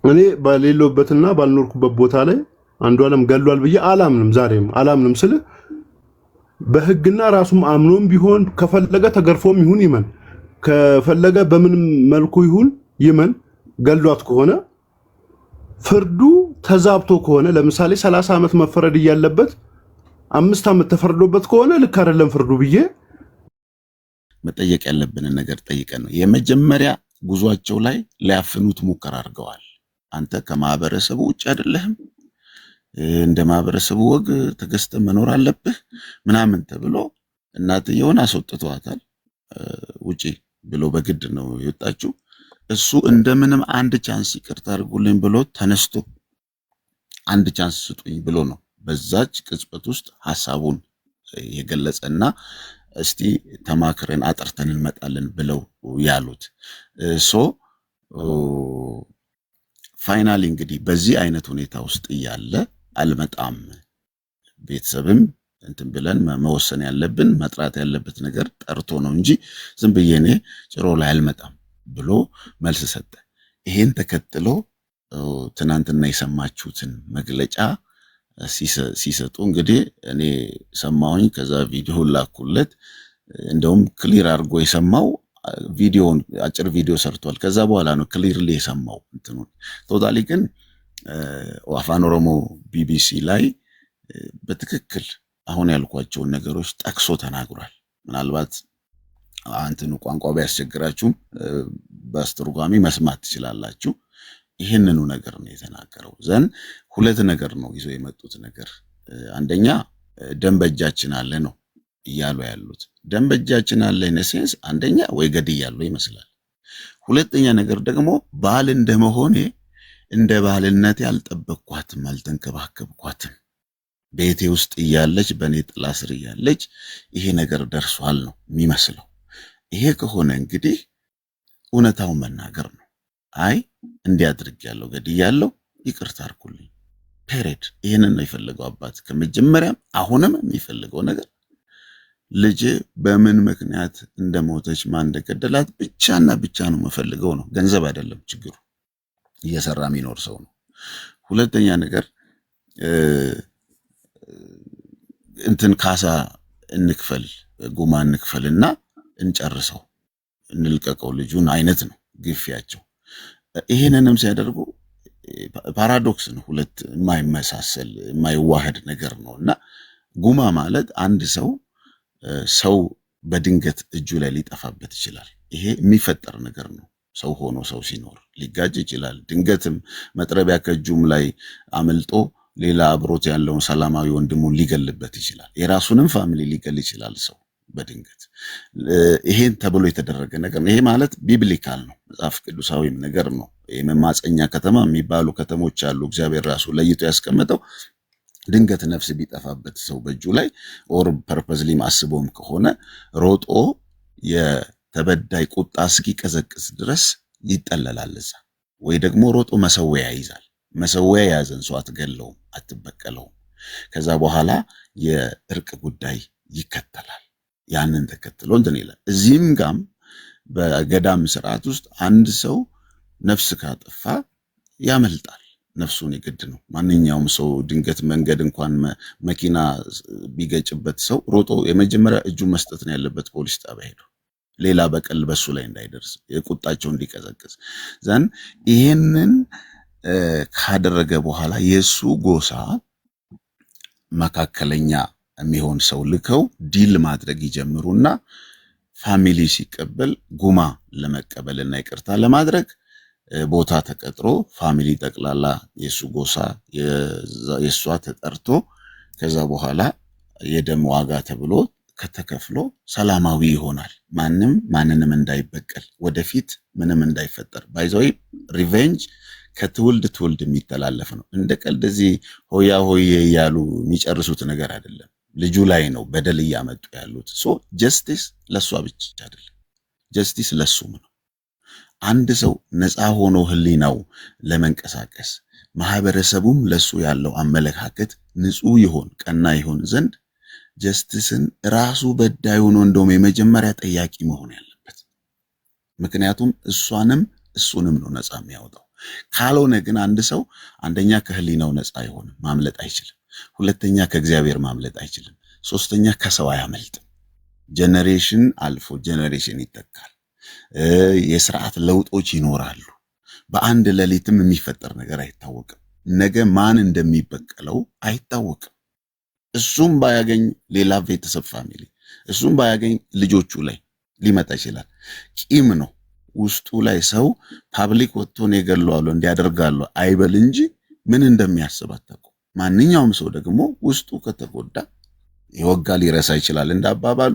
እኔ ባሌለውበትና ባልኖርኩበት ቦታ ላይ አንዱ ዓለም ገሏል ብዬ አላምንም። ዛሬም አላምንም ስል በህግና ራሱም አምኖም ቢሆን ከፈለገ ተገርፎም ይሁን ይመን ከፈለገ በምንም መልኩ ይሁን ይመን ገሏት ከሆነ ፍርዱ ተዛብቶ ከሆነ ለምሳሌ 30 ዓመት መፈረድ እያለበት 5 ዓመት ተፈርዶበት ከሆነ ልክ አይደለም ፍርዱ ብዬ መጠየቅ ያለብንን ነገር ጠይቀን ነው። የመጀመሪያ ጉዟቸው ላይ ሊያፍኑት ሙከራ አድርገዋል። አንተ ከማህበረሰቡ ውጭ አይደለህም፣ እንደ ማህበረሰቡ ወግ ተገዝተ መኖር አለብህ ምናምን ተብሎ እናትየውን አስወጥተዋታል። ውጪ ብሎ በግድ ነው የወጣችው። እሱ እንደምንም አንድ ቻንስ ይቅርታ አድርጉልኝ ብሎ ተነስቶ አንድ ቻንስ ስጡኝ ብሎ ነው በዛች ቅጽበት ውስጥ ሐሳቡን የገለጸና እስቲ ተማክረን አጥርተን እንመጣለን ብለው ያሉት። ፋይናሊ እንግዲህ በዚህ አይነት ሁኔታ ውስጥ እያለ አልመጣም ቤተሰብም እንትን ብለን መወሰን ያለብን መጥራት ያለበት ነገር ጠርቶ ነው እንጂ ዝም ብዬ እኔ ጭሮ ላይ አልመጣም ብሎ መልስ ሰጠ። ይሄን ተከትሎ ትናንትና የሰማችሁትን መግለጫ ሲሰጡ እንግዲህ እኔ ሰማሁኝ። ከዛ ቪዲዮ ላኩለት። እንደውም ክሊር አድርጎ የሰማው ቪዲዮውን አጭር ቪዲዮ ሰርቷል። ከዛ በኋላ ነው ክሊርሊ የሰማው እንትኑን። ቶታሊ ግን አፋን ኦሮሞ ቢቢሲ ላይ በትክክል አሁን ያልኳቸውን ነገሮች ጠቅሶ ተናግሯል። ምናልባት አንተኑ ቋንቋ ቢያስቸግራችሁም በአስተርጓሚ መስማት ትችላላችሁ። ይህንኑ ነገር ነው የተናገረው። ዘን ሁለት ነገር ነው ይዞ የመጡት ነገር። አንደኛ ደም በእጃችን አለ ነው እያሉ ያሉት። ደም በእጃችን አለ ኢነሴንስ አንደኛ ወይ ገድያለሁ ይመስላል፣ ሁለተኛ ነገር ደግሞ ባል እንደመሆኔ እንደ ባልነቴ አልጠበቅኳትም፣ አልተንከባከብኳትም። ቤቴ ውስጥ እያለች በእኔ ጥላ ስር እያለች ይሄ ነገር ደርሷል ነው የሚመስለው። ይሄ ከሆነ እንግዲህ እውነታውን መናገር ነው። አይ እንዲያድርጊያለሁ፣ ገድያለሁ፣ ይቅርታ አድርጉልኝ፣ ፔሬድ። ይህንን ነው የፈለገው አባት ከመጀመሪያም አሁንም የሚፈልገው ነገር ልጅ በምን ምክንያት እንደሞተች ማን እንደገደላት ብቻና ብቻ ነው የምፈልገው ነው። ገንዘብ አይደለም ችግሩ፣ እየሰራ የሚኖር ሰው ነው። ሁለተኛ ነገር እንትን ካሳ እንክፈል፣ ጉማ እንክፈልና እንጨርሰው፣ እንልቀቀው ልጁን አይነት ነው ግፊያቸው። ይሄንንም ሲያደርጉ ፓራዶክስ ነው፣ ሁለት የማይመሳሰል የማይዋህድ ነገር ነውና ጉማ ማለት አንድ ሰው በድንገት እጁ ላይ ሊጠፋበት ይችላል። ይሄ የሚፈጠር ነገር ነው። ሰው ሆኖ ሰው ሲኖር ሊጋጭ ይችላል። ድንገትም መጥረቢያ ከእጁም ላይ አመልጦ ሌላ አብሮት ያለውን ሰላማዊ ወንድሙን ሊገልበት ይችላል። የራሱንም ፋሚሊ ሊገል ይችላል ሰው በድንገት። ይሄን ተብሎ የተደረገ ነገር ነው። ይሄ ማለት ቢብሊካል ነው፣ መጽሐፍ ቅዱሳዊም ነገር ነው። የመማፀኛ ከተማ የሚባሉ ከተሞች አሉ፣ እግዚአብሔር ራሱ ለይቶ ያስቀመጠው። ድንገት ነፍስ ቢጠፋበት ሰው በእጁ ላይ ኦር ፐርፐዝሊም አስቦም ከሆነ ሮጦ የተበዳይ ቁጣ እስኪቀዘቅዝ ድረስ ይጠለላል እዛ። ወይ ደግሞ ሮጦ መሰወያ ይይዛል። መሰወያ የያዘን ሰው አትገለውም፣ አትበቀለውም። ከዛ በኋላ የእርቅ ጉዳይ ይከተላል። ያንን ተከትሎ እንትን ይላል። እዚህም ጋም በገዳም ስርዓት ውስጥ አንድ ሰው ነፍስ ካጠፋ ያመልጣል። ነፍሱን የግድ ነው። ማንኛውም ሰው ድንገት መንገድ እንኳን መኪና ቢገጭበት ሰው ሮጦ የመጀመሪያ እጁን መስጠት ነው ያለበት ፖሊስ ጣቢያ ሄዶ፣ ሌላ በቀል በሱ ላይ እንዳይደርስ የቁጣቸው እንዲቀዘቅዝ ዘን ይሄንን ካደረገ በኋላ የሱ ጎሳ መካከለኛ የሚሆን ሰው ልከው ዲል ማድረግ ይጀምሩና ፋሚሊ ሲቀበል ጉማ ለመቀበልና ይቅርታ ለማድረግ ቦታ ተቀጥሮ ፋሚሊ ጠቅላላ የሱ ጎሳ የሷ ተጠርቶ ከዛ በኋላ የደም ዋጋ ተብሎ ከተከፍሎ ሰላማዊ ይሆናል። ማንም ማንንም እንዳይበቀል፣ ወደፊት ምንም እንዳይፈጠር። ባይዘይ ሪቬንጅ ከትውልድ ትውልድ የሚተላለፍ ነው። እንደ ቀልድ እዚህ ሆያ ሆዬ እያሉ የሚጨርሱት ነገር አይደለም። ልጁ ላይ ነው በደል እያመጡ ያሉት። ሶ ጀስቲስ ለሷ ብቻ አይደለም፣ ጀስቲስ ለሱም ነው። አንድ ሰው ነፃ ሆኖ ህሊናው ለመንቀሳቀስ ማህበረሰቡም ለሱ ያለው አመለካከት ንጹህ ይሆን ቀና ይሆን ዘንድ ጀስቲስን ራሱ በዳይ ሆኖ እንደውም የመጀመሪያ ጠያቂ መሆን ያለበት። ምክንያቱም እሷንም እሱንም ነው ነፃ የሚያወጣው። ካልሆነ ግን አንድ ሰው አንደኛ ከህሊናው ነፃ አይሆንም፣ ማምለጥ አይችልም። ሁለተኛ ከእግዚአብሔር ማምለጥ አይችልም። ሶስተኛ ከሰው አያመልጥም። ጀነሬሽን አልፎ ጀነሬሽን ይተካል። የስርዓት ለውጦች ይኖራሉ። በአንድ ሌሊትም የሚፈጠር ነገር አይታወቅም። ነገ ማን እንደሚበቀለው አይታወቅም። እሱም ባያገኝ ሌላ ቤተሰብ ፋሚሊ፣ እሱም ባያገኝ ልጆቹ ላይ ሊመጣ ይችላል። ቂም ነው ውስጡ ላይ። ሰው ፓብሊክ ወጥቶ ነው የገለዋለሁ እንዲያደርጋለሁ አይበል እንጂ ምን እንደሚያስብ አታውቁም። ማንኛውም ሰው ደግሞ ውስጡ ከተጎዳ የወጋ ሊረሳ ይችላል እንዳባባሉ፣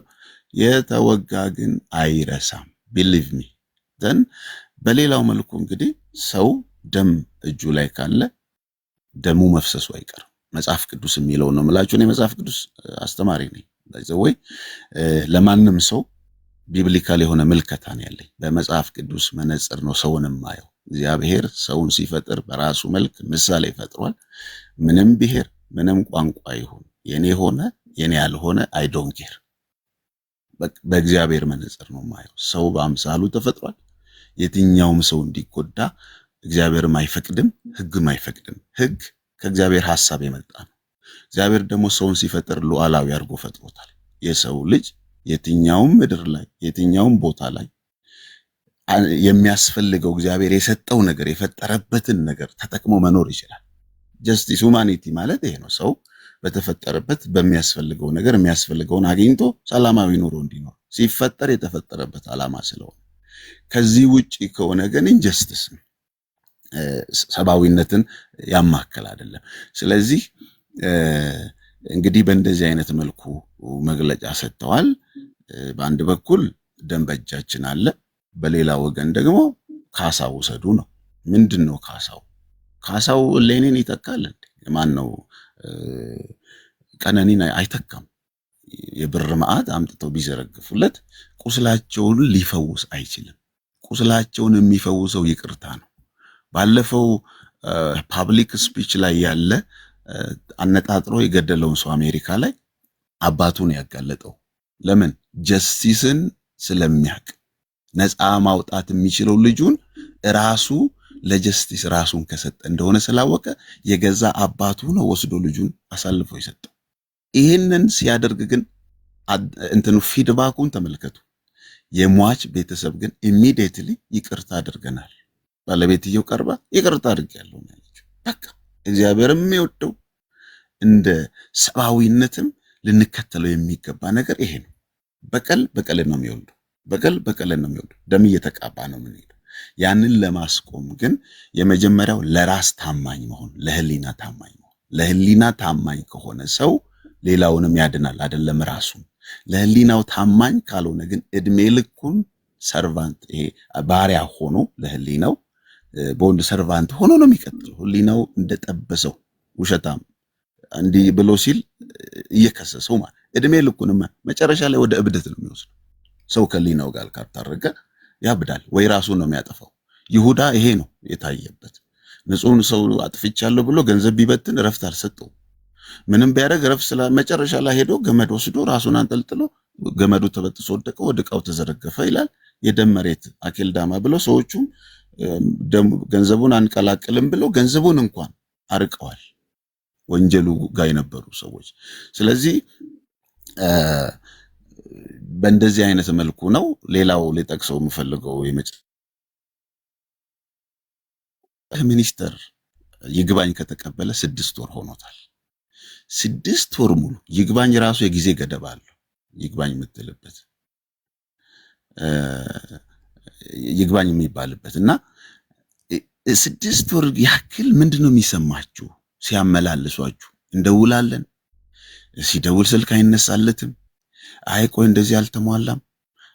የተወጋ ግን አይረሳም። ቢሊቭ ሚ ዘን በሌላው መልኩ እንግዲህ ሰው ደም እጁ ላይ ካለ ደሙ መፍሰሱ አይቀርም። መጽሐፍ ቅዱስ የሚለው ነው የምላችሁ። እኔ መጽሐፍ ቅዱስ አስተማሪ ነኝ። ወይ ለማንም ሰው ቢብሊካል የሆነ ምልከታ ነው ያለኝ። በመጽሐፍ ቅዱስ መነጽር ነው ሰውን የማየው። እግዚአብሔር ሰውን ሲፈጥር በራሱ መልክ ምሳሌ ፈጥሯል። ምንም ብሔር ምንም ቋንቋ ይሁን የኔ ሆነ የኔ ያልሆነ አይ ዶንት ኬር፣ በእግዚአብሔር መነጽር ነው የማየው። ሰው በአምሳሉ ተፈጥሯል። የትኛውም ሰው እንዲጎዳ እግዚአብሔርም አይፈቅድም፣ ሕግም አይፈቅድም። ሕግ ከእግዚአብሔር ሐሳብ የመጣ ነው። እግዚአብሔር ደግሞ ሰውን ሲፈጥር ሉዓላዊ አድርጎ ፈጥሮታል። የሰው ልጅ የትኛውም ምድር ላይ የትኛውም ቦታ ላይ የሚያስፈልገው እግዚአብሔር የሰጠው ነገር የፈጠረበትን ነገር ተጠቅሞ መኖር ይችላል። ጀስቲስ ሁማኒቲ ማለት ይሄ ነው። ሰው በተፈጠረበት በሚያስፈልገው ነገር የሚያስፈልገውን አግኝቶ ሰላማዊ ኑሮ እንዲኖር ሲፈጠር የተፈጠረበት ዓላማ ስለሆነ፣ ከዚህ ውጪ ከሆነ ግን ኢንጀስቲስ ሰብአዊነትን ያማከል አይደለም። ስለዚህ እንግዲህ በእንደዚህ አይነት መልኩ መግለጫ ሰጥተዋል። በአንድ በኩል ደም በእጃችን አለ፣ በሌላ ወገን ደግሞ ካሳ ውሰዱ ነው። ምንድነው ካሳው? ካሳው ሌኒን ይተካል እንዴ? ማን ነው ቀነኒን አይተካም። የብር መዓት አምጥተው ቢዘረግፉለት ቁስላቸውን ሊፈውስ አይችልም። ቁስላቸውን የሚፈውሰው ይቅርታ ነው። ባለፈው ፓብሊክ ስፒች ላይ ያለ አነጣጥሮ የገደለውን ሰው አሜሪካ ላይ አባቱን ያጋለጠው ለምን? ጀስቲስን ስለሚያውቅ ነፃ ማውጣት የሚችለው ልጁን ራሱ ለጀስቲስ ራሱን ከሰጠ እንደሆነ ስላወቀ የገዛ አባቱ ነው ወስዶ ልጁን አሳልፎ የሰጠው። ይህንን ሲያደርግ ግን እንትኑ ፊድባኩን ተመልከቱ። የሟች ቤተሰብ ግን ኢሚዲየትሊ ይቅርታ አድርገናል። ባለቤትየው ቀርባ ይቅርታ አድርጌያለሁ ያለችው። በቃ እግዚአብሔርም የሚወደው እንደ ሰብአዊነትም ልንከተለው የሚገባ ነገር ይሄ ነው። በቀል ነው የሚወልደው። በቀል ነው የሚወልደው። ደም እየተቃባ ነው የምንሄደው። ያንን ለማስቆም ግን የመጀመሪያው ለራስ ታማኝ መሆን፣ ለህሊና ታማኝ መሆን። ለህሊና ታማኝ ከሆነ ሰው ሌላውንም ያድናል፣ አይደለም ራሱን። ለህሊናው ታማኝ ካልሆነ ግን እድሜ ልኩን ሰርቫንት፣ ይሄ ባሪያ ሆኖ ለህሊናው በወንድ ሰርቫንት ሆኖ ነው የሚቀጥለው። ህሊናው እንደጠበሰው ውሸታም እንዲህ ብሎ ሲል እየከሰሰው ማለት እድሜ ልኩንም መጨረሻ ላይ ወደ እብደት ነው የሚወስደው። ሰው ከህሊናው ጋር ካልታረቀ ያብዳል ወይ ራሱን ነው የሚያጠፋው። ይሁዳ ይሄ ነው የታየበት። ንጹህን ሰው አጥፍቻለሁ ብሎ ገንዘብ ቢበትን ረፍት አልሰጠው። ምንም ቢያደርግ ረፍት ስለ መጨረሻ ላይ ሄዶ ገመድ ወስዶ ራሱን አንጠልጥሎ ገመዱ ተበጥሶ ወደቀ፣ ወድቃው ተዘረገፈ ይላል። የደም መሬት አኬልዳማ ብሎ ሰዎቹ ገንዘቡን አንቀላቅልም ብሎ ገንዘቡን እንኳን አርቀዋል ወንጀሉ ጋር የነበሩ ሰዎች። ስለዚህ በእንደዚህ አይነት መልኩ ነው። ሌላው ሊጠቅሰው የምፈልገው ሚኒስተር ይግባኝ ከተቀበለ 6 ወር ሆኖታል። 6 ወር ሙሉ ይግባኝ ራሱ የጊዜ ገደብ አለው። ይግባኝ የምትልበት ይግባኝ የሚባልበት እና 6 ወር ያክል ምንድነው የሚሰማችሁ? ሲያመላልሷችሁ እንደውላለን፣ ሲደውል ስልክ አይነሳለትም፣ አይ ቆይ እንደዚህ አልተሟላም፣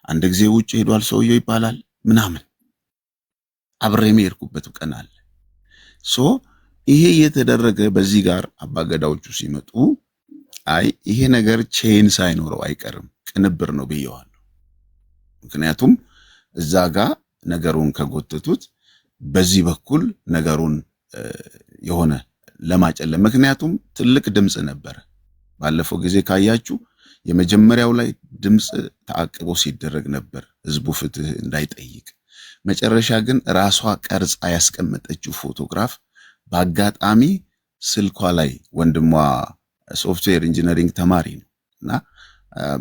አንድ ጊዜ ውጭ ሄዷል ሰውየው ይባላል ምናምን። አብሬ የሚሄድኩበት ቀን አለ። ይሄ የተደረገ በዚህ ጋር አባገዳዎቹ ሲመጡ አይ ይሄ ነገር ቼን ሳይኖረው አይቀርም ቅንብር ነው ብየዋለሁ። ምክንያቱም እዛ ጋር ነገሩን ከጎተቱት በዚህ በኩል ነገሩን የሆነ ለማጨለም፣ ምክንያቱም ትልቅ ድምጽ ነበር። ባለፈው ጊዜ ካያችሁ የመጀመሪያው ላይ ድምጽ ተአቅቦ ሲደረግ ነበር ህዝቡ ፍትህ እንዳይጠይቅ። መጨረሻ ግን ራሷ ቀርጻ ያስቀመጠችው ፎቶግራፍ በአጋጣሚ ስልኳ ላይ ወንድሟ ሶፍትዌር ኢንጂነሪንግ ተማሪ ነው እና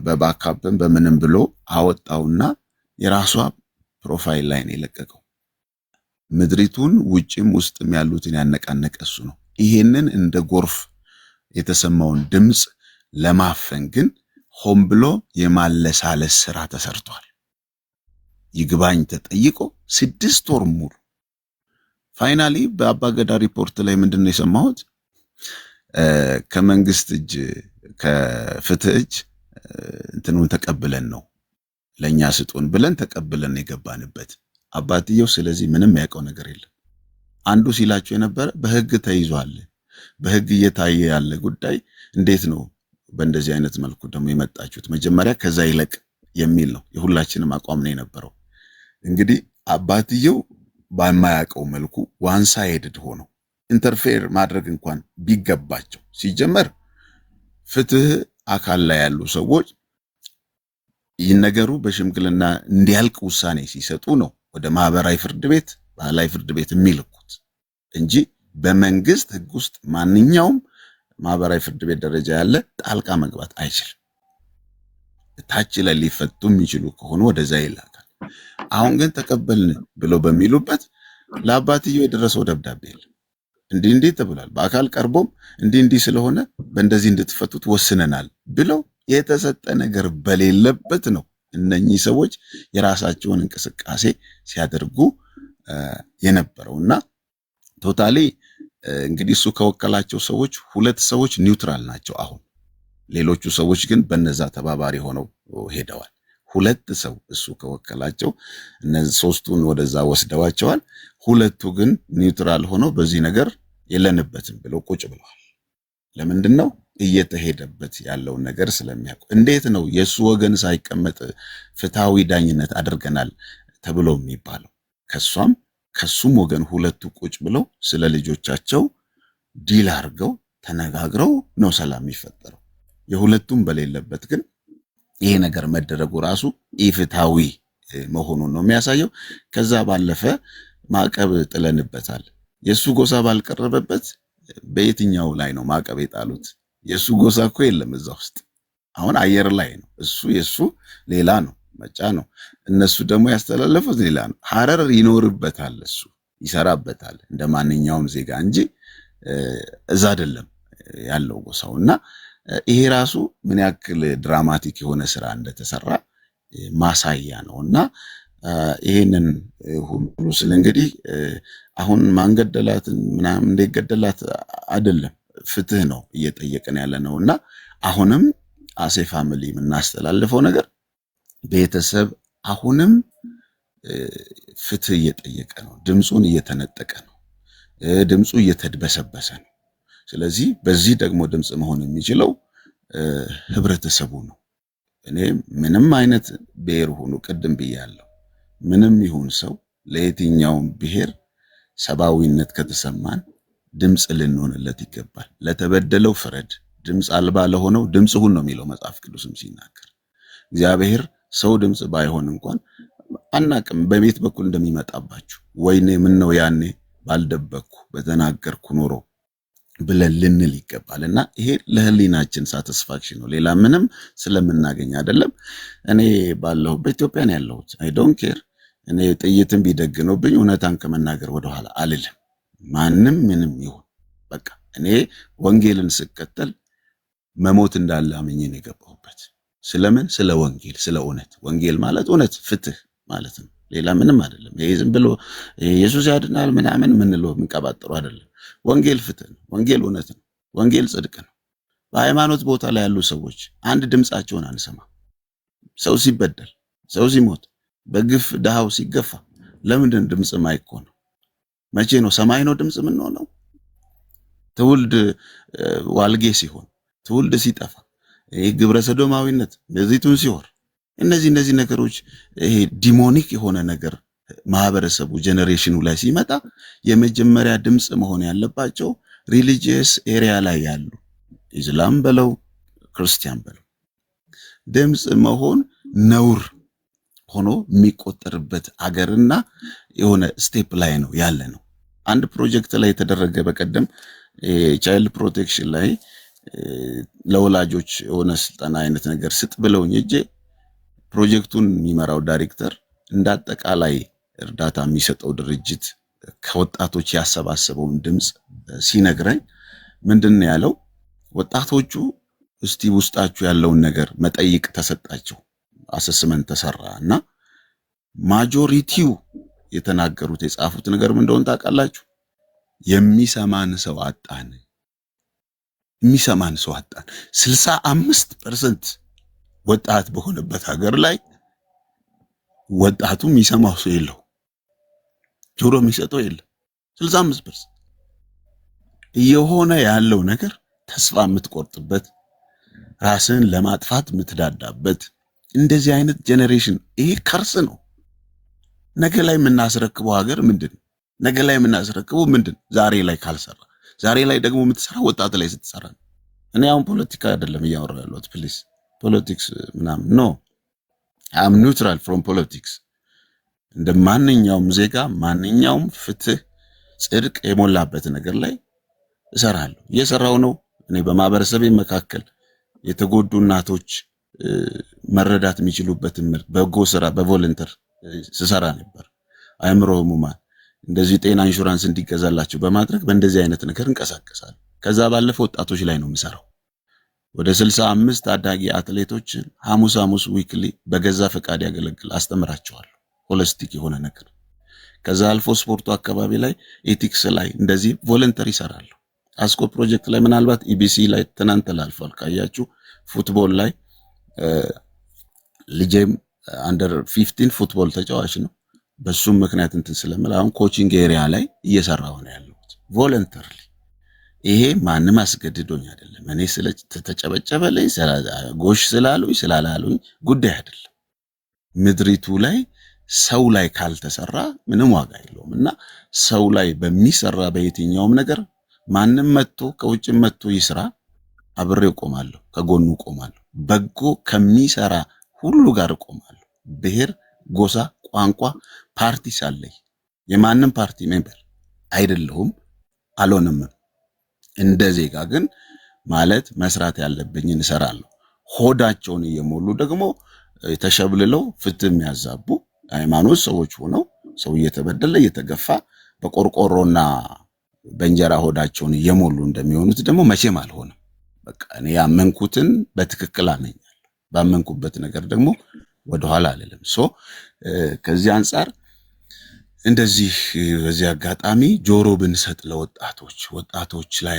በባካፕም በምንም ብሎ አወጣውና የራሷ ፕሮፋይል ላይ ነው የለቀቀው። ምድሪቱን ውጭም ውስጥም ያሉትን ያነቃነቀ እሱ ነው። ይሄንን እንደ ጎርፍ የተሰማውን ድምጽ ለማፈን ግን ሆን ብሎ የማለሳለስ ስራ ተሰርቷል። ይግባኝ ተጠይቆ 6 ወር ሙሉ ፋይናሊ በአባገዳ ሪፖርት ላይ ምንድነው የሰማሁት? ከመንግስት እጅ ከፍትህ እጅ እንትኑን ተቀብለን ነው ለኛ ስጡን ብለን ተቀብለን የገባንበት አባትየው። ስለዚህ ምንም ያውቀው ነገር የለም። አንዱ ሲላቸው የነበረ በህግ ተይዟል፣ በህግ እየታየ ያለ ጉዳይ እንዴት ነው በእንደዚህ አይነት መልኩ ደግሞ የመጣችሁት? መጀመሪያ ከዛ ይለቅ የሚል ነው የሁላችንም አቋም ነው የነበረው። እንግዲህ አባትየው በማያውቀው መልኩ ዋን ሳይድድ ሆኖ ኢንተርፌር ማድረግ እንኳን ቢገባቸው፣ ሲጀመር ፍትህ አካል ላይ ያሉ ሰዎች ይህን ነገሩ በሽምግልና እንዲያልቅ ውሳኔ ሲሰጡ ነው ወደ ማህበራዊ ፍርድ ቤት፣ ባህላዊ ፍርድ ቤት የሚልኩት እንጂ በመንግስት ህግ ውስጥ ማንኛውም ማህበራዊ ፍርድ ቤት ደረጃ ያለ ጣልቃ መግባት አይችልም። ታች ላይ ሊፈቱ የሚችሉ ከሆነ ወደዛ ይላካል። አሁን ግን ተቀበልን ብለው በሚሉበት ለአባትየው የደረሰው ደብዳቤ የለም። እንዲህ ተብሏል፣ በአካል ቀርቦም እንዲህ ስለሆነ በእንደዚህ እንድትፈቱት ወስነናል ብለው የተሰጠ ነገር በሌለበት ነው እነኚህ ሰዎች የራሳቸውን እንቅስቃሴ ሲያደርጉ የነበረውና ቶታሊ እንግዲህ እሱ ከወከላቸው ሰዎች 2 ሰዎች ኒውትራል ናቸው። አሁን ሌሎቹ ሰዎች ግን በነዛ ተባባሪ ሆነው ሄደዋል። ሁለት ሰው እሱ ከወከላቸው እነዚህ ሶስቱን ወደዛ ወስደዋቸዋል። ሁለቱ ግን ኒውትራል ሆነው በዚህ ነገር የለንበትም ብለው ቁጭ ብለዋል። ለምንድን ነው? እየተሄደበት ያለውን ነገር ስለሚያውቁ። እንዴት ነው የሱ ወገን ሳይቀመጥ ፍትሃዊ ዳኝነት አድርገናል ተብሎ የሚባለው? ከሱም ወገን ሁለቱ ቁጭ ብለው ስለ ልጆቻቸው ዲል አድርገው ተነጋግረው ነው ሰላም የሚፈጠረው። የሁለቱም በሌለበት ግን ይሄ ነገር መደረጉ ራሱ ኢፍትሃዊ መሆኑን ነው የሚያሳየው። ከዛ ባለፈ ማዕቀብ ጥለንበታል። የሱ ጎሳ ባልቀረበበት በየትኛው ላይ ነው ማዕቀብ የጣሉት? የሱ ጎሳ እኮ የለም እዛ ውስጥ። አሁን አየር ላይ ነው እሱ፣ የሱ ሌላ ነው መጫ ነው። እነሱ ደግሞ ያስተላለፉት ሌላ ነው። ሐረር ይኖርበታል፣ እሱ ይሰራበታል እንደ ማንኛውም ዜጋ እንጂ እዛ አይደለም ያለው ጎሳውና ይሄ ራሱ ምን ያክል ድራማቲክ የሆነ ስራ እንደተሰራ ማሳያ ነውና ይሄንን ሁሉ ስለ እንግዲህ አሁን ማንገደላትን ምናምን እንደገደላት አይደለም፣ ፍትህ ነው እየጠየቀን ያለ ነውና አሁንም አሴ ፋሚሊ የምናስተላልፈው ነገር ቤተሰብ አሁንም ፍትህ እየጠየቀ ነው። ድምጹን እየተነጠቀ ነው። ድምጹ እየተድበሰበሰ ነው። ስለዚህ በዚህ ደግሞ ድምጽ መሆን የሚችለው ህብረተሰቡ ነው። እኔ ምንም አይነት ብሔር ሆኖ ቅድም ብያለሁ፣ ምንም ይሁን ሰው ለየትኛውም ብሔር ሰብአዊነት ከተሰማን ድምጽ ልንሆንለት ይገባል። ለተበደለው ፍረድ፣ ድምጽ አልባ ለሆነው ድምጽ ሁን ነው የሚለው መጽሐፍ ቅዱስም ሲናገር። እግዚአብሔር ሰው ድምጽ ባይሆን እንኳን አናቅም በቤት በኩል እንደሚመጣባችሁ፣ ወይኔ ምን ነው ያኔ ባልደበኩ በተናገርኩ ኖሮ ብለን ልንል ይገባልና ይሄ ለህሊናችን ሳቲስፋክሽን ነው። ሌላ ምንም ስለምናገኝ አይደለም። እኔ ባለሁበት ኢትዮጵያ ነው ያለሁት። አይ ዶንት ኬር። እኔ ጥይትን ቢደግኑብኝ እውነታን ከመናገር ወደኋላ አልልም። ማንም ምንም ይሁን በቃ እኔ ወንጌልን ስከተል መሞት እንዳለ አምኜ ነው የገባሁበት። ስለምን? ስለ ወንጌል፣ ስለ እውነት። ወንጌል ማለት እውነት፣ ፍትህ ማለት ነው። ሌላ ምንም አይደለም። ይሄ ዝም ብሎ ኢየሱስ ያድናል ምናምን ምንለው ምንቀባጥሩ አይደለም። ወንጌል ፍትህ ነው። ወንጌል እውነት ነው። ወንጌል ጽድቅ ነው። በሃይማኖት ቦታ ላይ ያሉ ሰዎች አንድ ድምጻቸውን አንሰማ። ሰው ሲበደል፣ ሰው ሲሞት፣ በግፍ ድሃው ሲገፋ ለምንድን ድምጽ ማይኮነው? መቼ ነው ሰማይ ነው ድምጽ ምን ነው? ትውልድ ዋልጌ ሲሆን፣ ትውልድ ሲጠፋ፣ ይሄ ግብረ ሰዶማዊነት ለዚቱን ሲወር፣ እነዚህ ነገሮች ይሄ ዲሞኒክ የሆነ ነገር ማህበረሰቡ ጄኔሬሽኑ ላይ ሲመጣ የመጀመሪያ ድምጽ መሆን ያለባቸው ሪሊጂየስ ኤሪያ ላይ ያሉ ኢስላም በለው ክርስቲያን በለው ድምጽ መሆን ነውር ሆኖ የሚቆጠርበት አገርና የሆነ ስቴፕ ላይ ነው ያለ ነው። አንድ ፕሮጀክት ላይ የተደረገ በቀደም ቻይልድ ፕሮቴክሽን ላይ ለወላጆች የሆነ ስልጠና አይነት ነገር ስጥ ብለውኝ እጄ ፕሮጀክቱን የሚመራው ዳይሬክተር እንዳጠቃላይ እርዳታ የሚሰጠው ድርጅት ከወጣቶች ያሰባሰበውን ድምጽ ሲነግረኝ ምንድን ያለው? ወጣቶቹ እስቲ ውስጣችሁ ያለውን ነገር መጠይቅ ተሰጣቸው። አሰስመንት ተሰራ እና ማጆሪቲው የተናገሩት የጻፉት ነገር ምን እንደሆነ ታውቃላችሁ? የሚሰማን ሰው አጣን። የሚሰማን ሰው አጣን። 65% ወጣት በሆነበት ሀገር ላይ ወጣቱ የሚሰማው ሰው የለው፣ ጆሮ የሚሰጠው የለም። 65% እየሆነ ያለው ነገር ተስፋ የምትቆርጥበት፣ ራስን ለማጥፋት የምትዳዳበት እንደዚህ አይነት ጄኔሬሽን ይሄ ከርስ ነው። ነገ ላይ የምናስረክበው ሀገር ምንድን? ነገ ላይ የምናስረክበው ምንድን? ዛሬ ላይ ካልሰራ፣ ዛሬ ላይ ደግሞ የምትሰራ ወጣት ላይ ስትሰራ። እኔ አሁን ፖለቲካ አይደለም እያወራሁ ያለሁት ፕሊዝ፣ ፖለቲክስ ምናምን ኖ፣ አም ኒውትራል ፍሮም ፖለቲክስ። እንደ ማንኛውም ዜጋ ማንኛውም ፍትህ፣ ጽድቅ የሞላበት ነገር ላይ እሰራለሁ፣ እየሰራው ነው። እኔ በማህበረሰቤ መካከል የተጎዱ እናቶች መረዳት የሚችሉበት ትምህርት በጎ ስራ በቮለንተር ስሰራ ነበር። አእምሮ ህሙማን እንደዚህ ጤና ኢንሹራንስ እንዲገዛላቸው በማድረግ በእንደዚህ አይነት ነገር እንቀሳቀሳለን። ከዛ ባለፈ ወጣቶች ላይ ነው የምሰራው። ወደ 65 ታዳጊ አትሌቶችን ሐሙስ ዊክሊ በገዛ ፈቃድ ያገለግል አስተምራቸዋለሁ። ሆሊስቲክ የሆነ ነገር። ከዛ አልፎ ስፖርቱ አካባቢ ላይ ኤቲክስ ላይ እንደዚህ ቮለንተሪ ይሰራሉ። አስኮ ፕሮጀክት ላይ ምናልባት ኢቢሲ ላይ ትናንት ተላልፏል ካያችሁ፣ ፉትቦል ላይ ልጄም አንደር 15 ፉትቦል ተጫዋች ነው። በሱም ምክንያት እንትን ስለምል አሁን ኮቺንግ ኤሪያ ላይ እየሰራሁ ነው ያለሁት ቮለንተሪሊ። ይሄ ማንም አስገድዶኝ አይደለም። እኔ ተጨበጨበልኝ ጎሽ ስላሉኝ ስላላሉኝ ጉዳይ አይደለም። ምድሪቱ ላይ ሰው ላይ ካልተሰራ ምንም ዋጋ የለውም እና ሰው ላይ በሚሰራ በየትኛውም ነገር ማንም መጥቶ ከውጭም መጥቶ ይስራ፣ አብሬው ቆማለሁ፣ ከጎኑ ቆማለሁ። በጎ ከሚሰራ ሁሉ ጋር ቆማለሁ። ብሔር፣ ጎሳ፣ ቋንቋ፣ ፓርቲ ሳለኝ የማንም ፓርቲ ሜምበር አይደለሁም አልሆንም። እንደ ዜጋ ግን ማለት መስራት ያለብኝን እሰራለሁ። ሆዳቸውን እየሞሉ ደግሞ ተሸብልለው ፍትህ የሚያዛቡ ሃይማኖት ሰዎች ሆነው ሰው እየተበደለ እየተገፋ በቆርቆሮና በእንጀራ ሆዳቸውን እየሞሉ እንደሚሆኑት ደግሞ መቼም አልሆንም። በቃ እኔ ያመንኩትን በትክክል አመኛለሁ። ባመንኩበት ነገር ደግሞ ወደኋላ አልልም። ከዚህ አንጻር እንደዚህ በዚህ አጋጣሚ ጆሮ ብንሰጥ ወጣቶች ላይ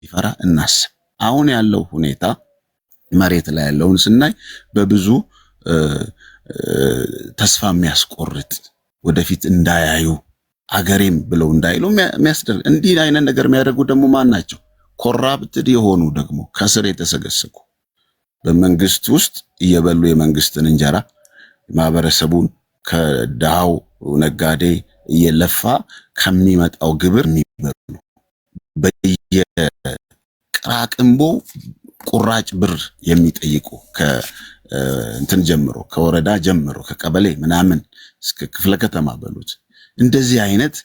ይፈራ እናስብ። አሁን ያለው ሁኔታ መሬት ላይ ያለውን ስናይ በብዙ ተስፋ የሚያስቆርጥ ወደፊት እንዳያዩ አገሬም ብለው እንዳይሉ የሚያስደርግ እንዲህ አይነት ነገር የሚያደርጉ ደግሞ ማን ናቸው? ኮራፕትድ የሆኑ ደግሞ ከስር የተሰገሰጉ በመንግስት ውስጥ እየበሉ የመንግስትን እንጀራ ማህበረሰቡን ከድሃው ነጋዴ እየለፋ ከሚመጣው ግብር የሚበሉ በየቅራቅንቦ ቁራጭ ብር የሚጠይቁ ከእንትን ጀምሮ ከወረዳ ጀምሮ ከቀበሌ ምናምን እስከ ክፍለ ከተማ በሉት እንደዚህ አይነት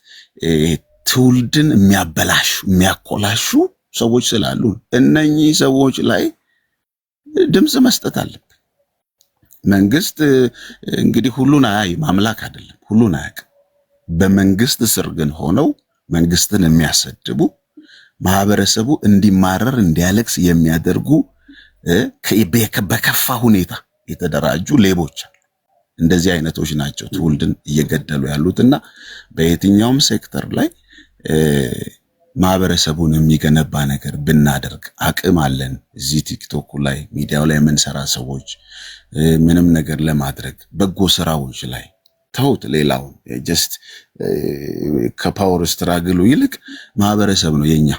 ትውልድን የሚያበላሹ የሚያኮላሹ ሰዎች ስላሉ እነኚህ ሰዎች ላይ ድምጽ መስጠት አለብን። መንግስት እንግዲህ ሁሉን አያይም፣ አምላክ አይደለም፣ ሁሉን አያውቅም። በመንግስት ስር ግን ሆነው መንግስትን የሚያሰድቡ ማህበረሰቡ እንዲማረር እንዲያለቅስ የሚያደርጉ በከፋ ሁኔታ የተደራጁ ሌቦች አሉ። እንደዚህ አይነቶች ናቸው ትውልድን እየገደሉ ያሉትና በየትኛውም ሴክተር ላይ ማህበረሰቡን የሚገነባ ነገር ብናደርግ አቅም አለን። እዚህ ቲክቶክ ላይ ሚዲያው ላይ የምንሰራ ሰዎች ምንም ነገር ለማድረግ በጎ ስራዎች ላይ ተውት፣ ሌላውን ጀስት ከፓወር ስትራግሉ ይልቅ ማህበረሰብ ነው የኛ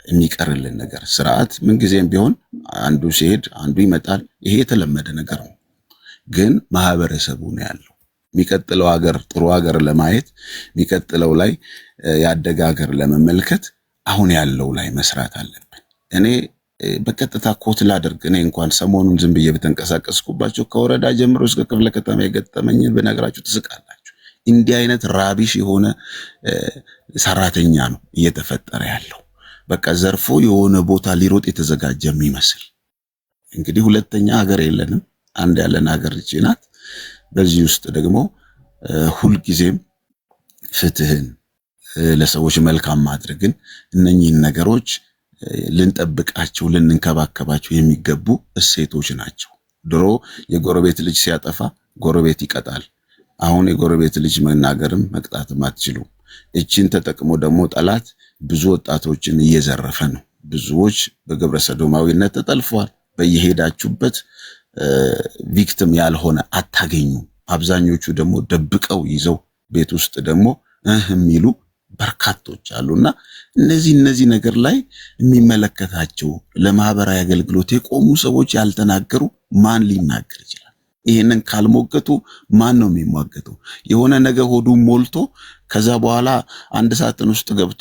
የሚቀርልን ነገር። ስርዓት ምንጊዜም ቢሆን አንዱ ሲሄድ አንዱ ይመጣል። ይሄ የተለመደ ነገር ነው። ግን ማህበረሰቡ ነው ያለው። የሚቀጥለው ሀገር ጥሩ ሀገር ለማየት የሚቀጥለው ላይ ያደገ ሀገር ለመመልከት አሁን ያለው ላይ መስራት አለብን። እኔ በቀጥታ ኮት ላደርግ እኔ እንኳን ሰሞኑን ዝም ብዬ በተንቀሳቀስኩባቸው ከወረዳ ጀምሮ እስከ ክፍለ ከተማ የገጠመኝን ብነግራችሁ ትስቃላችሁ። እንዲህ አይነት ራቢሽ የሆነ ሰራተኛ ነው እየተፈጠረ ያለው። በቃ ዘርፎ የሆነ ቦታ ሊሮጥ የተዘጋጀ የሚመስል። እንግዲህ ሁለተኛ ሀገር የለንም፣ አንድ ያለን ሀገር እቺ ናት። በዚህ ውስጥ ደግሞ ሁልጊዜም ፍትህን፣ ለሰዎች መልካም ማድረግን እነኚህን ነገሮች ልንጠብቃቸው ልንንከባከባቸው የሚገቡ እሴቶች ናቸው። ድሮ የጎረቤት ልጅ ሲያጠፋ ጎረቤት ይቀጣል። አሁን የጎረቤት ልጅ መናገርም መቅጣትም አትችሉም። እቺን ተጠቅሞ ደግሞ ጠላት ብዙ ወጣቶችን እየዘረፈ ነው። ብዙዎች በግብረ ሰዶማዊነት ተጠልፈዋል። በየሄዳችሁበት ቪክቲም ያልሆነ አታገኙም። አብዛኞቹ ደግሞ ደብቀው ይዘው ቤት ውስጥ ደግሞ የሚሉ በርካቶች አሉና እነዚህ ነገር ላይ የሚመለከታቸው ለማህበራዊ አገልግሎት የቆሙ ሰዎች ያልተናገሩ ማን ሊናገር ይችላል? ይሄንን ካልሞገቱ ማን ነው የሚሟገተው? የሆነ ነገር ሆዱ ሞልቶ ከዛ በኋላ አንድ ሳጥን ውስጥ ገብቶ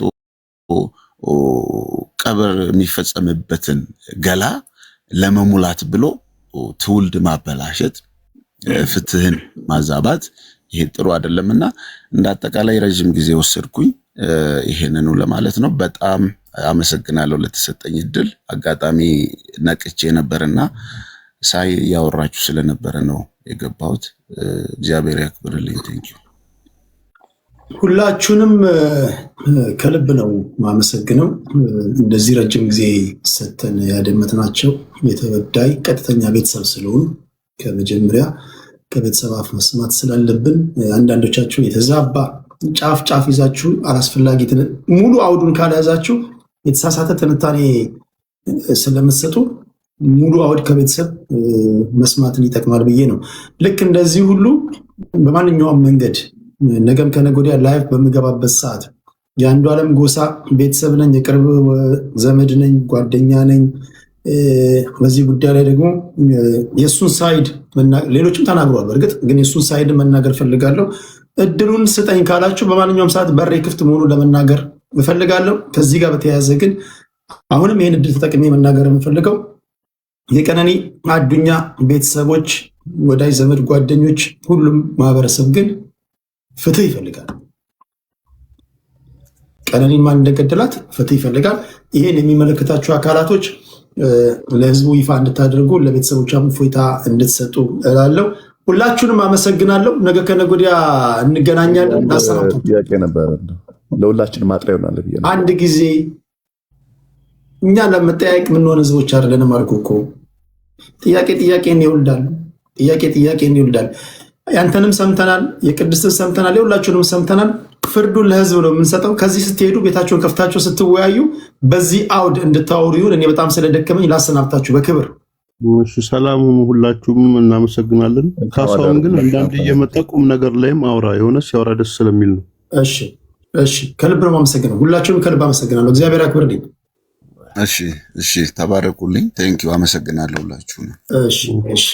ቀብር የሚፈጸምበትን ገላ ለመሙላት ብሎ ትውልድ ማበላሸት፣ ፍትህን ማዛባት ይሄ ጥሩ አይደለምና እንዳጠቃላይ ረጅም ጊዜ ወሰድኩኝ ይሄንኑ ለማለት ነው። በጣም አመሰግናለሁ ለተሰጠኝ እድል። አጋጣሚ ነቅቼ ነበርና ሳይ ያወራችሁ ስለነበረ ነው የገባሁት። እግዚአብሔር ያክብርልኝ። ቴንኪው። ሁላችሁንም ከልብ ነው ማመሰግነው። እንደዚህ ረጅም ጊዜ ሰተን ያደመጥናቸው የተበዳይ ቀጥተኛ ቤተሰብ ስለሆኑ ከመጀመሪያ ከቤተሰብ አፍ መስማት ስላለብን አንዳንዶቻችሁ የተዛባ ጫፍ ጫፍ ይዛችሁ አላስፈላጊ ሙሉ አውዱን ካልያዛችሁ የተሳሳተ ትንታኔ ስለምትሰጡ ሙሉ አውድ ከቤተሰብ መስማትን ይጠቅማል ብዬ ነው። ልክ እንደዚህ ሁሉ በማንኛውም መንገድ ነገም ከነገ ወዲያ ላይፍ በምገባበት ሰዓት የአንዱ ዓለም ጎሳ ቤተሰብ ነኝ፣ የቅርብ ዘመድ ነኝ፣ ጓደኛ ነኝ። በዚህ ጉዳይ ላይ ደግሞ የእሱን ሳይድ ሌሎችም ተናግረዋል። በእርግጥ ግን የእሱን ሳይድ መናገር ፈልጋለሁ። እድሉን ስጠኝ ካላችሁ በማንኛውም ሰዓት በሬ ክፍት መሆኑን ለመናገር እፈልጋለሁ። ከዚህ ጋር በተያያዘ ግን አሁንም ይህን እድል ተጠቅሜ መናገር የምፈልገው የቀነኒ አዱኛ ቤተሰቦች፣ ወዳጅ ዘመድ፣ ጓደኞች፣ ሁሉም ማህበረሰብ ግን ፍትህ ይፈልጋል። ቀነኒን ማን እንደገደላት ፍትህ ይፈልጋል። ይህን የሚመለከታቸው አካላቶች ለህዝቡ ይፋ እንድታደርጉ ለቤተሰቦቿም እፎይታ እንድትሰጡ እላለሁ። ሁላችሁንም አመሰግናለሁ። ነገ ከነገ ወዲያ እንገናኛለን። ጥያቄ ነበረ ለሁላችንም ማጥሪያ ይሆናል ብዬ ነው። አንድ ጊዜ እኛ ለመጠያየቅ የምንሆን ህዝቦች አይደለንም አልኩ እኮ። ጥያቄን ይወልዳል። ጥያቄን ይወልዳል። ያንተንም ሰምተናል፣ የቅድስትን ሰምተናል፣ የሁላችሁንም ሰምተናል። ፍርዱን ለህዝብ ነው የምንሰጠው። ከዚህ ስትሄዱ ቤታችሁን ከፍታችሁ ስትወያዩ በዚህ አውድ እንድታወሩ ይሁን። እኔ በጣም ስለደከመኝ ላሰናብታችሁ በክብር። ሰላም ሁኑ። ሁላችሁም እናመሰግናለን። ካሳሁን ግን አንዳንድ እየመጣ ቁም ነገር ላይም አውራ የሆነ ሲያወራ ደስ ስለሚል ነው። እሺ፣ ከልብ ነው የማመሰግነው። ሁላችሁም ከልብ አመሰግናለሁ። እግዚአብሔር ያክብርልኝ። እሺ፣ ተባረኩልኝ። ቴንኪው። አመሰግናለሁ ሁላችሁ ነው። እሺ